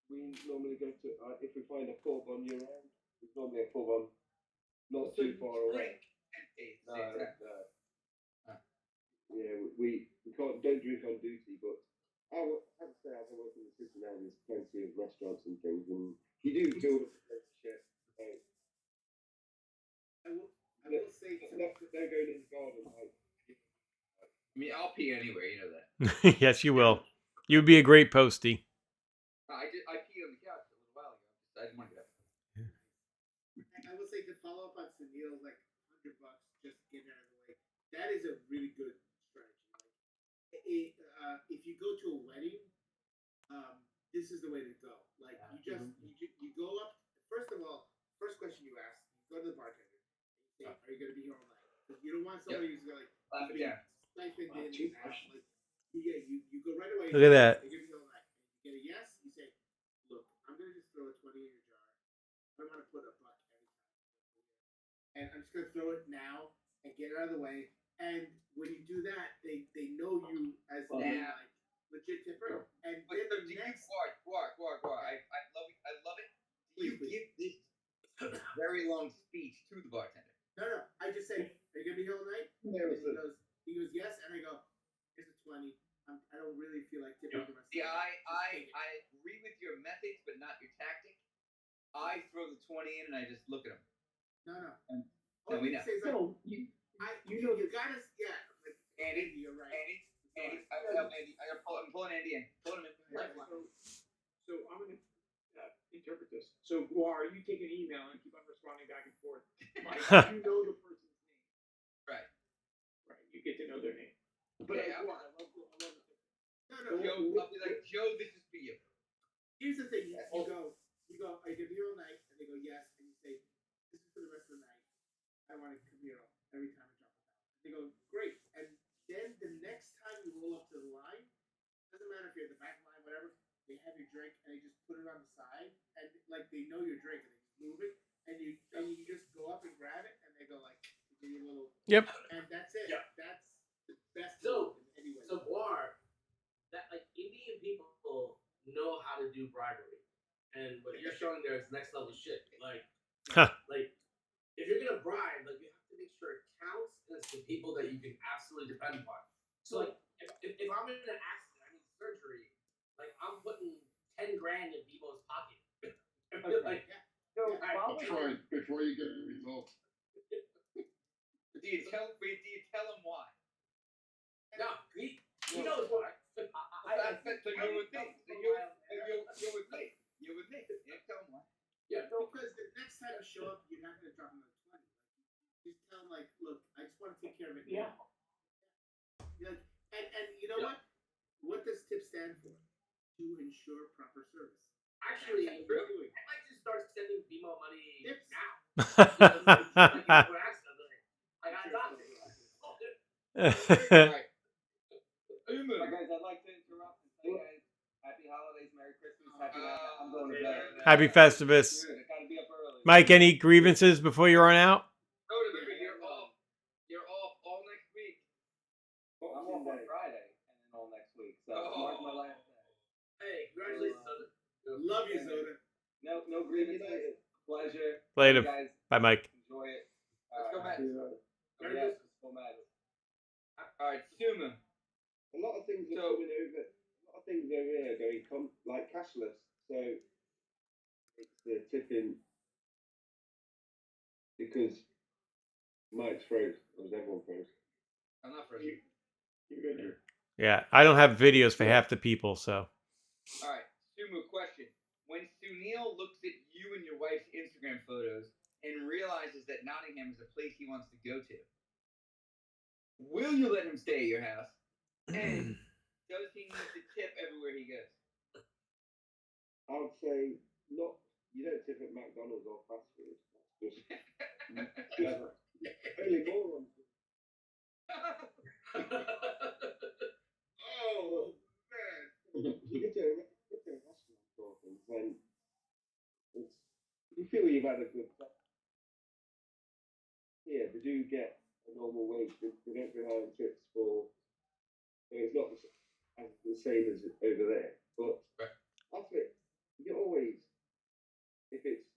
We normally go to if we find a pub on your end. There's normally a pub on not So too you far away. drink and pee. No, Same time. no. Huh. Yeah, we don't drink on duty, but I have to say, as I work in the city now, there's plenty of restaurants and things, and you do feel the relationship. I will say Not going in the garden. I mean, I'll pee anywhere. You know that. Yes, you will. You'd be a great postie. I peed on the couch a little while ago. I didn't want to get up. I will say to follow up on Sunil's like $100, just get it out of the way. That is a really good strategy. Like, if you go to a wedding, this is the way to go. Like you go up. First of all, first question you ask, you go to the bartender. You say, "Are you going to be here all night?" Because you don't want somebody who's going to Laugh it down. siphoned in. You go right away. Look at that. Are you going to be all night? You get a yes. You say, "Look, I'm going to just throw a 20 in your jar. I want to put a buck every time, and I'm just going to throw it now and get it out of the way." And when you do that, they know you as a like legit tipper. And But then so the do next, you, Guar, I love it. Do you Please. give this very long speech to the bartender? no, I just say, "Are you gonna be here all night?" Yeah, And he goes, "Yes," and I go, "Here's a 20. I don't really feel like tipping the rest See, of the night. Just take it." I agree with your methods, but not your tactic. I throw the 20 in and I just look at him. No. And All we you know. say is like, No, you gotta, yeah. Like, Andy, you're right. Andy, Sorry. Andy, I'm pulling Andy in. Pulling him in. Yeah, So I'm going to interpret this. So Guar, you take an email and keep on responding back and forth. Mike, you know the person's name. Right. Right. You get to know their name. But Yeah, Guar, I love the No. Joe, I'll be like, Joe, this is for you. Here's the thing. You go, "Are you gonna be here all night?" And they go, "Yes." And you say, "This is for the rest of the night. I want to come here every time I drop a ball." They go, "Great." And then the next time you roll up to the line, doesn't matter if you're at the back line, whatever. They have your drink and they just put it on the side, and like they know your drink, and they just move it, and you just go up and grab it, and they go like, give you a little. Yep. And that's it. Yeah. That's the best. So, in any way. So Guar, that like Indian people know how to do bribery, and what you're showing there is next level shit. Like, Huh. like if you're gonna bribe, like you have to make sure it counts and it's the people that you can absolutely depend upon. So like, if I'm in an accident, I need surgery, like I'm putting 10 grand in Bebo's pocket. Like, So Before you get the results. Do you tell him why? no, he knows why. So you're with me. You're with me. You're with me. You tell him why. Yeah. Because the next time you show up, you're not gonna drop another 20. Just tell them like, "Look, I just want to take care of it." Yeah. Now. Like, and you know what? What does TIP stand for? To ensure proper service. Actually, That's I what we're doing. might just start sending Bebo money Tips. now. Alright, guys, I'd like to interrupt and say, guys, happy holidays, Merry Christmas, happy I'm going to bed. Happy Festivus. I gotta be up early. Mike, any grievances before you run out? No, remember, you're off all next week. I'm off on Friday and then all next week. So tomorrow's my last day. Hey, congratulations, Soda. Love you, Zoda. No grievances. Pleasure. Later. Guys, Bye, Mike. enjoy it. Let's go, Matt. Yes, let's go, Matt. Alright, Suma. A lot of things are coming over. A lot of things over here are going like cashless. So it's the tipping because Mike's froze. Or was everyone froze? I'm not frozen. You're good here. Yeah, I don't have videos for half the people, so. Alright, Sumu, question. When Sunil looks at you and your wife's Instagram photos and realizes that Nottingham is a place he wants to go to. Will you let him stay at your house? And does he need to tip everywhere he goes? I would say not. You don't tip at McDonald's or fast food. That's just only morons. Oh man. You get to a restaurant or things, then it's you feel you've had a good day. Yeah, they do get a normal wage. They don't rely on tips for. It's not the same as over there, but that's it. You always, if it's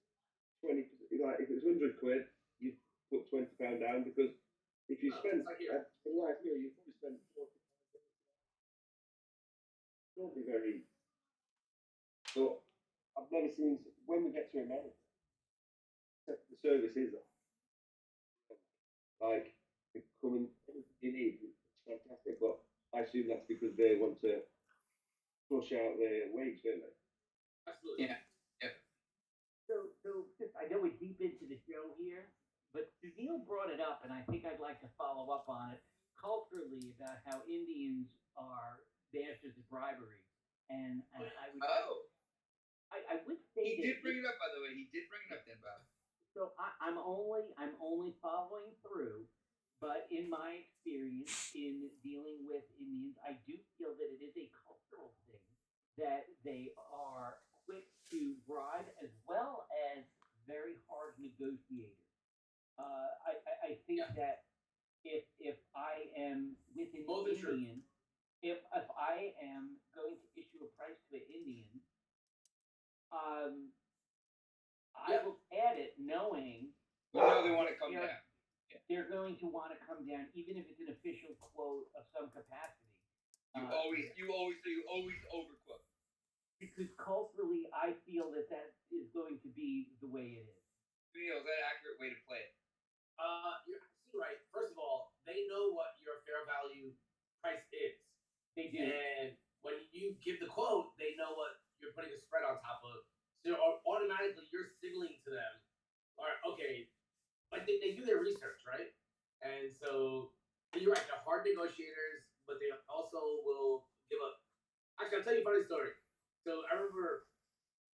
20, like if it's 100 quid, you put £20 down because if you spend a life meal, you probably spend 40. Don't be very. But I've never seen when we get to America, the service is like coming anything you need. It's fantastic, but I assume that's because they want to push out their wage, don't they? Absolutely. Yeah. Yep. So just, I know we're deep into the show here, but Neil brought it up, and I think I'd like to follow up on it culturally about how Indians are masters of bribery, and I would Oh, I would say he that did bring it up, by the way. He did bring it up, then, Bob. So I'm only following through, but in my experience in dealing with Indians, I do feel that it is a cultural thing that they are quick to bribe as well as very hard negotiators. I think that if I am with an Both are true. Indian, if I am going to issue a price to an Indian, I Yeah. will add it knowing You know they want to come they're, down. they're going to want to come down, even if it's an official quote of some capacity. You always overquote. Because culturally, I feel that is going to be the way it is. Neil, is that an accurate way to play it? You're absolutely right. First of all, they know what your fair value price is. They do. And when you give the quote, they know what you're putting a spread on top of. So automatically you're signaling to them, all right, okay, like they do their research, right? And so you're right, they're hard negotiators, but they also will give up. Actually, I'll tell you a funny story. So I remember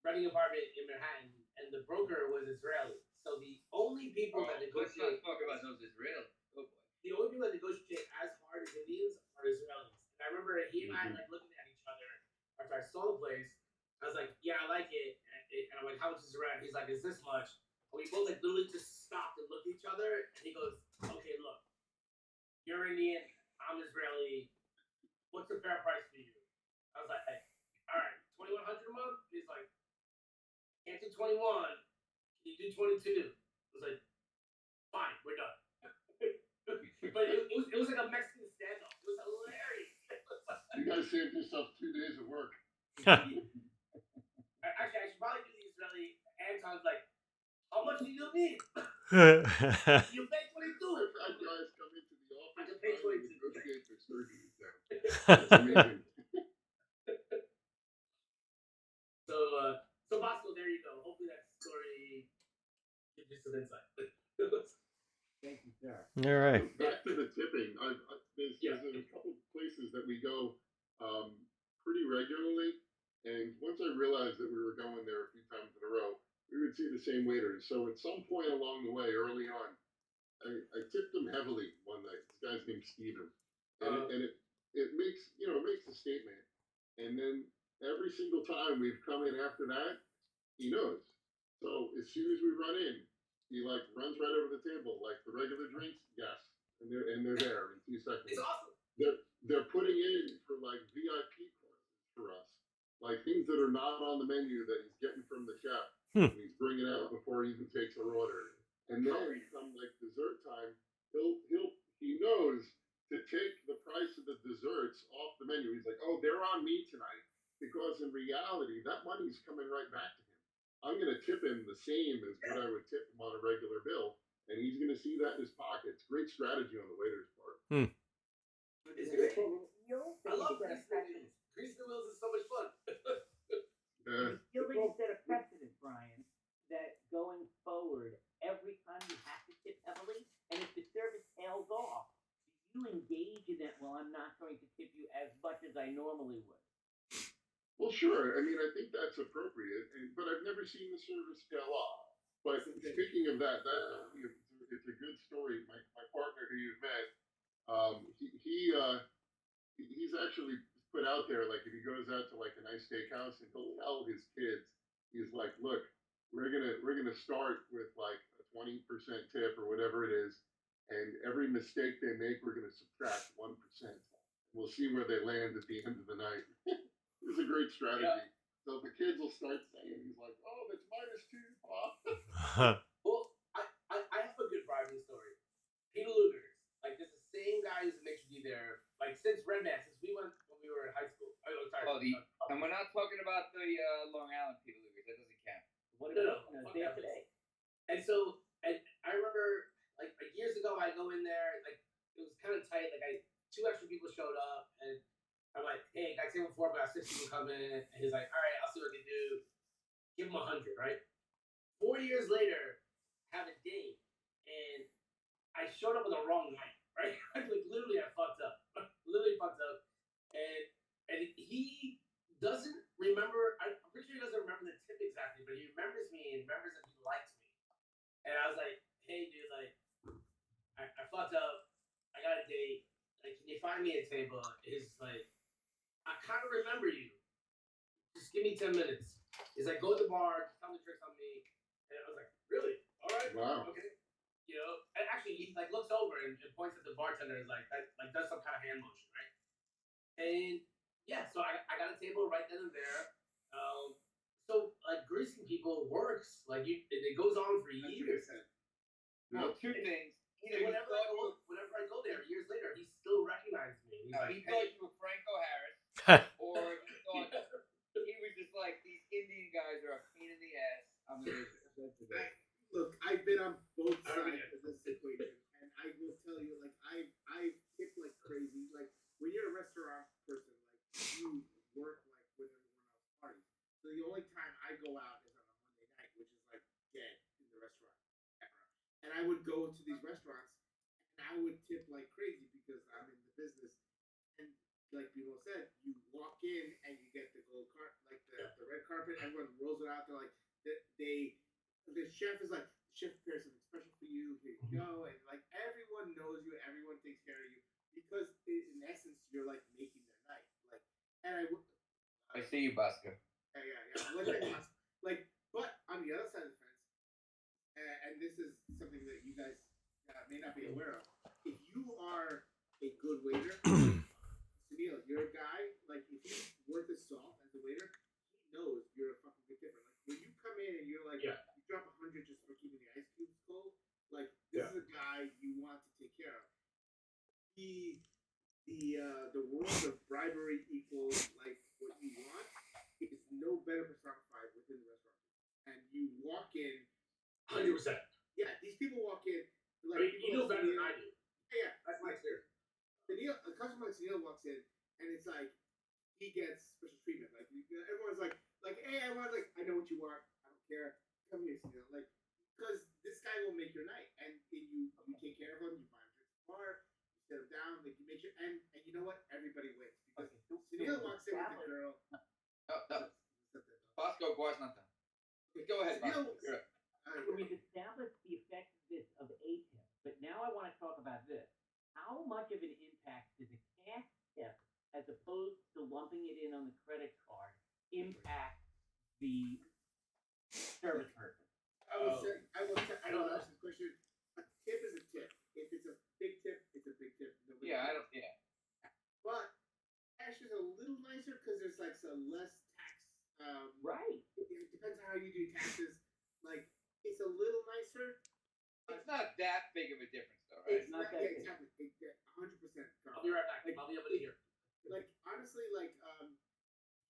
renting an apartment in Manhattan, and the broker was Israeli. So the only people that Let's negotiate not talk about those Israelis. Oh boy. the only people that negotiate as hard as Indians are Israelis. And I remember he and I like looking at each other after I saw the place. I was like, yeah, I like it. And I'm like, how much is the rent? He's like, it's this much. And we both like literally just stopped and looked at each other. And he goes, okay, look, you're Indian, I'm Israeli. What's the fair price for you? I was like, hey, all right, 2,100 a month. He's like, can't do 21. Can you do 22? I was like, fine, we're done. But it was like a Mexican standoff. It was hilarious. You guys saved yourself 2 days of work. Actually, I should probably do the Israeli. Anton's like, how much do you need? You pay 22. I've had guys come into the I office can pay trying to 22. negotiate their surgeries down. It's amazing. So Bosco, there you go. Hopefully that story gives you some insight. Thank you, sir. All right. Back to the tipping. There's a couple places that we go pretty regularly, and once I realized that we were going there a few times in a row, we would see the same waiters. So at some point along the way, early on, I tipped them heavily one night. This guy's named Steven, and it makes it makes a statement. And then every single time we've come in after that, he knows. So as soon as we run in, he like runs right over the table, like the regular drinks, yes, and they're there in 2 seconds. It's awesome. They're putting in for like VIP courses for us, like things that are not on the menu that he's getting from the chef. And he's bringing out before he even takes our order. And then come like dessert time, he knows to take the price of the desserts off the menu. He's like, oh, they're on me tonight, because in reality, that money's coming right back to him. I'm going to tip him the same as what I would tip him on a regular bill, and he's going to see that in his pockets. Great strategy on the waiter's part. It's great. Feel I that love you set a greasing the precedent. wheels. Greasing the wheels is so much fun. You feel that you set a precedent, Brian, that going forward, every time you have to tip that, well, I'm not going to tip you as much as I normally would. Well, sure. I mean, I think that's appropriate, but I've never seen the service scale up. But speaking of that, it's a good story. My partner who you've met, he's actually put out there like if he goes out to like a nice steakhouse and he'll tell his kids, he's like, look, we're gonna start with like a 20% tip or whatever it is, and every mistake they make, we're gonna subtract 1%. We'll see where they land at the end of the night. It's a great strategy. Yeah. So the kids will start saying, he's like, oh, that's -2, Pop. Well, I have a good bribing story. Peter Luger's. Like, this is the same guy who's makes me there. Like, since Red Man, since we went when we were in high school. Oh, sorry. And we're not talking about the Long Island Peter Luger's. That doesn't count. What about day today? And so, and I remember, like years ago, I go in there, like, it was kind of tight. Like, 2 extra people showed up, and I'm like, hey, guys, table 4, but I got 6 people coming. And he's like, all right, I'll see what I can do. Give him 100, right? 4 years later, have a date, and I showed up on the wrong night, right? Like literally, I fucked up. Literally fucked up, and he doesn't remember. I'm pretty sure he doesn't remember the tip exactly, but he remembers me and remembers that he likes me. And I was like, hey, dude, like, I fucked up. I got a date. Like, can you find me a table? He's like, I kind of remember you. Just give me 10 minutes. He's like, go to the bar, tell the tricks on me. And I was like, really? All right. Wow. Okay. You know, and actually, he like looks over and points at the bartender, and like does some kind of hand motion, right? And yeah, so I got a table right then and there. So like greasing people works. Like it goes on for years. Well, 2 things. Either whenever I go there, years later, he still recognizes me. He's like, he thought you were Franco Harris, or he thought he was just like, these Indian guys are a pain in the ass. I'm gonna Look, I've been on both sides of this equation, and I will tell you, like, I've tipped like crazy. Like, when you're a restaurant person, like, you work like when everyone else parties. So the only time I go out is on a Monday night, which is like dead in the restaurant ever. And I would go to these restaurants, and I would tip like crazy because I'm in the business. And like people said, you walk in and you get the gold cart, like the red carpet. Everyone rolls it out. They're like, the chef is like, the chef prepared something special for you. Here you go, and like everyone knows you, everyone takes care of you because in essence you're like making their night. Like, and I see you, Bosco. Yeah. Like, but on the other side of the fence, and this is something that you guys may not be aware of. If you are a good waiter, Sunil, you're a guy. Like, if he's worth his salt as a waiter, he knows you're a fucking good tipper. Like, when you come in and you're like, yeah. You drop 100 just for keeping the ice cubes cold. Like, this is a guy you want to take care of. The world of bribery equals like what you want is no better personified within the restaurant. And you walk in, 100%. Yeah, these people walk in. Like, I mean, you know better than I do. Yeah, that's my experience. A customer like Sunil walks in, and it's like he gets special treatment. Like, everyone's like, hey, everyone's like, I know what you want. I don't care. Come here, Sunil. Like, because this guy will make your night, and you take care of him. You buy him drinks at the bar. Sit him down, like you make sure, and you know what? Everybody wins because Sunil walks in with the girl. Bosco was not done. Go ahead, Bosco. We've established the effectiveness of ATIP, but now I want to talk about this. How much of an impact does a cash tip, as opposed to lumping it in on the credit card, impact the service person? I will ask this question. A tip is a tip. If it's a big tip, it's a big tip. But cash is a little nicer because there's like some less tax. Right. It depends on how you do taxes. Like, it's a little nicer. It's not that big of a difference, though, right? It's not that exactly. 100%. I'll be right back. Like, I'll be able to hear. Like, honestly, like,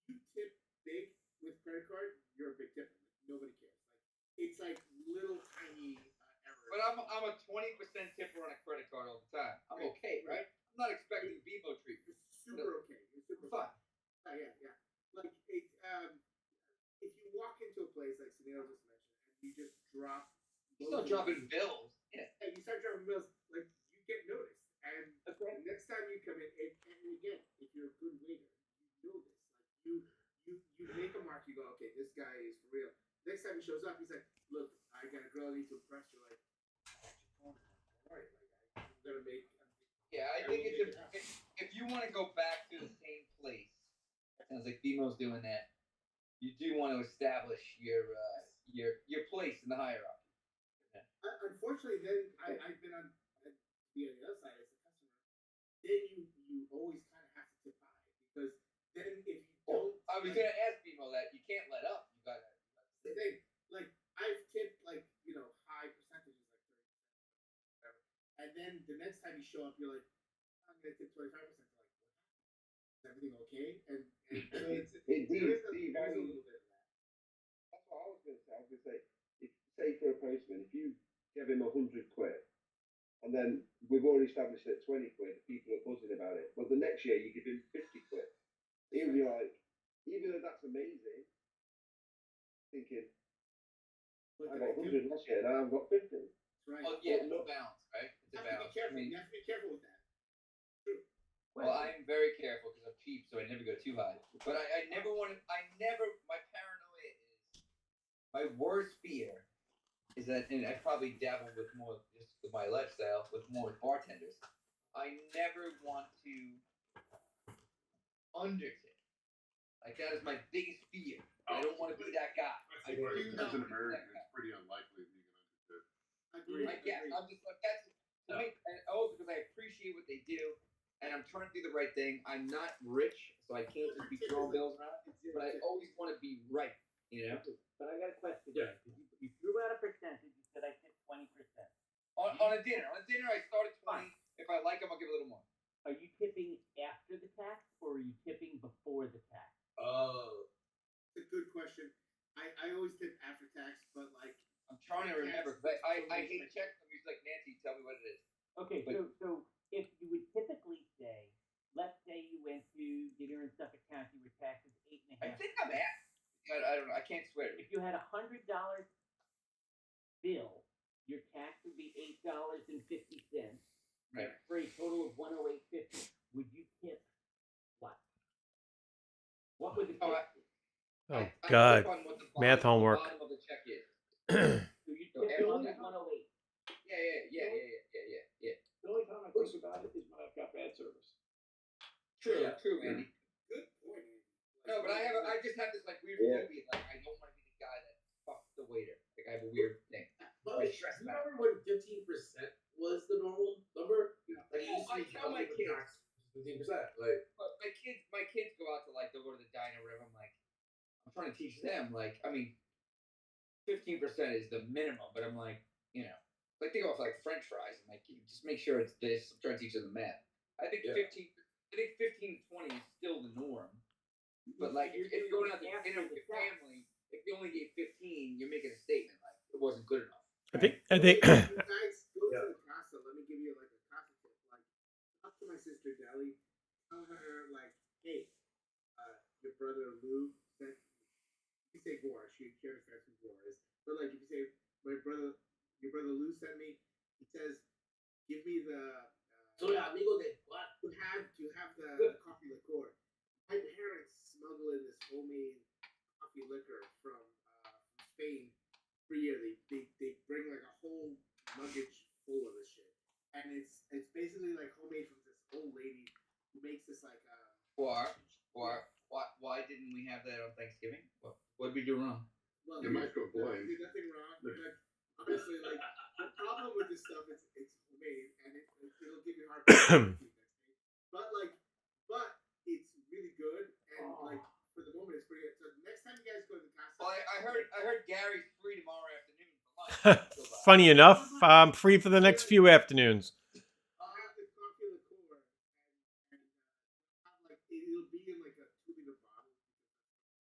you tip big with credit card, you're a big tipper. Like, nobody cares. Like, it's like little tiny errors. But I'm a 20% tipper on a credit card all the time. I'm okay, right? I'm not expecting BMO treatment. You're super okay. You're super fine. Yeah. Like, if you walk into a place like Sunil just mentioned, and you just drop. You start dropping bills. Yeah. And you start dropping bills, like, you get noticed. And next time you come in, and again, if you're a good waiter, you know this. Like you make a mark. You go, okay, this guy is for real. Next time he shows up, he's like, look, I got a girl I need to impress. You're like, all right, like I'm gonna make. Yeah, I think if you want to go back to the same place, sounds like BMO's doing that. You do want to establish your place in the hierarchy. Unfortunately, then I've been on the other side as a customer. Then you always kind of have to tip high because then if you don't, I was gonna ask BMO that you can't let up. You gotta. The thing, like I've tipped like high percentages, like 30%, whatever. And then the next time you show up, you're like, I'm gonna tip 25%. Like, is everything okay? And so there is a little bit of that. That's what I was going to say. I was going to say, if, say for a postman, if you give him 100 quid, and then we've already established at 20 quid, people are buzzing about it. But the next year you give him 50 quid. He'll be like, even though that's amazing, thinking, I got 100 last year, now I've got 50. Right. Oh yeah, it's a balance, right? It's a balance. You have to be careful with that. True. Well, I'm very careful because I'm cheap, so I never go too high. But I never want to. My paranoia is my worst fear is that, and I probably dabble with more just with my lifestyle with more bartenders. I never want to undertip. Like that is my biggest fear. I don't want to be that guy. I do not As an want to be American, that guy. it's pretty unlikely that you can undertip. Agreed. I guess I'm just like that's to me, and also because I appreciate what they do, and I'm trying to do the right thing. I'm not rich, so I can't just be throwing bills around. But I always want to be right, you know. But I got a question. Yeah. You threw out a percentage. You said I tip 20%. On a dinner, I start at 20. If I like them, I'll give a little more. Are you tipping after the tax or are you tipping before the tax? Oh, it's a good question. I always tip after tax, but like I'm trying to remember because I hate checks. I'm usually like, Nancy, tell me what it is. Okay, so if you would typically say, let's say you went to dinner in Suffolk County with taxes 8.5%. I think I'm at. I don't know. I can't swear to it. If you had $100 bill, your tax would be $8.50. Right. For a total of $108.50. Would you tip what? What would the tip be? Oh God, math homework. Bottom of the check is. So you tip on the 108. Yeah. The only time I think about it is when I've got bad service. True, Andy. good point. No, but I just have this like weird phobia. Like I don't want to be the guy that fucks the waiter. Like I have a weird thing. But remember when 15% was the normal number? Like it used to be tell my kids 15%. Like my kids go out to like they'll go to the diner or whatever. I'm like, I'm trying to teach them. Like, I mean, 15% is the minimum, but I'm like, like they go off like French fries. I'm like, just make sure it's this. I'm trying to teach them the math. I think 15 to 20 is still the norm. But like, if you're going out to dinner with your family, if you only gave 15, you're making a statement like it wasn't good enough. I think. You guys go to the casa. Let me give you like a casa tip. Like, talk to my sister Deli. Tell her like, hey, your brother Lou sent. If you say Gore, she understands who Gore is. But like, if you say your brother Lou sent me, he says, give me the. so amigo de what? To have the coffee liqueur. My parents smuggle in this homemade coffee liquor from Spain every year. They bring like a whole luggage full of this shit, and it's basically like homemade from this old lady who makes this like. Why didn't we have that on Thanksgiving? What did we do wrong? Well, You might go blind. You did nothing wrong. But like, honestly, like the problem with this stuff is it's homemade and it'll give you hard. But it's really good and like for the moment it's pretty good. So next time you guys go to the casa. Well, I heard Gary's free tomorrow afternoon for lunch. Funny enough, I'm free for the next few afternoons. I'll have the coffee liqueur and like it'll be in like a 2-liter bottle.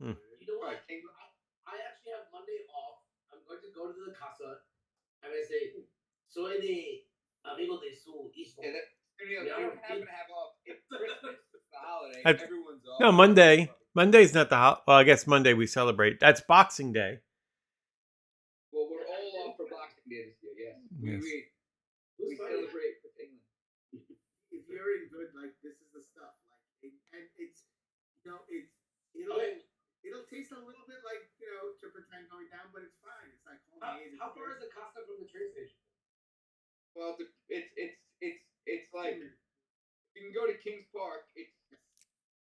You know what? I actually have Monday off. I'm going to go to the casa and I say, soy de amigo de su hijo. You don't happen to have off. It's Christmas. It's the holiday. Everyone's off. No, Monday. Monday's not the well, I guess Monday we celebrate. That's Boxing Day. Well, we're all off for Boxing Day this year. Yes. We celebrate with England. If you train station? Well, it's like you can go to Kings Park. It's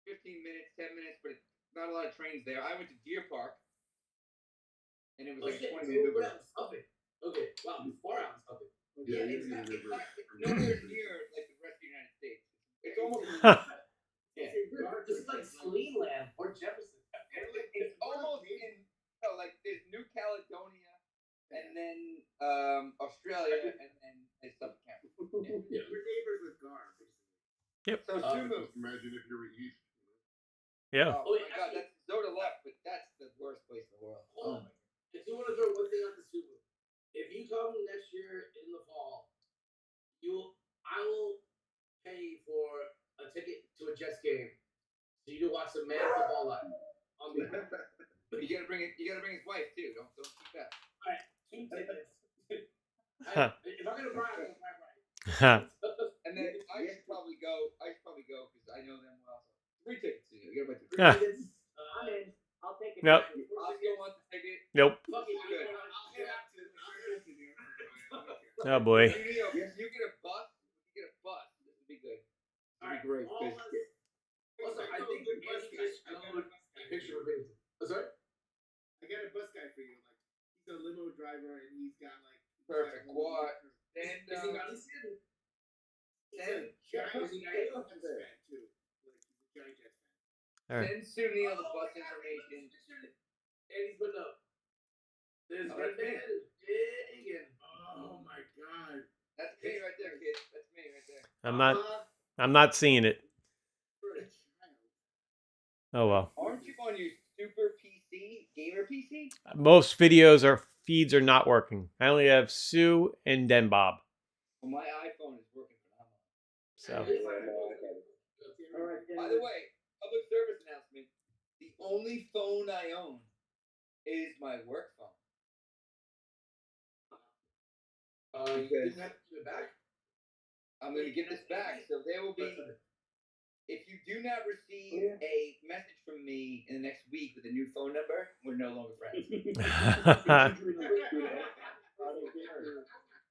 15 minutes, 10 minutes, but it's not a lot of trains there. I went to Deer Park, and it was Oh like shit! 20 So minutes. we're out in Suffolk. Okay, wow, far out in Suffolk. Yeah, Yeah, you it's can not. get a It's river. not. It's nowhere near like the rest of the United States. It's almost. Yeah. This is like Saline Land, Port Jefferson. It's almost in. No, like there's New Caledonia, and then Australia, and then there's Suffolk County. Yeah. We're neighbors with Gar, basically. Yep. So Sumu. Just imagine if you were east. Yeah. Oh my God, that's Zoda left, but that's the worst place in the world. Hold on. I do want to throw one thing out to Sumu. If you come next year in the fall, I will pay for a ticket to a Jets game so you can watch some man football live on me. You gotta bring it. You gotta bring his wife too. Don't keep that. All right, 2 tickets. If I'm gonna brag, I'm gonna brag right. And then I should probably go. Because I know them well. So 3 tickets. You gotta buy 3 tickets. I'm in. I'll take it. Nope. Oscar wants a ticket. Nope. Fucking Good. I'll head out to New York. Oh boy. You get a bus. This would be good. All right, great. Also, I think Andy just showed a picture of me. Oh, sorry? I got a bus guy for you. Like he's a limo driver and he's got like Perfect. Quad. And Is he Galician? He's a giant Is he Jets Galician? fan too. Like he's a giant Jets fan. All right. Send Sunil the bus information. Andy's putting up. There's Oh, Red that's me. Man digging. Oh my god. That's me right there, kid. That's me right there. I'm not seeing it. For a child. Oh well. Aren't you on your super PC, gamer PC? Most feeds are not working. I only have Sue and Den Bob. Well, my iPhone is working phenomenal. So All right, then. By the way, public service announcement. The only phone I own is my work phone. You didn't have to give it back? I'm going to get this back. So there will be, if you do not receive a message from me in the next week with a new phone number, we're no longer friends. You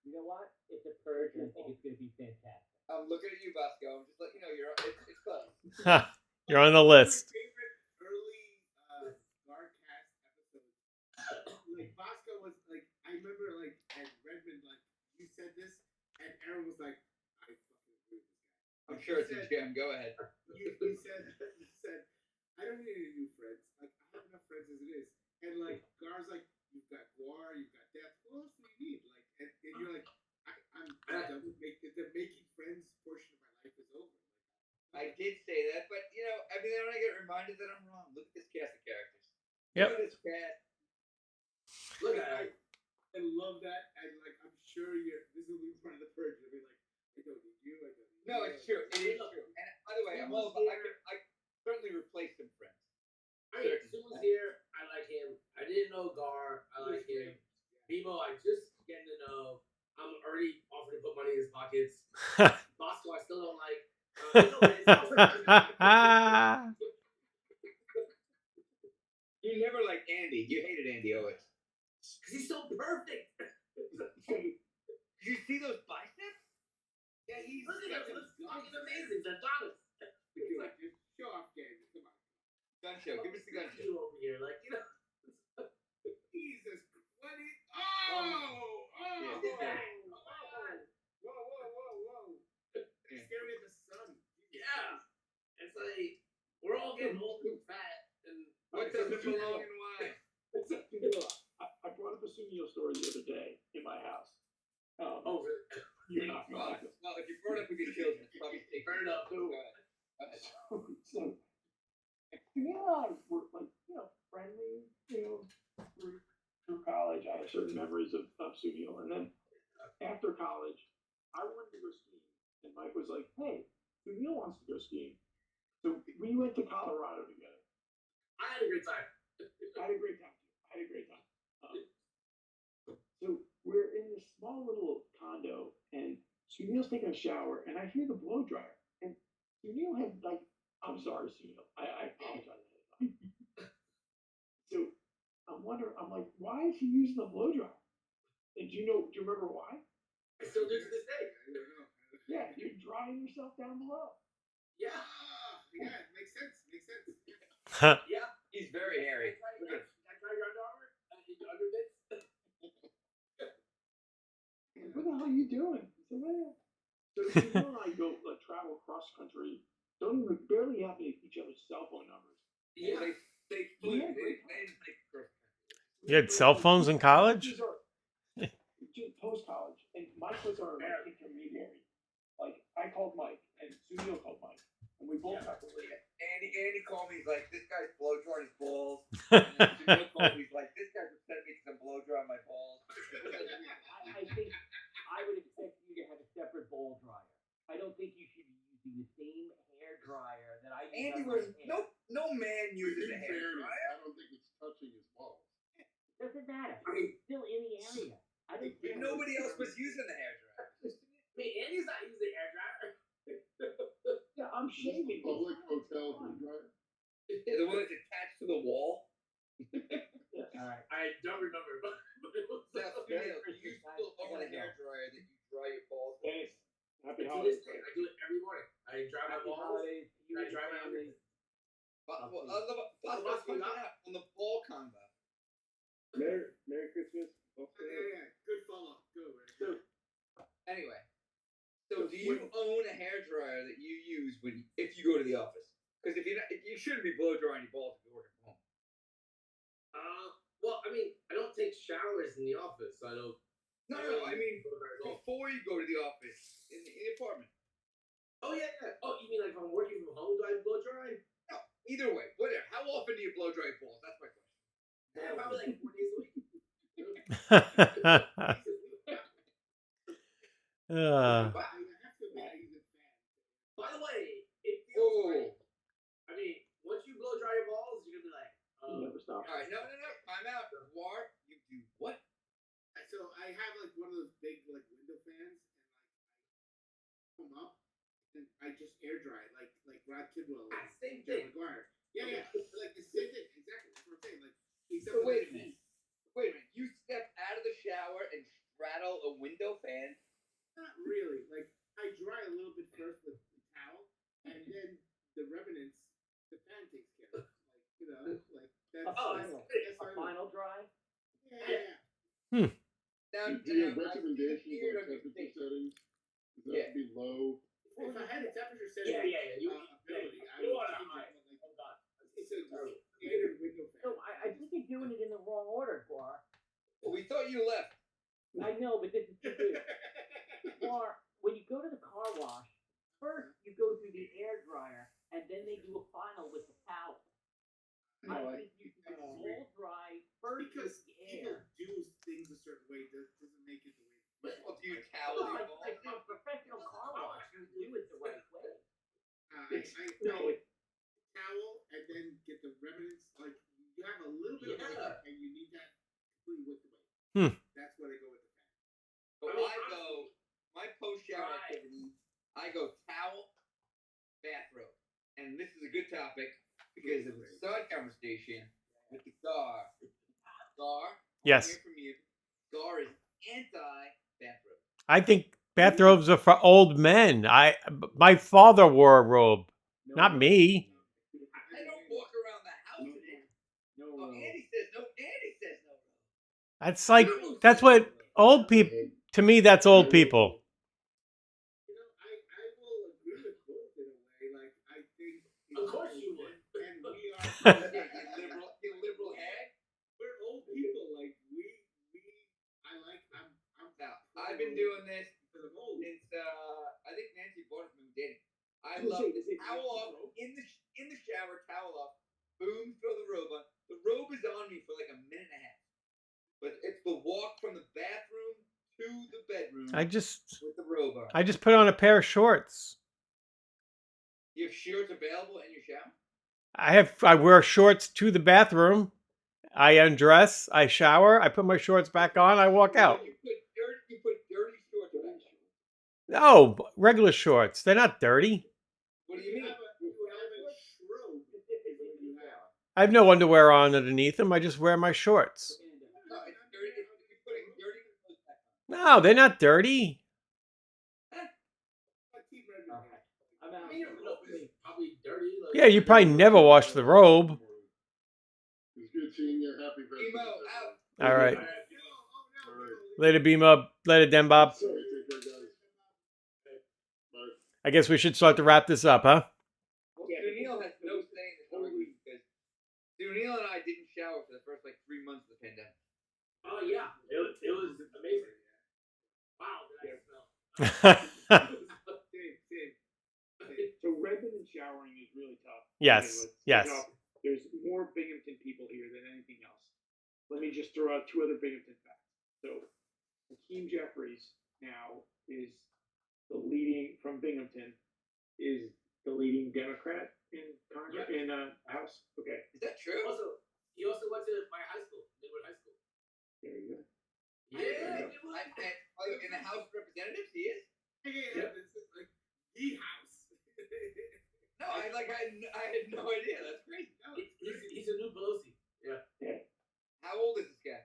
know what? It's a purge, and I think it's going to be fantastic. I'm looking at you, Bosco. I'm just letting you know it's close. you're on the list. My favorite early GarCast episode. Like Bosco was like, I remember like at Redmond, like you said this, and Aaron was like, I fucking agree with this guy. I'm sure it's a gem. Go ahead. You said, I don't need any new friends. Like I have enough friends as it is. And like Gar's like, you've got Guar, you've got Death. What else do you need? Like, and you're like, I'm done with the making friends portion of my life is over. I did say that, but you know, every now and then I get reminded that I'm wrong. Look at this cast of characters. Yep. Look at this cast. Look, I love that, and like I'm sure this will be part of the purge. You'll be like, I don't need you. I don't need you. No, it's true. It is true. And by the way, I'm all about. I certainly replaced some friends. All right, Sumo's here. I like him. I didn't know Gar. I like him. Bimo, I just getting to know. I'm already offering to put money in his pockets. Bosco, I still don't like. You never liked Andy. You hated Andy Owens. Because he's so perfect. Did you see those biceps? Yeah, look at him. He looks fucking amazing. They're Thomas. It's like just show off game. Come on. Gun show. Give us the gun show. You over here, like Jesus, what is? Oh! Whoa! Staring at the sun. Yeah. It's like we're all getting old and fat, and what doesn't belong and why? I brought up a Sunil story the other day in my house. Oh, really? You're not going to. Well, if you brought up with your children, it's probably taken. Fair enough. Go ahead. So Sunil and I were like, friendly, through college. I have certain memories of Sunil. And then after college, I wanted to go skiing. And Mike was like, hey, Sunil wants to go skiing. So we went to Colorado together. I had a great time. I had a great time, too. So we're in this small little condo, and Sunil's taking a shower, and I hear the blow dryer. And Sunil had, I'm sorry, Sunil. I apologize. So I'm like, why is he using the blow dryer? And Do you remember why? I still do to this day. Yeah, you're drying yourself down below. Yeah. Yeah, it makes sense. Makes sense. Yeah. He's very hairy. Can I try your Under Armour? Your underbits? What the hell are you doing? So Jamil and I go travel cross country. Don't even barely have each other's cell phone numbers. Yeah. They We flew. had a They great time. didn't take cross country. You had cell phones in college? Post college, and Mike was our intermediary. Like I called Mike, and Sunil called Mike, and we both got the lead. Andy called me. He's like, "This guy's blow drying his balls." And then Sunil called me. He's like, "This guy's upset me because I'm blow drying my balls." I think I would expect you to have a separate bowl dryer. I don't think you should be using the same hair dryer that I use. Andy on my was hair. no man uses a In hair fairness, dryer. I don't think it's touching his balls. Doesn't matter. It's still in the area. I don't care. Nobody else was using the hair dryer. I mean, Andy's not using the air dryer. Yeah, I'm Is this shaving. the public hotel hair dryer? Yeah, the one that's attached to the wall. All right. I don't remember, but it was Now, Sunil, do you still own a hair dryer that you dry your balls with? Dennis, happy to holidays. this day, I do it every morning. I dry my Happy balls. holidays to you I and dry your my family. But, I'll well, see. I love it. Let's punch it out on the ball combo. Merry Christmas. Yeah. Good follow. Go, man. So, Anyway, so do you own a hair dryer that you use if you go to the office? Because if you shouldn't be blow drying your balls if you're working from home. Well, I mean, I don't take showers in the office, so I don't. No, I mean before you go to the office in the apartment. Oh yeah. Oh, you mean like if I'm working from home, do I blow dry? No, either way, whatever. How often do you blow dry your balls? That's my question. Yeah, probably like 4 days a week. Wow, you have to admit I use a fan. By the way, it feels like. I mean, once you blow dry your balls, you're gonna be like, you never stop. All right, no. Time out. War, you do what? So I have like one of those big like window fans, and like I come up and I just air dry like Rod Kidwell. Like, same Jerry thing. Maguire. Yeah. Like the same thing. Exactly. That's what I'm saying. Like except So for wait a the minute. You step out of the shower and straddle a window fan? Not really. Like I dry a little bit first with the towel, and then the remnants the fan takes care of. Like like that's A final dry. Yeah. Now, Do you have recommendations on temperature settings? Does that have to be low? If I had a temperature setting yeah. ability, I You would want a change high. it. But Oh God. it's a standard window fan. So I think you're doing it in the wrong order, Guar. we thought you left. I know, but this is too good. Guar, when you go to the car wash, first you go through the air dryer, and then they do a final with the towel. I think you should bowl dry first Because with the people air. do things a certain way doesn't make it the way. Well, do you towel your Like balls? a professional car wash, you do it the right way. I towel and then get the remnants. Like you have a little bit of water and you need that completely with the weight. That's what I go with the fan. So my post shower activity, I go towel, bathrobe. And this is a good topic because it was a side conversation with the Gar. Gar, Yes. I hear from you. Gar is anti-bathrobe. I think bathrobes are for old men. My father wore a robe, not me. I don't walk around the house in it. No. Andy says no. Andy says no. That's like that's what old people. To me, that's old people. I will agree with both in a way. Like I think. Of course you would. And we are. You liberal hag. We're old people. Like we. I'm. Now I've been doing this because I'm old. since I think Nancy bought it from me dating. I was love gonna say, this is it towel off robe? in the shower, towel off, boom, throw the robe on. The robe is on me for like a minute and a half. But it's the walk from the bathroom to the bedroom with the robe on. I just put on a pair of shorts. You have shorts available in your shower? I wear shorts to the bathroom. I undress, I shower, I put my shorts back on, I walk out. You put dirty shorts back on. No, regular shorts. They're not dirty. What do you mean? You have a shrobe. I have no underwear on underneath them. I just wear my shorts. No, it's dirty. You're putting dirty clothes back on. No, they're not dirty. Okay. I'm I out. mean, your robe is probably dirty. Like, Yeah, you probably never wash the robe. It's good seeing you. Happy Emo Festivus, out. everyone. All right. All right. Later, beam up. Later, Den Bob. Sorry, take care, guys. Bye. I guess we should start to wrap this up, huh? Well, Sunil has no say in this argument because Sunil and I didn't shower for the first like 3 months of the pandemic. oh yeah, it was amazing. Wow, did I smell? So Redmond and showering is really tough. to Yes, begin with. yes. There's more Binghamton people here than anything else. Let me just throw out 2 other Binghamton facts. So Hakeem Jeffries now is the leading from Binghamton is the leading Democrat in Congress in House. Okay, Is that true? Also, he also went to my high school, Midwood High School. there you go. Yeah, In the House of Representatives, he is. Yeah, this is like the house. No, I had no idea. That's crazy. he's a new Pelosi. Yeah. How old is this guy?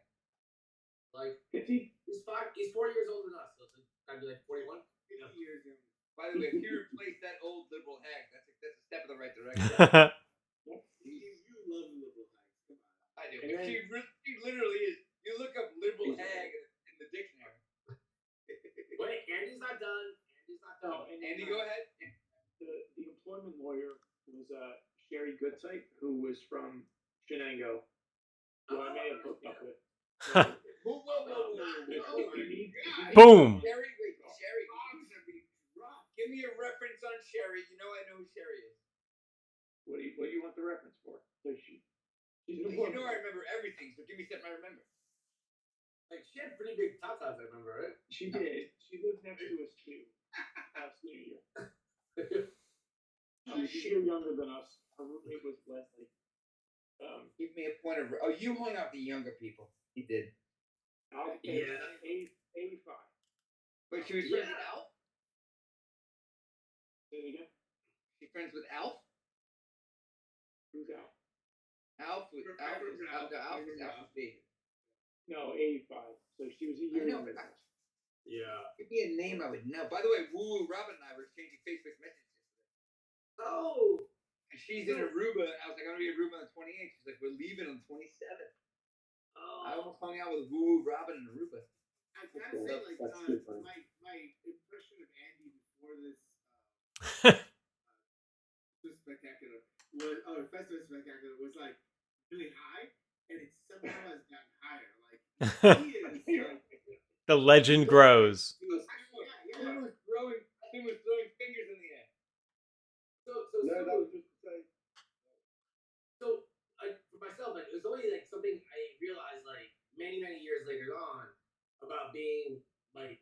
Like 50. he's 4 years older than us, so it's gotta be like 41. 50 years young. By the way, if you replace that old liberal hag, that's a step in the right direction. You love liberal hacks. Come on. I do. And then- She literally is. You look up liberal hag in the dictionary. Wait, Andy's not done. Andy's not done. No, and Andy, go ahead. the employment lawyer was Sherry Goodsite, who was from Shenango, who I may have hooked up with. Whoa. If you need- Boom. Sherry, give me a reference on Sherry. You know I know who Sherry is. What do you want the reference for? So she's an You employment know I lawyer. remember everything, so give me something I remember. Like she had pretty big tatas, I remember, right? She did. She lived next to us too. Last New Year. She's a year younger than us. Her roommate was Leslie. Give me a point of. Oh, you hung out with the younger people. He did. Alf Yeah. A5. Wait, she was friends with Yeah. Alf? Say it again. She friends with Alf? Who's out? Alf was David. No, A5. So she was a year I know, younger but than us. Yeah. Give me a name I would know. By the way, Woo Robin and I were exchanging Facebook messages yesterday. Oh. And she's in Aruba, and I was like, I'm gonna be in Aruba on the 28th. She's like, we're leaving on the 27th. I almost hung out with Woo Robin in Aruba. I gotta say, like, That's good, man. my impression of Andy before this spectacular was Festivus spectacular was like really high, and it somehow has gotten higher. Like he is like, The legend grows. yeah. Tim was throwing fingers in the air. So No, that was just to say. So, like for myself, like it was only like something I realized like many years later on about being like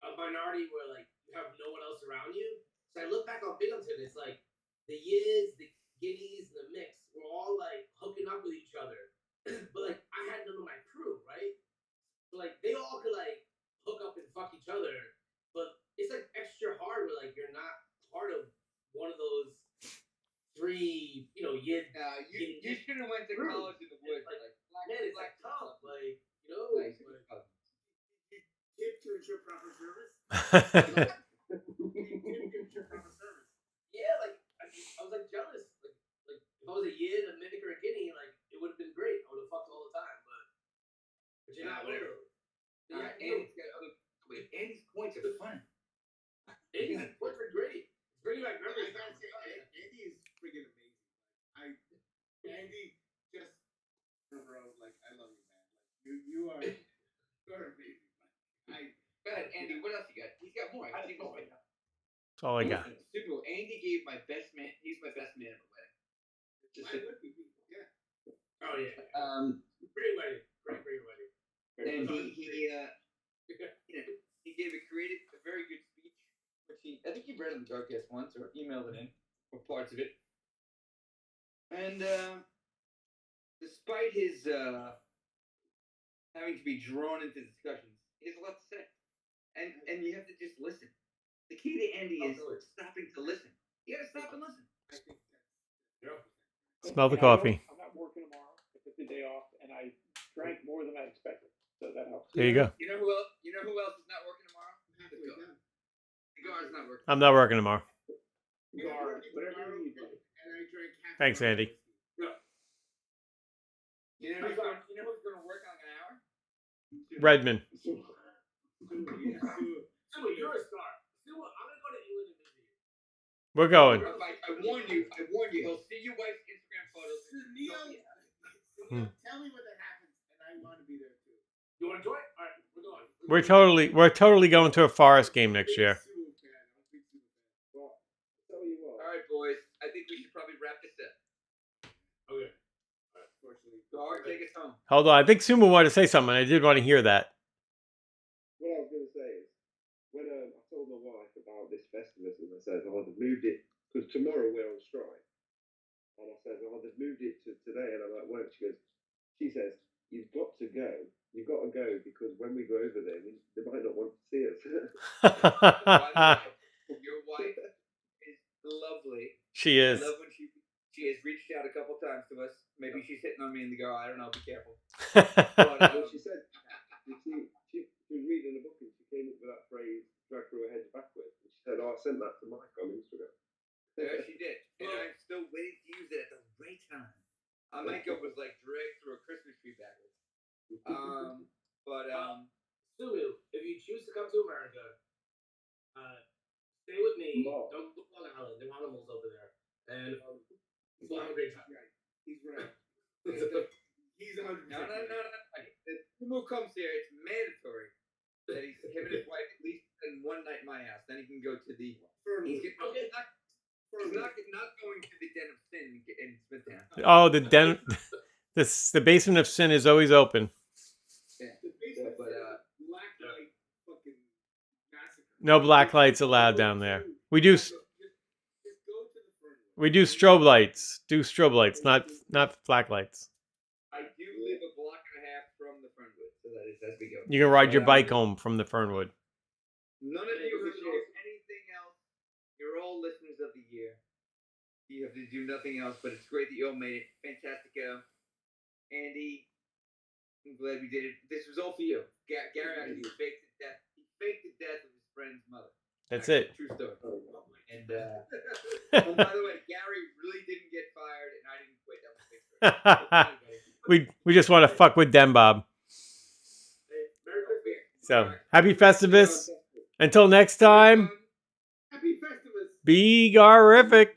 a minority where like you have no one else around you. So I look back on Binghamton, it's like the Yids, the Guineas, and the Mix were all like hooking up with each other, but like I had none of my crew, right? So like they all could like hook up and fuck each other, but it's like extra hard where like you're not part of one of those three, Yid. You should have went to college in the woods. Like, man, it's like tough. Like, Nice. like, Tip to ensure proper service. Tip to ensure proper service. yeah, like I was like jealous. Like if I was a Yid, a Mimic, or a Guinea, like it would have been great. I would have fucked all the time, but you're not one of those. Andy's points are fun. Andy's points are great. It's bringing back I memories. gotta say, Andy is freaking amazing. Andy just, bro, like I love you, man. Like you're amazing. Go ahead, Andy. What else you got? He's got more. That's all I got. That's all I got. Super Bowl. Andy gave my best man. He's my best man at the wedding. Just Why would we be? Yeah. Oh yeah. Great wedding. Great wedding. And he gave a very good speech, which I think he read on the GarCast once or emailed it in, or parts of it. And despite his having to be drawn into discussions, he has a lot to say, and you have to just listen. The key to Andy is stopping to listen. You got to stop and listen. I think that's Smell the And coffee. I'm not working tomorrow. I took the day off, and I drank more than I expected. So that helps. There you go. You know who else? You know who else is not working tomorrow? Halfway done. The guard's not working. I'm not working tomorrow. Gar, whatever you need, buddy. And I drank half. Thanks, a bottle of Andy. whiskey. You know who's going to work on an hour? Redmond. Sue, you're a star. Sue, I'm gonna go to England and visit you. We're going. I warn you. I warn you. He'll see your wife's Instagram photos. Neil, tell me when that happens, and I want to be there too. You want to join? All right, we're going. We're totally going to a Forest game next year. Well, tell you what. All right, boys. I think we should probably wrap this up. Okay. Gar, take us home. Hold on. I think Sumo wanted to say something. I did want to hear that. What I was going to say is, when I told my wife about this Festivus, and I said, oh, they've moved it, because tomorrow we're on strike. And I said, oh, they've moved it to today, and I'm at work. She says, you've got to go. You've got to go, because when we go over there, they might not want to see us. By the way, your wife is lovely. She is. I love when she has reached out a couple times to us. Maybe she's hitting on me in the go. I don't know. Be careful. But she said, she was reading a book, and she came up with that phrase, drag through her head backwards. And she said, oh, I sent that to Mike on Instagram. Yeah, she did. And I'm still waiting to use it at the right time. My makeup was like dragged through a Christmas tree backwards. Sue, if you choose to come to America, stay with me. No. Don't go on the island. There are animals over there. And we'll have a great time. He's right. He's 100%. No. If Sumo comes here, it's mandatory that him and his wife at least spend one night in my house. Then he can go to the. He's not going to the Den of Sin in Smithtown. Oh, the basement of sin is always open. Yeah. But black light fucking massacre. No black lights allowed down there. We do Just go to the front. we do strobe lights. Do strobe lights, not black lights. I do live a block and a half from the Fernwood, so that is as we go. You can ride your bike home from the Fernwood. None of you have to do anything else. You're all listeners of the year. You have to do nothing else, but it's great that you all made it. Fantastico. Andy, I'm glad we did it. This was all for you. Gary actually faked the death. He faked the death of his friend's mother. That's Actually, it. True story. And oh, by the way, Gary really didn't get fired, and I didn't quit. That was fake. we just want to fuck with them, Bob. So happy Festivus. Until next time. Happy Festivus. Be garific.